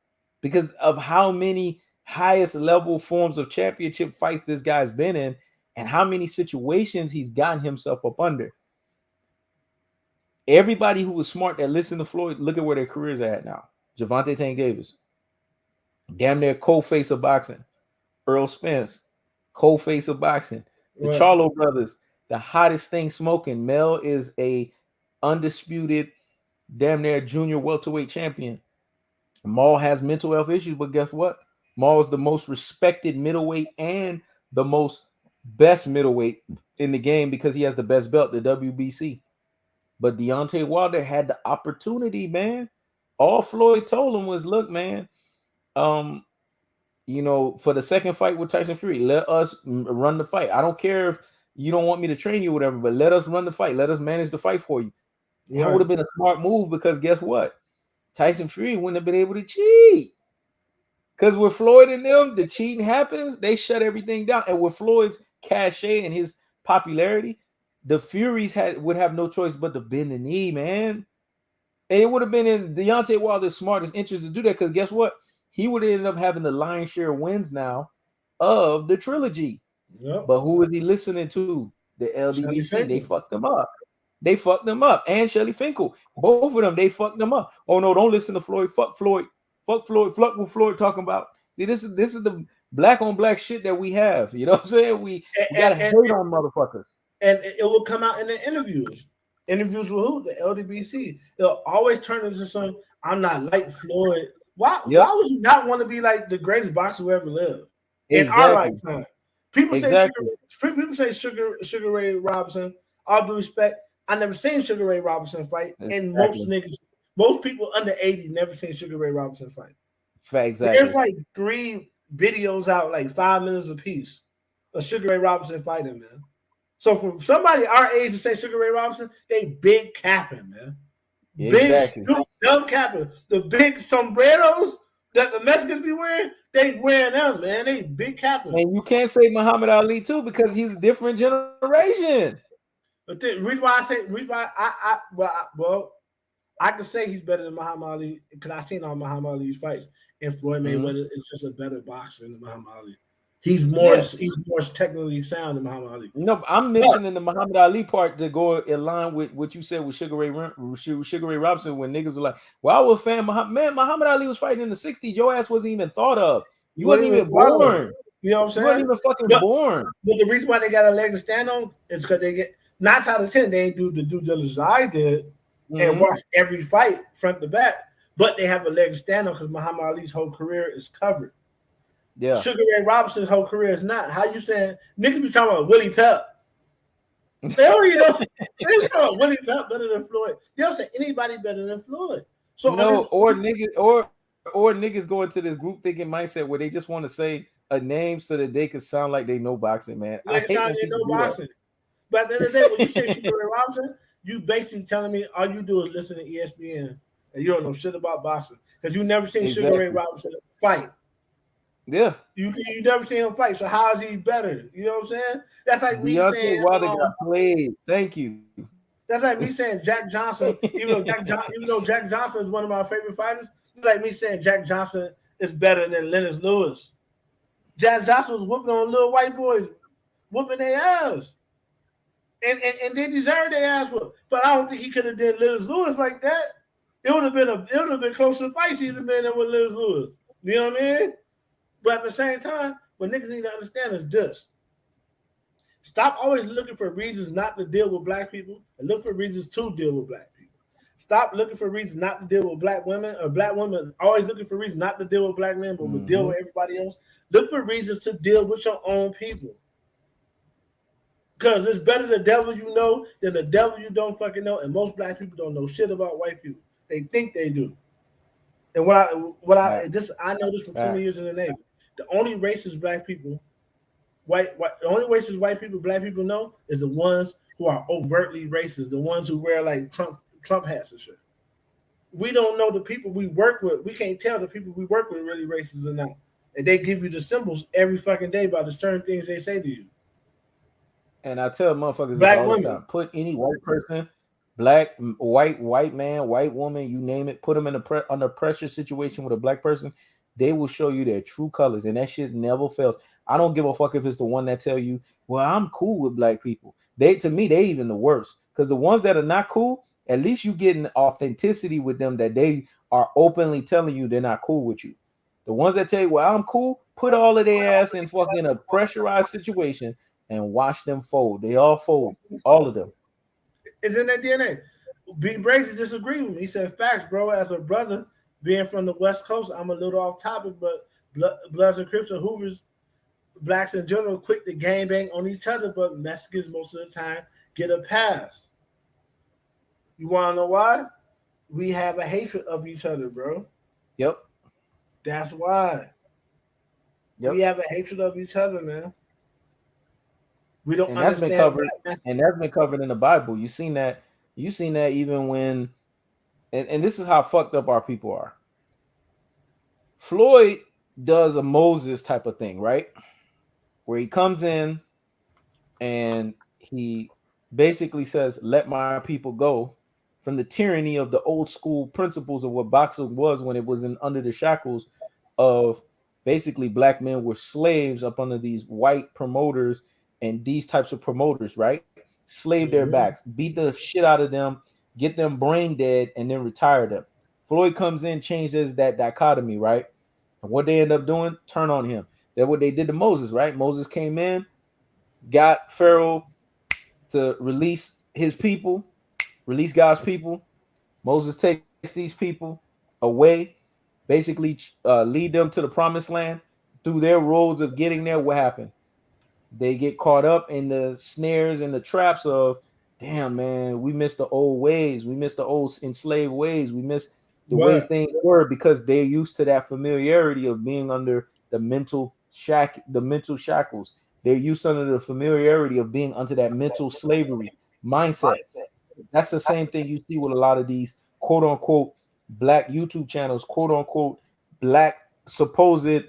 because of how many highest level forms of championship fights this guy's been in and how many situations he's gotten himself up under. Everybody who was smart that listened to Floyd, look at where their careers are at now. Gervonta Tank Davis, damn near co-face of boxing. Errol Spence, co-face of boxing. The Right. Charlo brothers, the hottest thing smoking. Mel is a undisputed, damn near junior welterweight champion. Maul has mental health issues, but guess what? Maul is the most respected middleweight and the most best middleweight in the game because he has the best belt, the WBC. But Deontay Wilder had the opportunity, man. All Floyd told him was, "Look, man, you know, for the second fight with Tyson Fury, let us run the fight. I don't care if you don't want me to train you or whatever, but let us run the fight. Let us manage the fight for you." That Right. would have been a smart move because guess what? Tyson Fury wouldn't have been able to cheat. Because with Floyd and them, the cheating happens, they shut everything down. And with Floyd's cachet and his popularity, the Furies would have no choice but to bend the knee, man. And it would have been in Deontay Wilder's smartest interest to do that, because guess what? He would have ended up having the lion's share wins now of the trilogy. Yep. But who is he listening to? The Shelly LDBC. They Finkel. fucked him up. They fucked them up. And Shelly Finkel. Both of them, they fucked them up. Oh no, don't listen to Floyd. Fuck Floyd. Fuck Floyd. Fuck what Floyd talking about. See, this is the black on black shit that we have. You know what I'm saying? We gotta hate on motherfuckers. And it will come out in the interviews. Interviews with who? The LDBC. They'll always turn into some, I'm not like Floyd. Why would you not want to be like the greatest boxer who ever lived in our lifetime? People say Sugar Ray Robinson. All due respect, I never seen Sugar Ray Robinson fight, and most people under 80 never seen Sugar Ray Robinson fight. Exactly. There's like 3 videos out, like 5 minutes a piece, of Sugar Ray Robinson fighting, man. So for somebody our age to say Sugar Ray Robinson, they big capping, man. Exactly. Big dumb capping. The big sombreros that the Mexicans be wearing, they wearing them, man. They big capping. And you can't say Muhammad Ali too, because he's a different generation. But the reason why I can say he's better than Muhammad Ali because I've seen all Muhammad Ali's fights, and Floyd Mayweather is just a better boxer than Muhammad Ali. He's more technically sound than Muhammad Ali. No, I'm mentioning the Muhammad Ali part to go in line with what you said with Sugar Ray Robinson, when niggas were like, well, I was a fan. Muhammad Ali was fighting in the 60s. Your ass wasn't even thought of. You wasn't even born. You know what I'm saying? You wasn't even fucking born. But the reason why they got a leg to stand on is because they get 9 out of 10, they ain't do the due diligence I did and watch every fight front to back. But they have a leg to stand on because Muhammad Ali's whole career is covered. Yeah. Sugar Ray Robinson's whole career is not. How you saying niggas be talking about Willie Pep? They already know they know Willie Pep better than Floyd. They don't say anybody better than Floyd. So no, or niggas go into this group thinking mindset where they just want to say a name so that they can sound like they know boxing, man. I hate when people do boxing. But at the end of the day, when you say Sugar Ray Robinson, you basically telling me all you do is listen to ESPN and you don't know shit about boxing because you never seen Sugar Ray Robinson fight. Yeah, you never seen him fight. So how is he better? You know what I'm saying? That's like me saying Wilder got played. Thank you. That's like me saying Jack Johnson. even though Jack Johnson is one of my favorite fighters, it's like me saying Jack Johnson is better than Lennox Lewis. Jack Johnson was whooping on little white boys, whooping their ass, and they deserved their ass whoop. But I don't think he could have did Lennox Lewis like that. It would have been closer to fights. He'd have been there with Lennox Lewis. You know what I mean? But at the same time, what niggas need to understand is this. Stop always looking for reasons not to deal with black people and look for reasons to deal with black people. Stop looking for reasons not to deal with black women or black women always looking for reasons not to deal with black men, but to deal with everybody else. Look for reasons to deal with your own people. Because it's better the devil you know than the devil you don't fucking know. And most black people don't know shit about white people. They think they do. And I know this from 20 years in the Navy. The only racist black people, the only racist white people black people know is the ones who are overtly racist, the ones who wear like Trump hats and shit. We don't know the people we work with. We can't tell the people we work with really racist or not. And they give you the symbols every fucking day about the certain things they say to you. And I tell motherfuckers all the time, put any white person, black, white man, white woman, you name it, put them in under pressure situation with a black person, they will show you their true colors, and that shit never fails. I don't give a fuck if it's the one that tell you, well, I'm cool with black people. To me, they even the worst. Because the ones that are not cool, at least you getting authenticity with them that they are openly telling you they're not cool with you. The ones that tell you, well, I'm cool, put all of their ass in fucking a pressurized situation and watch them fold. They all fold, all of them. It's in their DNA. B. Brazy disagreed with me. He said, facts, bro. As a brother, being from the West Coast, I'm a little off topic, but Bloods and Crips and Hoovers, blacks in general, quick to gangbang on each other, but Mexicans most of the time get a pass. You want to know why? We have a hatred of each other, bro. Yep. That's why. Yep. We have a hatred of each other, man. We don't understand. That's been covered in the Bible. You seen that even when, and this is how fucked up our people are. Floyd does a Moses type of thing, right? Where he comes in and he basically says, "Let my people go," from the tyranny of the old school principles of what boxing was when it was in under the shackles of basically black men were slaves up under these white promoters and these types of promoters, right? Slave their backs, Mm-hmm. beat the shit out of them, get them brain dead, and then retire them. Floyd comes in, changes that dichotomy, right? And what they end up doing, turn on him. That's what they did to Moses, right? Moses came in, got Pharaoh to release his people, release God's people. Moses takes these people away, basically lead them to the promised land. Through their roads of getting there, what happened? They get caught up in the snares and the traps of, damn, man, we miss the old ways. We miss the old enslaved ways. We miss the way Right. things were because they're used to that familiarity of being under the mental shackles. They're used under the familiarity of being under that mental slavery mindset. That's the same thing you see with a lot of these quote unquote black YouTube channels, quote unquote black supposed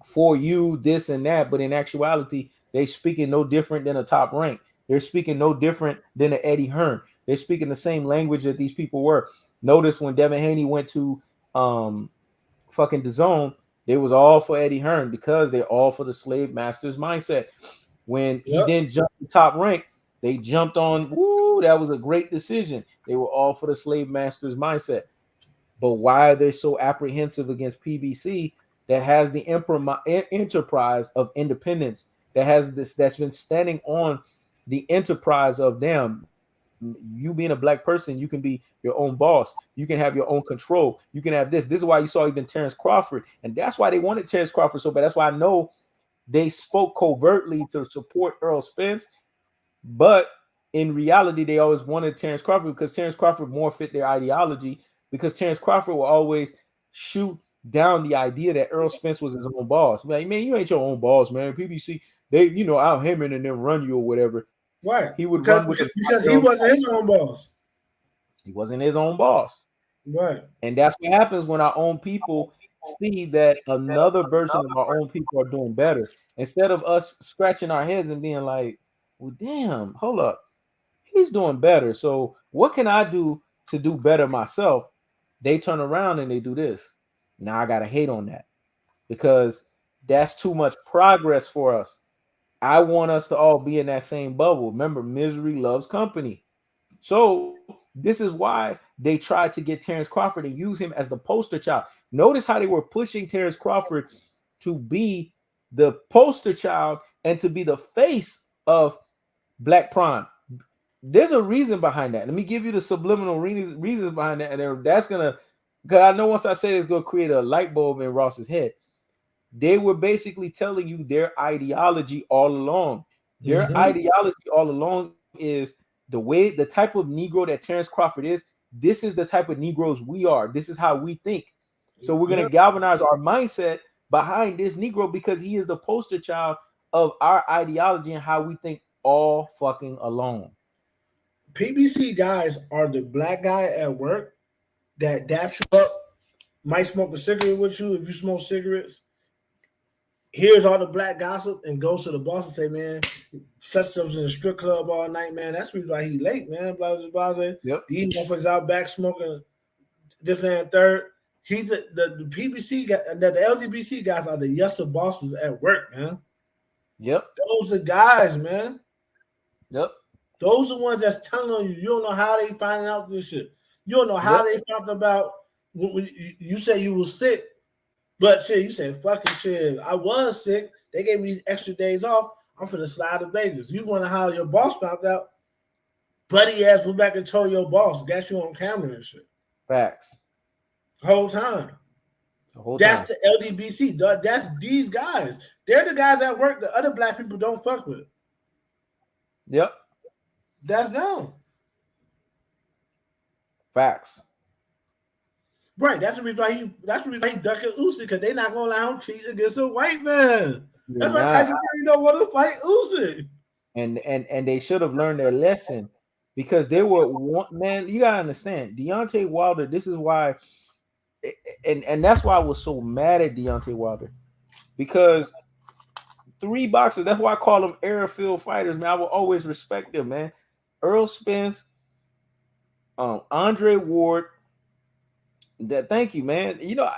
for you this and that, but in actuality, they speaking no different than a top rank. They're speaking no different than an Eddie Hearn. They're speaking the same language that these people were. Notice when Devin Haney went to fucking DAZN, they was all for Eddie Hearn because they're all for the slave master's mindset. When he Yep. then jumped to top rank, they jumped on, woo, that was a great decision. They were all for the slave master's mindset. But why are they so apprehensive against PBC that has the enterprise of independence, that has this, that's been standing on the enterprise of them? You being a black person, you can be your own boss. You can have your own control. You can have this. This is why you saw even Terence Crawford, and that's why they wanted Terence Crawford so bad. That's why I know they spoke covertly to support Errol Spence, but in reality, they always wanted Terence Crawford because Terence Crawford more fit their ideology. Because Terence Crawford will always shoot down the idea that Errol Spence was his own boss. Like, man, you ain't your own boss, man. PBC, they, out hemming and then run you or whatever. Right. He would Because run with the because he wasn't his own boss. he wasn't his own boss. Right. And that's what happens when our own people see that another version of our own people are doing better. Instead of us scratching our heads and being like, well, damn, hold up. He's doing better. So what can I do to do better myself? They turn around and they do this. Now I gotta hate on that because that's too much progress for us. I want us to all be in that same bubble. Remember, misery loves company. So this is why they tried to get Terence Crawford and use him as the poster child. Notice how they were pushing Terence Crawford to be the poster child and to be the face of Black Prime. There's a reason behind that. Let me give you the subliminal reasons behind that. And that's gonna, because I know once I say it's gonna create a light bulb in Ross's head. They were basically telling you their ideology all along. Their Mm-hmm. ideology all along is the type of Negro that Terence Crawford is. This is the type of Negroes we are. This is how we think. So we're gonna Yep. galvanize our mindset behind this Negro because he is the poster child of our ideology and how we think all fucking along. PBC guys are the black guy at work that daps you up, might smoke a cigarette with you if you smoke cigarettes. Here's all the black gossip and goes to the boss and say, man, such stuff's in the strip club all night, man. That's the reason why he late, man. Blah blah blah. Yep. These motherfuckers out back smoking this and third. He's the PBC guy, the LDBC guys are the yesser bosses at work, man. Yep. Those are guys, man. Yep. Those are the ones that's telling on you. You don't know how they finding out this shit. You don't know how Yep. they found about when you say you was sick, but shit, you said fucking shit. I was sick. They gave me these extra days off. I'm finna slide to Vegas. You wonder how your boss found out? Buddy ass went back and told your boss, got you on camera and shit. Facts. Whole time. The whole That's time. the LDBC. That's these guys. They're the guys at work that other black people don't fuck with. Yep. That's them. Facts. Right. That's the reason why he ducking Usyk, because they're not gonna allow him to cheat against a white man. You're That's why not. Tyson Fury don't want to fight Usyk. And they should have learned their lesson because they were one man. You gotta understand, Deontay Wilder. This is why and that's why I was so mad at Deontay Wilder, because three boxers. That's why I call them airfield fighters, man. I will always respect them, man. Errol Spence, Andre Ward. That thank you, man. You know,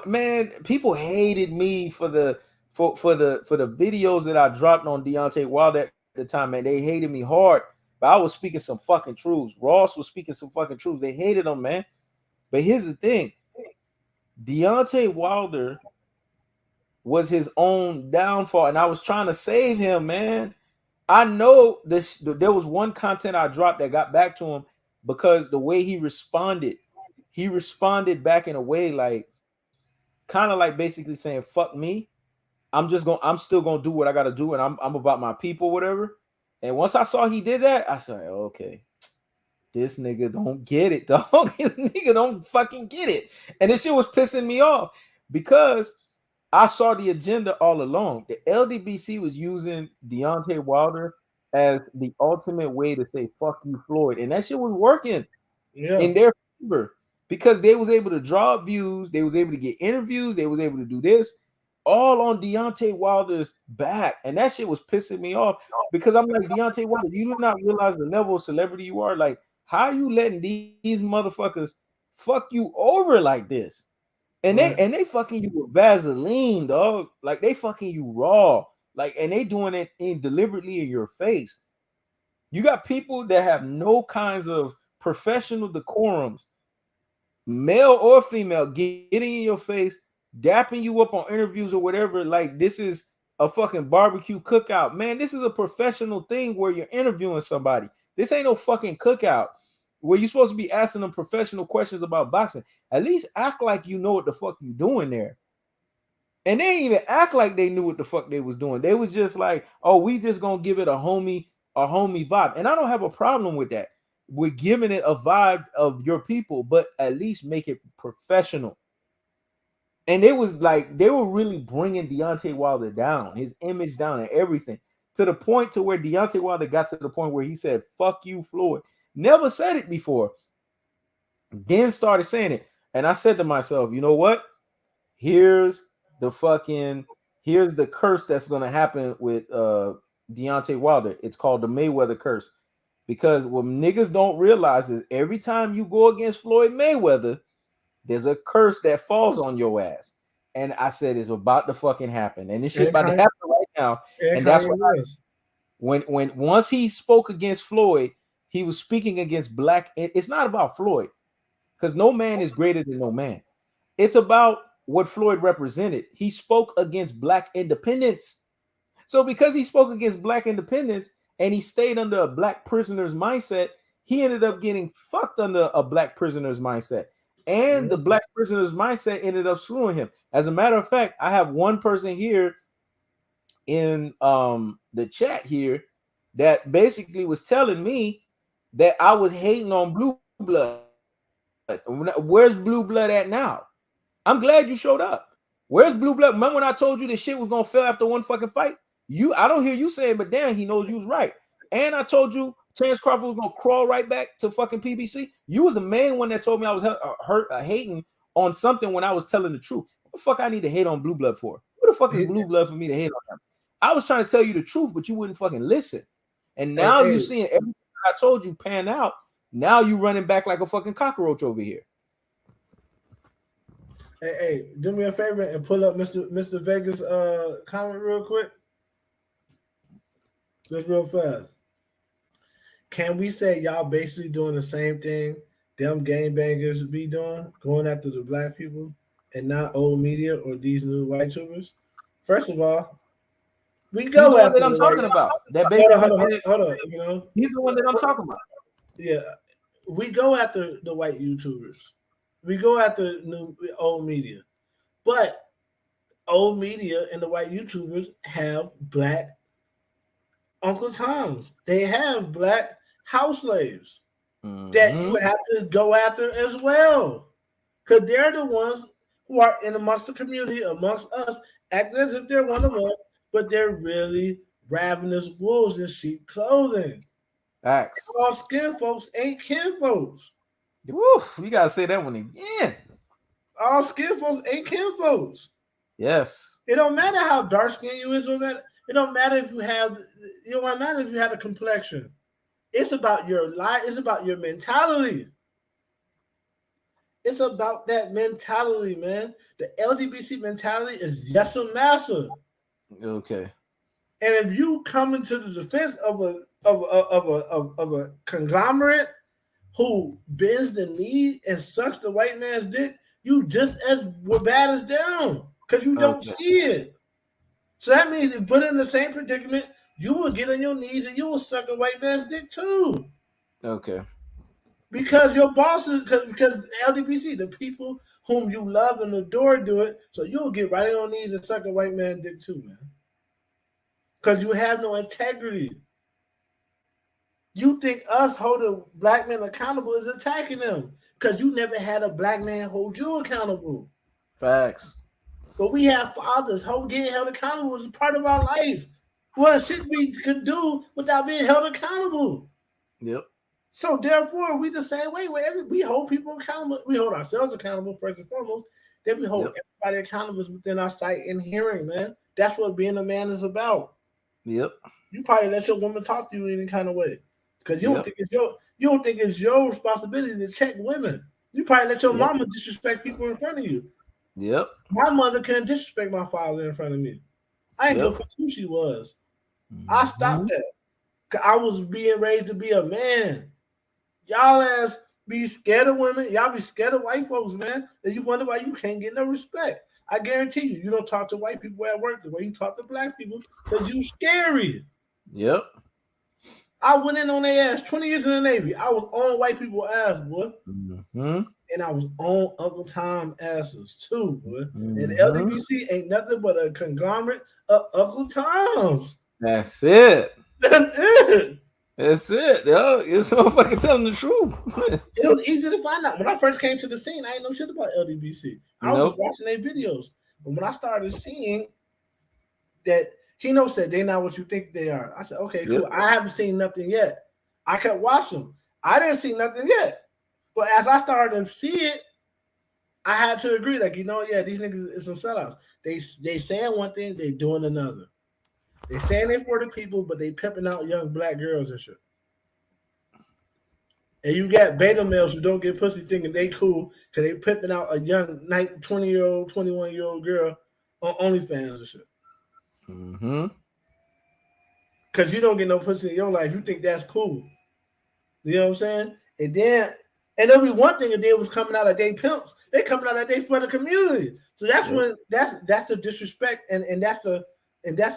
man, people hated me for the videos that I dropped on Deontay Wilder at the time, man. They hated me hard, but I was speaking some fucking truths. Ross was speaking some fucking truths. They hated him, man. But here's the thing: Deontay Wilder was his own downfall, and I was trying to save him, man. I know this. There was one content I dropped that got back to him because the way he responded back in a way like kind of like basically saying "fuck me." I'm still gonna do what I gotta do, and I'm about my people, whatever. And once I saw he did that, I said, okay, this nigga don't get it, dog. This nigga don't fucking get it. And this shit was pissing me off because I saw the agenda all along. The LDBC was using Deontay Wilder as the ultimate way to say "fuck you, Floyd," and that shit was working in their favor because they was able to draw views, they was able to get interviews, they was able to do this all on Deontay Wilder's back, and that shit was pissing me off because I'm like, Deontay Wilder, you do not realize the level of celebrity you are. Like, how are you letting these motherfuckers fuck you over like this? And they fucking you with Vaseline, dog. Like they fucking you raw. Like, and they doing it deliberately in your face. You got people that have no kinds of professional decorums, male or female, getting in your face, dapping you up on interviews or whatever. Like this is a fucking barbecue cookout. Man, this is a professional thing where you're interviewing somebody. This ain't no fucking cookout where you're supposed to be asking them professional questions about boxing. At least act like you know what the fuck you doing there. And they didn't even act like they knew what the fuck they was doing. They was just like, oh, we just gonna give it a homie vibe. And I don't have a problem with that. We're giving it a vibe of your people, but at least make it professional. And it was like they were really bringing Deontay Wilder down, his image down, and everything to the point to where Deontay Wilder got to the point where he said, "Fuck you, Floyd." Never said it before. Then started saying it, and I said to myself, you know what? Here's the curse that's gonna happen with Deontay Wilder. It's called the Mayweather curse. Because what niggas don't realize is every time you go against Floyd Mayweather, there's a curse that falls on your ass. And I said it's about to fucking happen. And this shit about to happen right now. And that's what when once he spoke against Floyd, he was speaking against black. It's not about Floyd, because no man is greater than no man. It's about what Floyd represented. He spoke against black independence. So because he spoke against black independence and he stayed under a black prisoner's mindset, he ended up getting fucked under a black prisoner's mindset. And the black prisoner's mindset ended up screwing him. As a matter of fact, I have one person here in the chat here that basically was telling me that I was hating on blue blood. Where's blue blood at now? I'm glad you showed up. Where's blue blood? Remember when I told you this shit was gonna fail after one fucking fight? I don't hear you saying, but damn, he knows you was right. And I told you Terence Crawford was gonna crawl right back to fucking PBC. You was the main one that told me I was hating on something when I was telling the truth. What the fuck I need to hate on blue blood for? Who the fuck is blue blood for me to hate on him? I was trying to tell you the truth, but you wouldn't fucking listen. And now you seeing everything I told you pan out. Now you running back like a fucking cockroach over here. Hey, do me a favor and pull up Mr. Vegas comment real quick. Just real fast. Can we say y'all basically doing the same thing them gangbangers be doing, going after the black people and not old media or these new white tubers? First of all, we go after that I'm talking about. That basically hold on, you know. He's the one that I'm talking about. Yeah. We go after the white YouTubers. We go after old media. But old media and the white YouTubers have black Uncle Toms. They have black house slaves that you have to go after as well. Because they're the ones who are in amongst the community, amongst us, acting as if they're one of us, but they're really ravenous wolves in sheep clothing. Facts. All skin folks ain't kin folks. Woo, we gotta say that one again. All skin folks ain't kin folks. Yes. It don't matter how dark skinned you is, or that it don't matter if you have. It don't matter if you have a complexion. It's about your life. It's about your mentality. It's about that mentality, man. The LDBC mentality is yes or massa. Okay. And if you come into the defense of a conglomerate who bends the knee and sucks the white man's dick, you just as bad as them because you don't Okay. see it. So that means if put in the same predicament, you will get on your knees and you will suck a white man's dick too. Okay. Because your bosses, because LDBC, the people whom you love and adore, do it. So you'll get right on your knees and suck a white man's dick too, man. Because you have no integrity. You think us holding black men accountable is attacking them because you never had a black man hold you accountable. Facts. But we have fathers. Getting held accountable is a part of our life. What shit we could do without being held accountable. Yep. So therefore, we the same way. We hold people accountable. We hold ourselves accountable first and foremost. Then we hold everybody accountable within our sight and hearing, man. That's what being a man is about. Yep. You probably let your woman talk to you in any kind of way. Because you don't think it's your responsibility to check women. You probably let your mama disrespect people in front of you. Yep. My mother couldn't disrespect my father in front of me. I ain't give a fuck who she was. I stopped that. Cause I was being raised to be a man. Y'all ass be scared of women. Y'all be scared of white folks, man. And you wonder why you can't get no respect. I guarantee you don't talk to white people at work the way you talk to black people because you scary. Yep. I went in on their ass 20 years in the Navy. I was on white people's ass, boy. Mm-hmm. And I was on Uncle Tom asses too, boy. Mm-hmm. And LDBC ain't nothing but a conglomerate of Uncle Toms. That's it. That's it. That's it, yo. It's motherfucking telling the truth. It was easy to find out. When I first came to the scene, I didn't know shit about LDBC. I was just watching their videos. But when I started seeing that Keno said they're not what you think they are, I said, okay, cool. I haven't seen nothing yet. I kept watching them. I didn't see nothing yet. But as I started to see it, I had to agree, like, these niggas is some sellouts. They saying one thing, they doing another. They saying it for the people, but they pimping out young black girls and shit. And you got beta males who don't get pussy thinking they cool because they pimping out a young 20-year-old, 21-year-old girl on OnlyFans and shit. Mm-hmm. Because you don't get no pussy in your life. You think that's cool. You know what I'm saying? And there'll be one thing if they was coming out of they pimps. They coming out of they for the community. So that's when that's the disrespect and that's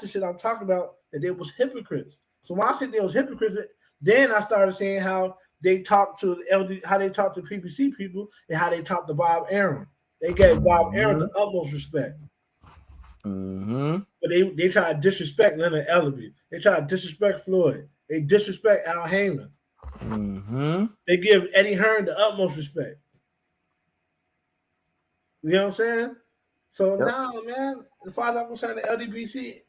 the shit I'm talking about, that they was hypocrites. So when I said they was hypocrites, then I started saying how they talk to how they talk to PBC people and how they talk to Bob Arum. They gave Bob Arum the utmost respect. Mm-hmm. But they try to disrespect Leonard Ellaby. They try to disrespect Floyd. They disrespect Al Heyman. Mm-hmm. They give Eddie Hearn the utmost respect. You know what I'm saying? So now, man, as far as I'm concerned, the LDBC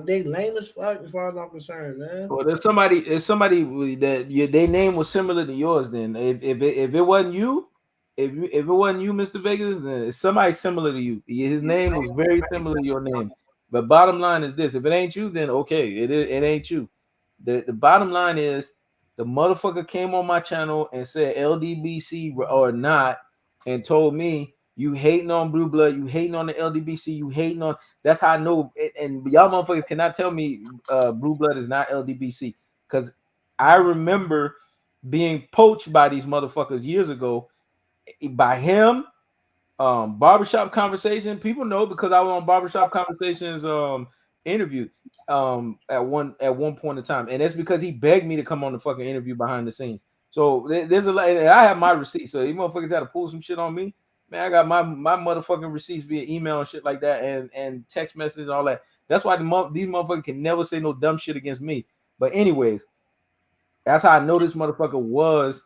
they lame as fuck as far as I'm concerned, man. Well, there's somebody that their name was similar to yours. Then if it wasn't you, if it wasn't you, Mr. Vegas, then it's somebody similar to you. His name was very similar to your name. But bottom line is this: if it ain't you, then okay, it ain't you. The bottom line is the motherfucker came on my channel and said LDBC or not, and told me you hating on Blue Blood, you hating on the LDBC, you hating on. That's how I know. And y'all motherfuckers cannot tell me Blue Blood is not LDBC, because I remember being poached by these motherfuckers years ago by him. Barbershop Conversation, people know because I was on Barbershop Conversations interview at one point in time, and that's because he begged me to come on the fucking interview behind the scenes. So there's a lot. I have my receipts, so you motherfuckers got to pull some shit on me. Man, I got my motherfucking receipts via email and shit like that, and text message and all that. That's why these motherfuckers can never say no dumb shit against me. But anyways, that's how I know this motherfucker was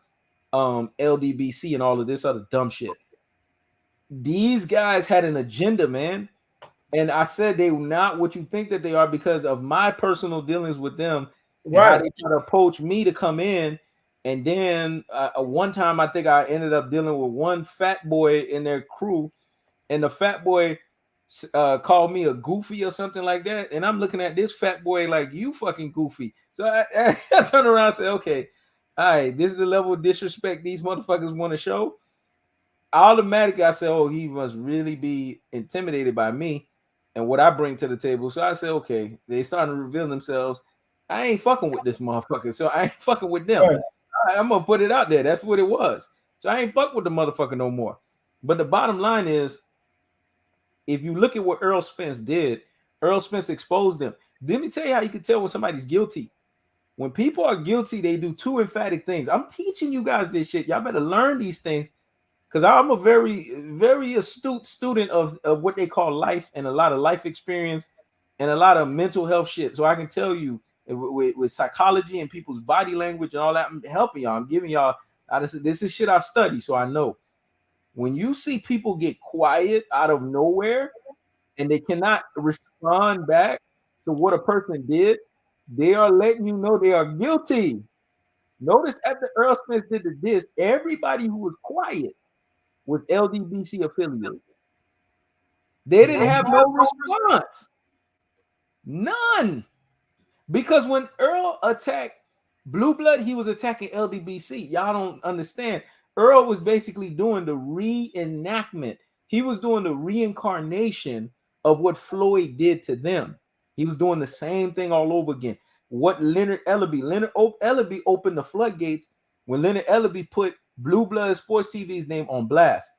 LDBC and all of this other dumb shit. These guys had an agenda, man. And I said they were not what you think that they are because of my personal dealings with them and how they try to approach me to come in And then one time I think I ended up dealing with one fat boy in their crew, and the fat boy called me a goofy or something like that. And I'm looking at this fat boy like, you fucking goofy. So I turn around and say, okay, all right, this is the level of disrespect these motherfuckers want to show. Automatically I said, oh, he must really be intimidated by me and what I bring to the table. So I said, okay, they starting to reveal themselves. I ain't fucking with this motherfucker, so I ain't fucking with them. Right. I'm gonna put it out there. That's what it was. So I ain't fuck with the motherfucker no more. But the bottom line is, if you look at what Errol Spence did, Errol Spence exposed them. Let me tell you how you can tell when somebody's guilty. When people are guilty, they do two emphatic things. I'm teaching you guys this shit. Y'all better learn these things, because I'm a very, very astute student of what they call life, and a lot of life experience and a lot of mental health shit. So I can tell you with psychology and people's body language and all that, I'm helping y'all. I'm giving y'all, this is shit I study, so I know. When you see people get quiet out of nowhere and they cannot respond back to what a person did, they are letting you know they are guilty. Notice after Errol Spence did the diss, everybody who was quiet was LDBC affiliated. They didn't have no response. None. Because when Earl attacked Blue Blood, he was attacking LDBC. Y'all don't understand. Earl was basically doing the reenactment. He was doing the reincarnation of what Floyd did to them. He was doing the same thing all over again. What Leonard Ellerbe opened the floodgates when Leonard Ellerbe put Blue Blood Sports TV's name on blast.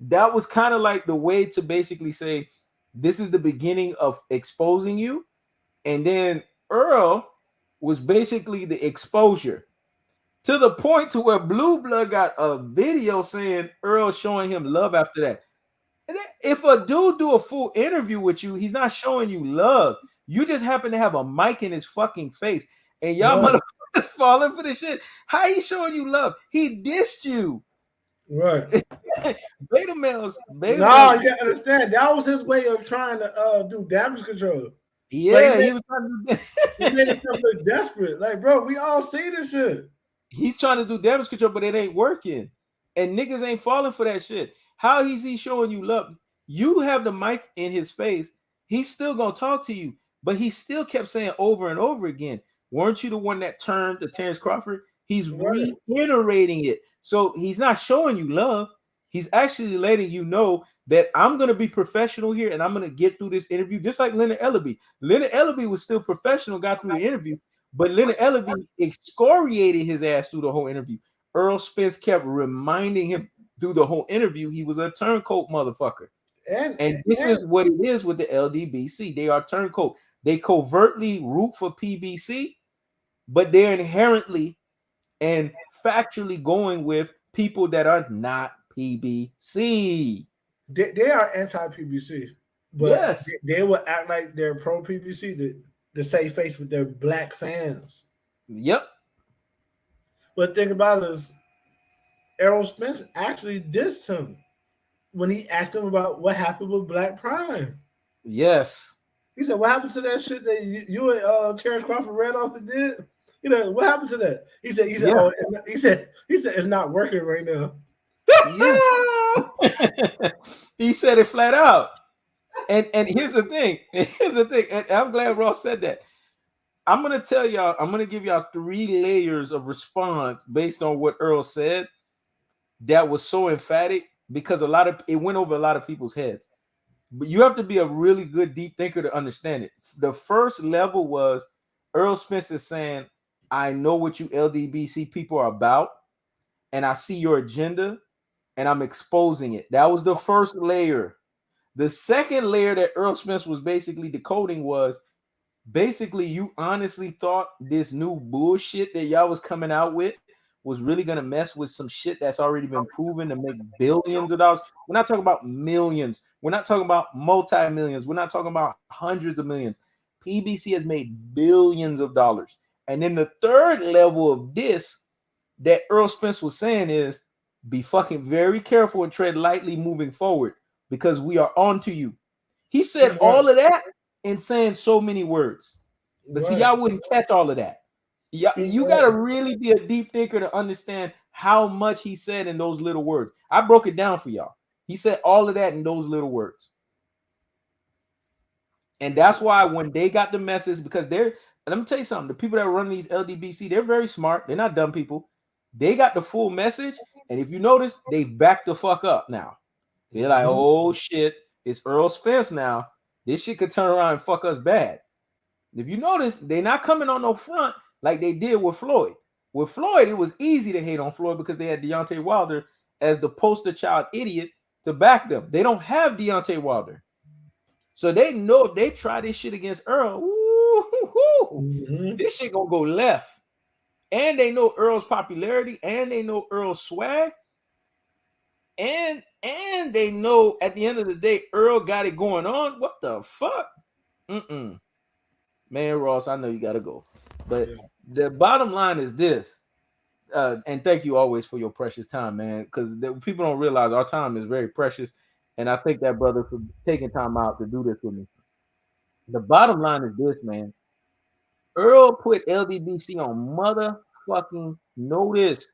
That was kind of like the way to basically say, this is the beginning of exposing you. And then Earl was basically the exposure, to the point to where Blue Blood got a video saying Earl showing him love after that. And if a dude do a full interview with you, he's not showing you love. You just happen to have a mic in his fucking face, and y'all Right. motherfuckers falling for this shit. How he showing you love? He dissed you. Right. Beta males. No, you gotta understand. That was his way of trying to do damage control. Yeah, like, he was trying to he made himself look desperate. Like, bro, we all see this shit. He's trying to do damage control, but it ain't working. And niggas ain't falling for that shit. How is he showing you love? You have the mic in his face. He's still gonna talk to you, but he still kept saying over and over again, weren't you the one that turned to Terence Crawford? He's Right. reiterating it. So he's not showing you love. He's actually letting you know that I'm going to be professional here and I'm going to get through this interview, just like Leonard Ellerbe. Leonard Ellerbe was still professional, got through the interview, but Leonard Ellerbe excoriated his ass through the whole interview. Earl Spence kept reminding him through the whole interview he was a turncoat motherfucker. And this is what it is with the LDBC. They are turncoat. They covertly root for PBC, but they're inherently and factually going with people that are not PBC. They are anti-PBC, but Yes. they will act like they're pro-PBC to save face with their black fans. Yep. But the thing about it is, Errol Spence actually dissed him when he asked him about what happened with Black Prime. Yes. He said, "What happened to that shit that you and Terence Crawford ran off and did? You know, what happened to that?" He said, Yeah. "Oh, he said it's not working right now." Yeah. He said it flat out. And here's the thing. And I'm glad Ross said that. I'm gonna tell y'all, I'm gonna give y'all 3 layers of response based on what Earl said that was so emphatic, because it went over a lot of people's heads. But you have to be a really good deep thinker to understand it. The first level was Earl Spence is saying, I know what you LDBC people are about, and I see your agenda, and I'm exposing it. That was the first layer. The second layer that Earl Spence was basically decoding was, basically, you honestly thought this new bullshit that y'all was coming out with was really gonna mess with some shit that's already been proven to make billions of dollars. We're not talking about millions. We're not talking about multi-millions. We're not talking about hundreds of millions. PBC has made billions of dollars. And then the third level of this that Earl Spence was saying is, be fucking very careful and tread lightly moving forward, because we are on to you. He said all of that in saying so many words. But see, y'all wouldn't catch all of that. Yeah, you gotta really be a deep thinker to understand how much he said in those little words. I broke it down for y'all. He said all of that in those little words. And that's why when they got the message, because they're, let me tell you something, the people that run these LDBC, they're very smart. They're not dumb people. They got the full message. And if you notice, they've backed the fuck up now. They're like, oh shit, it's Errol Spence now. This shit could turn around and fuck us bad. If you notice, they're not coming on no front like they did with Floyd. With Floyd, it was easy to hate on Floyd because they had Deontay Wilder as the poster child idiot to back them. They don't have Deontay Wilder. So they know if they try this shit against Earl, this shit gonna go left. And they know Earl's popularity, and they know Earl's swag, and they know at the end of the day, Earl got it going on. What the fuck? Man, Ross, I know you gotta go. But the bottom line is this. And thank you always for your precious time, man. Because people don't realize our time is very precious. And I thank that brother for taking time out to do this with me. The bottom line is this, man. Earl put LDBC on motherfucking notice.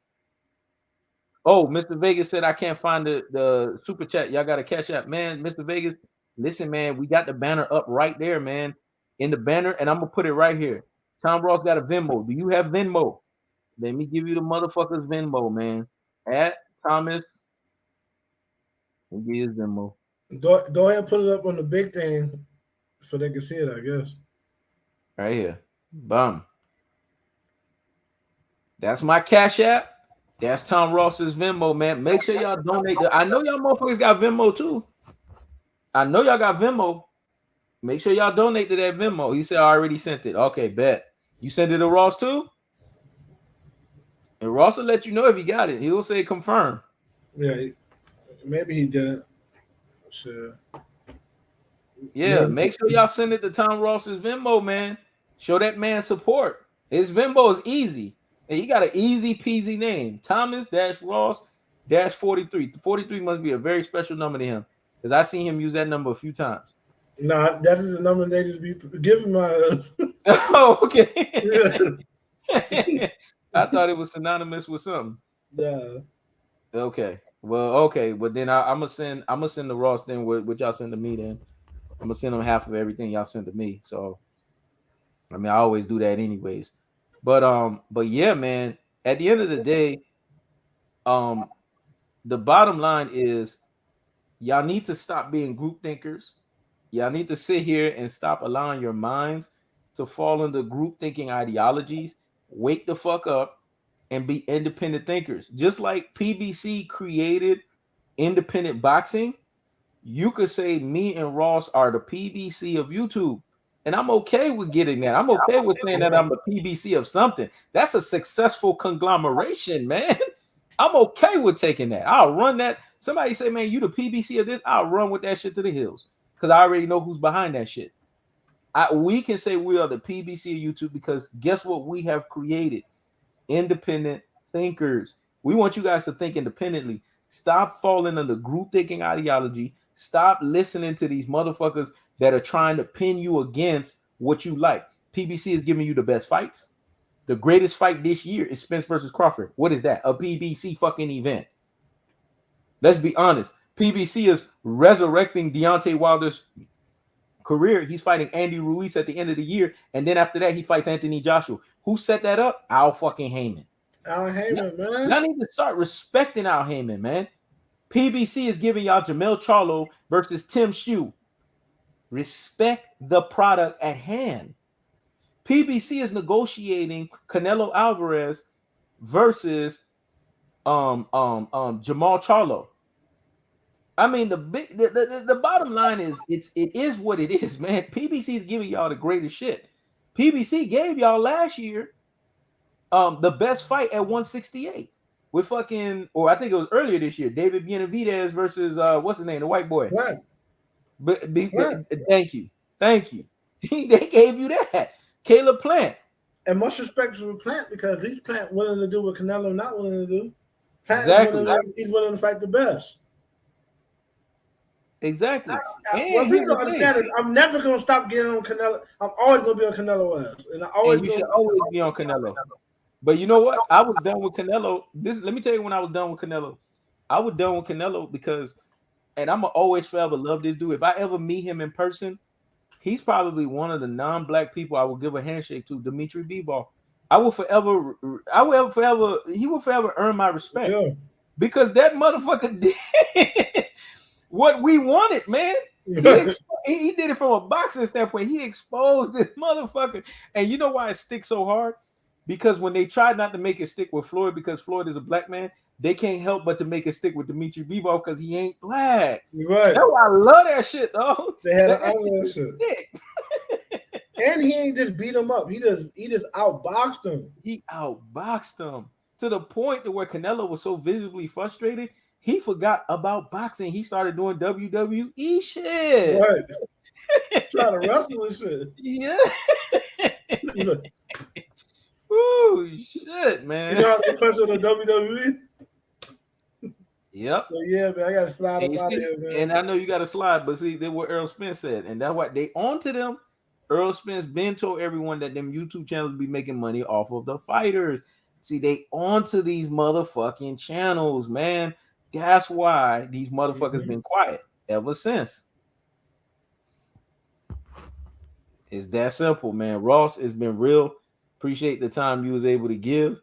Oh, Mr. Vegas said I can't find the super chat. Y'all got to catch up, man. Mr. Vegas, listen, man. We got the banner up right there, man. In the banner, and I'm gonna put it right here. Tom Ross got a Venmo. Do you have Venmo? Let me give you the motherfucker's Venmo, man. At Thomas. Give you his Venmo. Go ahead and put it up on the big thing so they can see it, I guess. Right here. Bum. That's my Cash App. That's Tom Ross's Venmo, man. Make sure y'all donate. I know y'all motherfuckers got Venmo too. I know y'all got Venmo. Make sure y'all donate to that Venmo. He said I already sent it. Okay, bet. You sent it to Ross too? And Ross will let you know if he got it. He will say confirm. Yeah, maybe he didn't. Sure. Yeah, make sure y'all send it to Tom Ross's Venmo, man. Show that man support. His Venmo is easy. And he got an easy peasy name. Thomas-Ross-43. 43 must be a very special number to him. Because I seen him use that number a few times. Nah, that is the number they just be giving my Oh, okay. I thought it was synonymous with something. Yeah. Okay. Well, okay. But then I'm gonna send the Ross then what y'all send to me then. I'm gonna send them half of everything y'all send to me. So I mean I always do that anyways. But yeah, man, at the end of the day, the bottom line is y'all need to stop being group thinkers. Y'all need to sit here and stop allowing your minds to fall into group thinking ideologies. Wake the fuck up and be independent thinkers. Just like PBC created independent boxing, you could say me and Ross are the PBC of YouTube. And I'm okay with getting that. I'm okay with saying that I'm the PBC of something. That's a successful conglomeration, man. I'm okay with taking that. I'll run that. Somebody say, man, you the PBC of this. I'll run with that shit to the hills because I already know who's behind that shit. We can say we are the PBC of YouTube because guess what we have created? Independent thinkers. We want you guys to think independently. Stop falling under group thinking ideology. Stop listening to these motherfuckers that are trying to pin you against what you like. PBC is giving you the best fights. The greatest fight this year is Spence versus Crawford. What is that? A PBC fucking event. Let's be honest. PBC is resurrecting Deontay Wilder's career. He's fighting Andy Ruiz at the end of the year, and then after that, he fights Anthony Joshua. Who set that up? Al fucking Heyman. Al Heyman, man. Y'all need to start respecting Al Heyman, man. PBC is giving y'all Jamel Charlo versus Tim Shue. Respect the product at hand. PBC is negotiating Canelo Alvarez versus Jamal Charlo. I mean, the bottom line is it is what it is, man. PBC is giving y'all the greatest shit. PBC gave y'all last year the best fight at 168 with fucking, or I think it was earlier this year, David Benavidez versus what's his name, the white boy. Right. But thank you. They gave you that. Caleb Plant. And much respect to Plant because he's Plant willing to do what Canelo not willing to do. Plant exactly. he's willing to fight the best. Exactly. Well, And people here's the don't thing. understand it. I'm never gonna stop getting on Canelo. I'm always gonna be on Canelo ass, and I always And you gonna. should always be on Canelo. But you know what? I was done with Canelo. Let me tell you when I was done with Canelo. I was done with Canelo because, and I'm gonna always forever love this dude. If I ever meet him in person, he's probably one of the non-black people I will give a handshake to, Dimitri Bivol. He will forever earn my respect Yeah. because that motherfucker did what we wanted, man. He did it from a boxing standpoint. He exposed this motherfucker. And you know why it sticks so hard? Because when they tried not to make it stick with Floyd because Floyd is a black man, they can't help but to make it stick with Dimitri Bivol because he ain't black. Right. That's why I love that shit, though. They had That an shit shit. stick. And he ain't just beat him up. He just outboxed him. He outboxed him to the point to where Canelo was so visibly frustrated, he forgot about boxing. He started doing WWE shit. Right. Trying to wrestle and shit. Yeah. Ooh, shit, man. You know how they punch on the WWE? Yep. So yeah, man, I gotta slide And, up out of here, man. and I know you got to slide, but see, that's what Errol Spence said, and that's what they on to them. Errol Spence been told everyone that them YouTube channels be making money off of the fighters. See, they onto these motherfucking channels, man. That's why these motherfuckers been quiet ever since. It's that simple, man. Ross, it's been real. Appreciate the time you was able to give.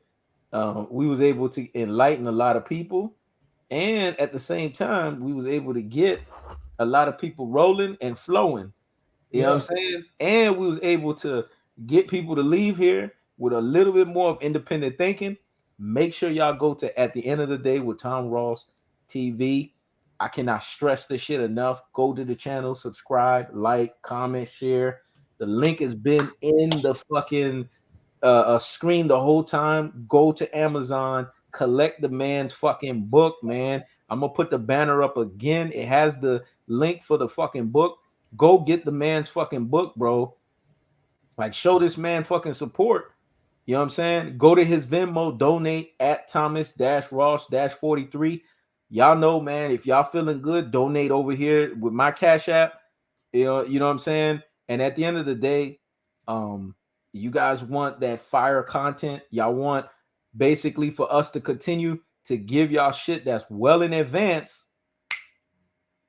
We was able to enlighten a lot of people, and at the same time, we was able to get a lot of people rolling and flowing. You know what I'm saying? And we was able to get people to leave here with a little bit more of independent thinking. Make sure y'all go to At the End of the Day with Tom Ross TV. I cannot stress this shit enough. Go to the channel, subscribe, like, comment, share. The link has been in the fucking screen the whole time. Go to Amazon, collect the man's fucking book, man. I'm gonna put the banner up again. It has the link for the fucking book. Go get the man's fucking book, bro. Like, show this man fucking support. You know what I'm saying? Go to his Venmo, donate at Thomas-Ross-43. Y'all know, man, if y'all feeling good, donate over here with my Cash App. You know what I'm saying? And at the end of the day, you guys want that fire content. Y'all want basically for us to continue to give y'all shit that's well in advance.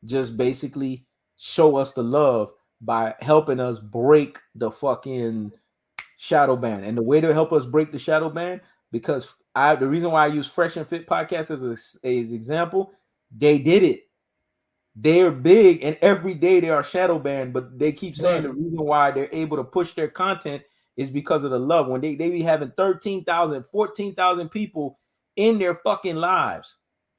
Just basically show us the love by helping us break the fucking shadow ban. And the way to help us break the shadow ban, because the reason why I use Fresh and Fit podcast as an example, they did it. They're big, and every day they are shadow banned, but they keep saying the reason why they're able to push their content is because of the love. When they be having 13,000, 14,000 people in their fucking lives.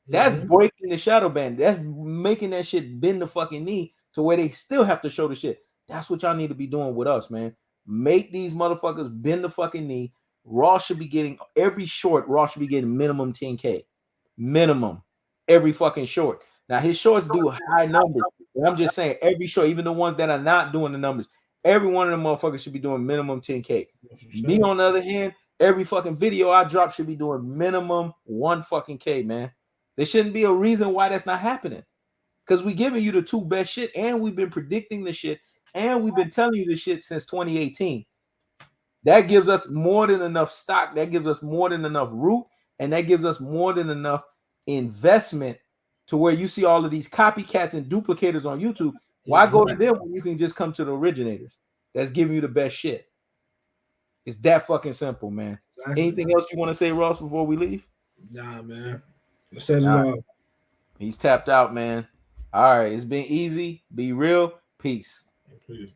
That's breaking the shadow ban. That's making that shit bend the fucking knee to where they still have to show the shit. That's what y'all need to be doing with us, man. Make these motherfuckers bend the fucking knee. Raw should be getting every short. Raw should be getting minimum 10K. Minimum. Every fucking short. Now his shorts do high numbers. And I'm just saying every short, even the ones that are not doing the numbers, every one of them motherfuckers should be doing minimum 10K. Me on the other hand, every fucking video I drop should be doing minimum 1 fucking K, man. There shouldn't be a reason why that's not happening. Because we giving you the 2 best shit, and we've been predicting the shit, and we've been telling you the shit since 2018. That gives us more than enough stock. That gives us more than enough root, and that gives us more than enough investment to where you see all of these copycats and duplicators on YouTube. Why go to them when you can just come to the originators that's giving you the best shit? It's that fucking simple, man. Anything else you want to say, Ross, before we leave? Nah, man. Let's set it off. He's tapped out, man. All right. It's been easy. Be real. Peace. Peace.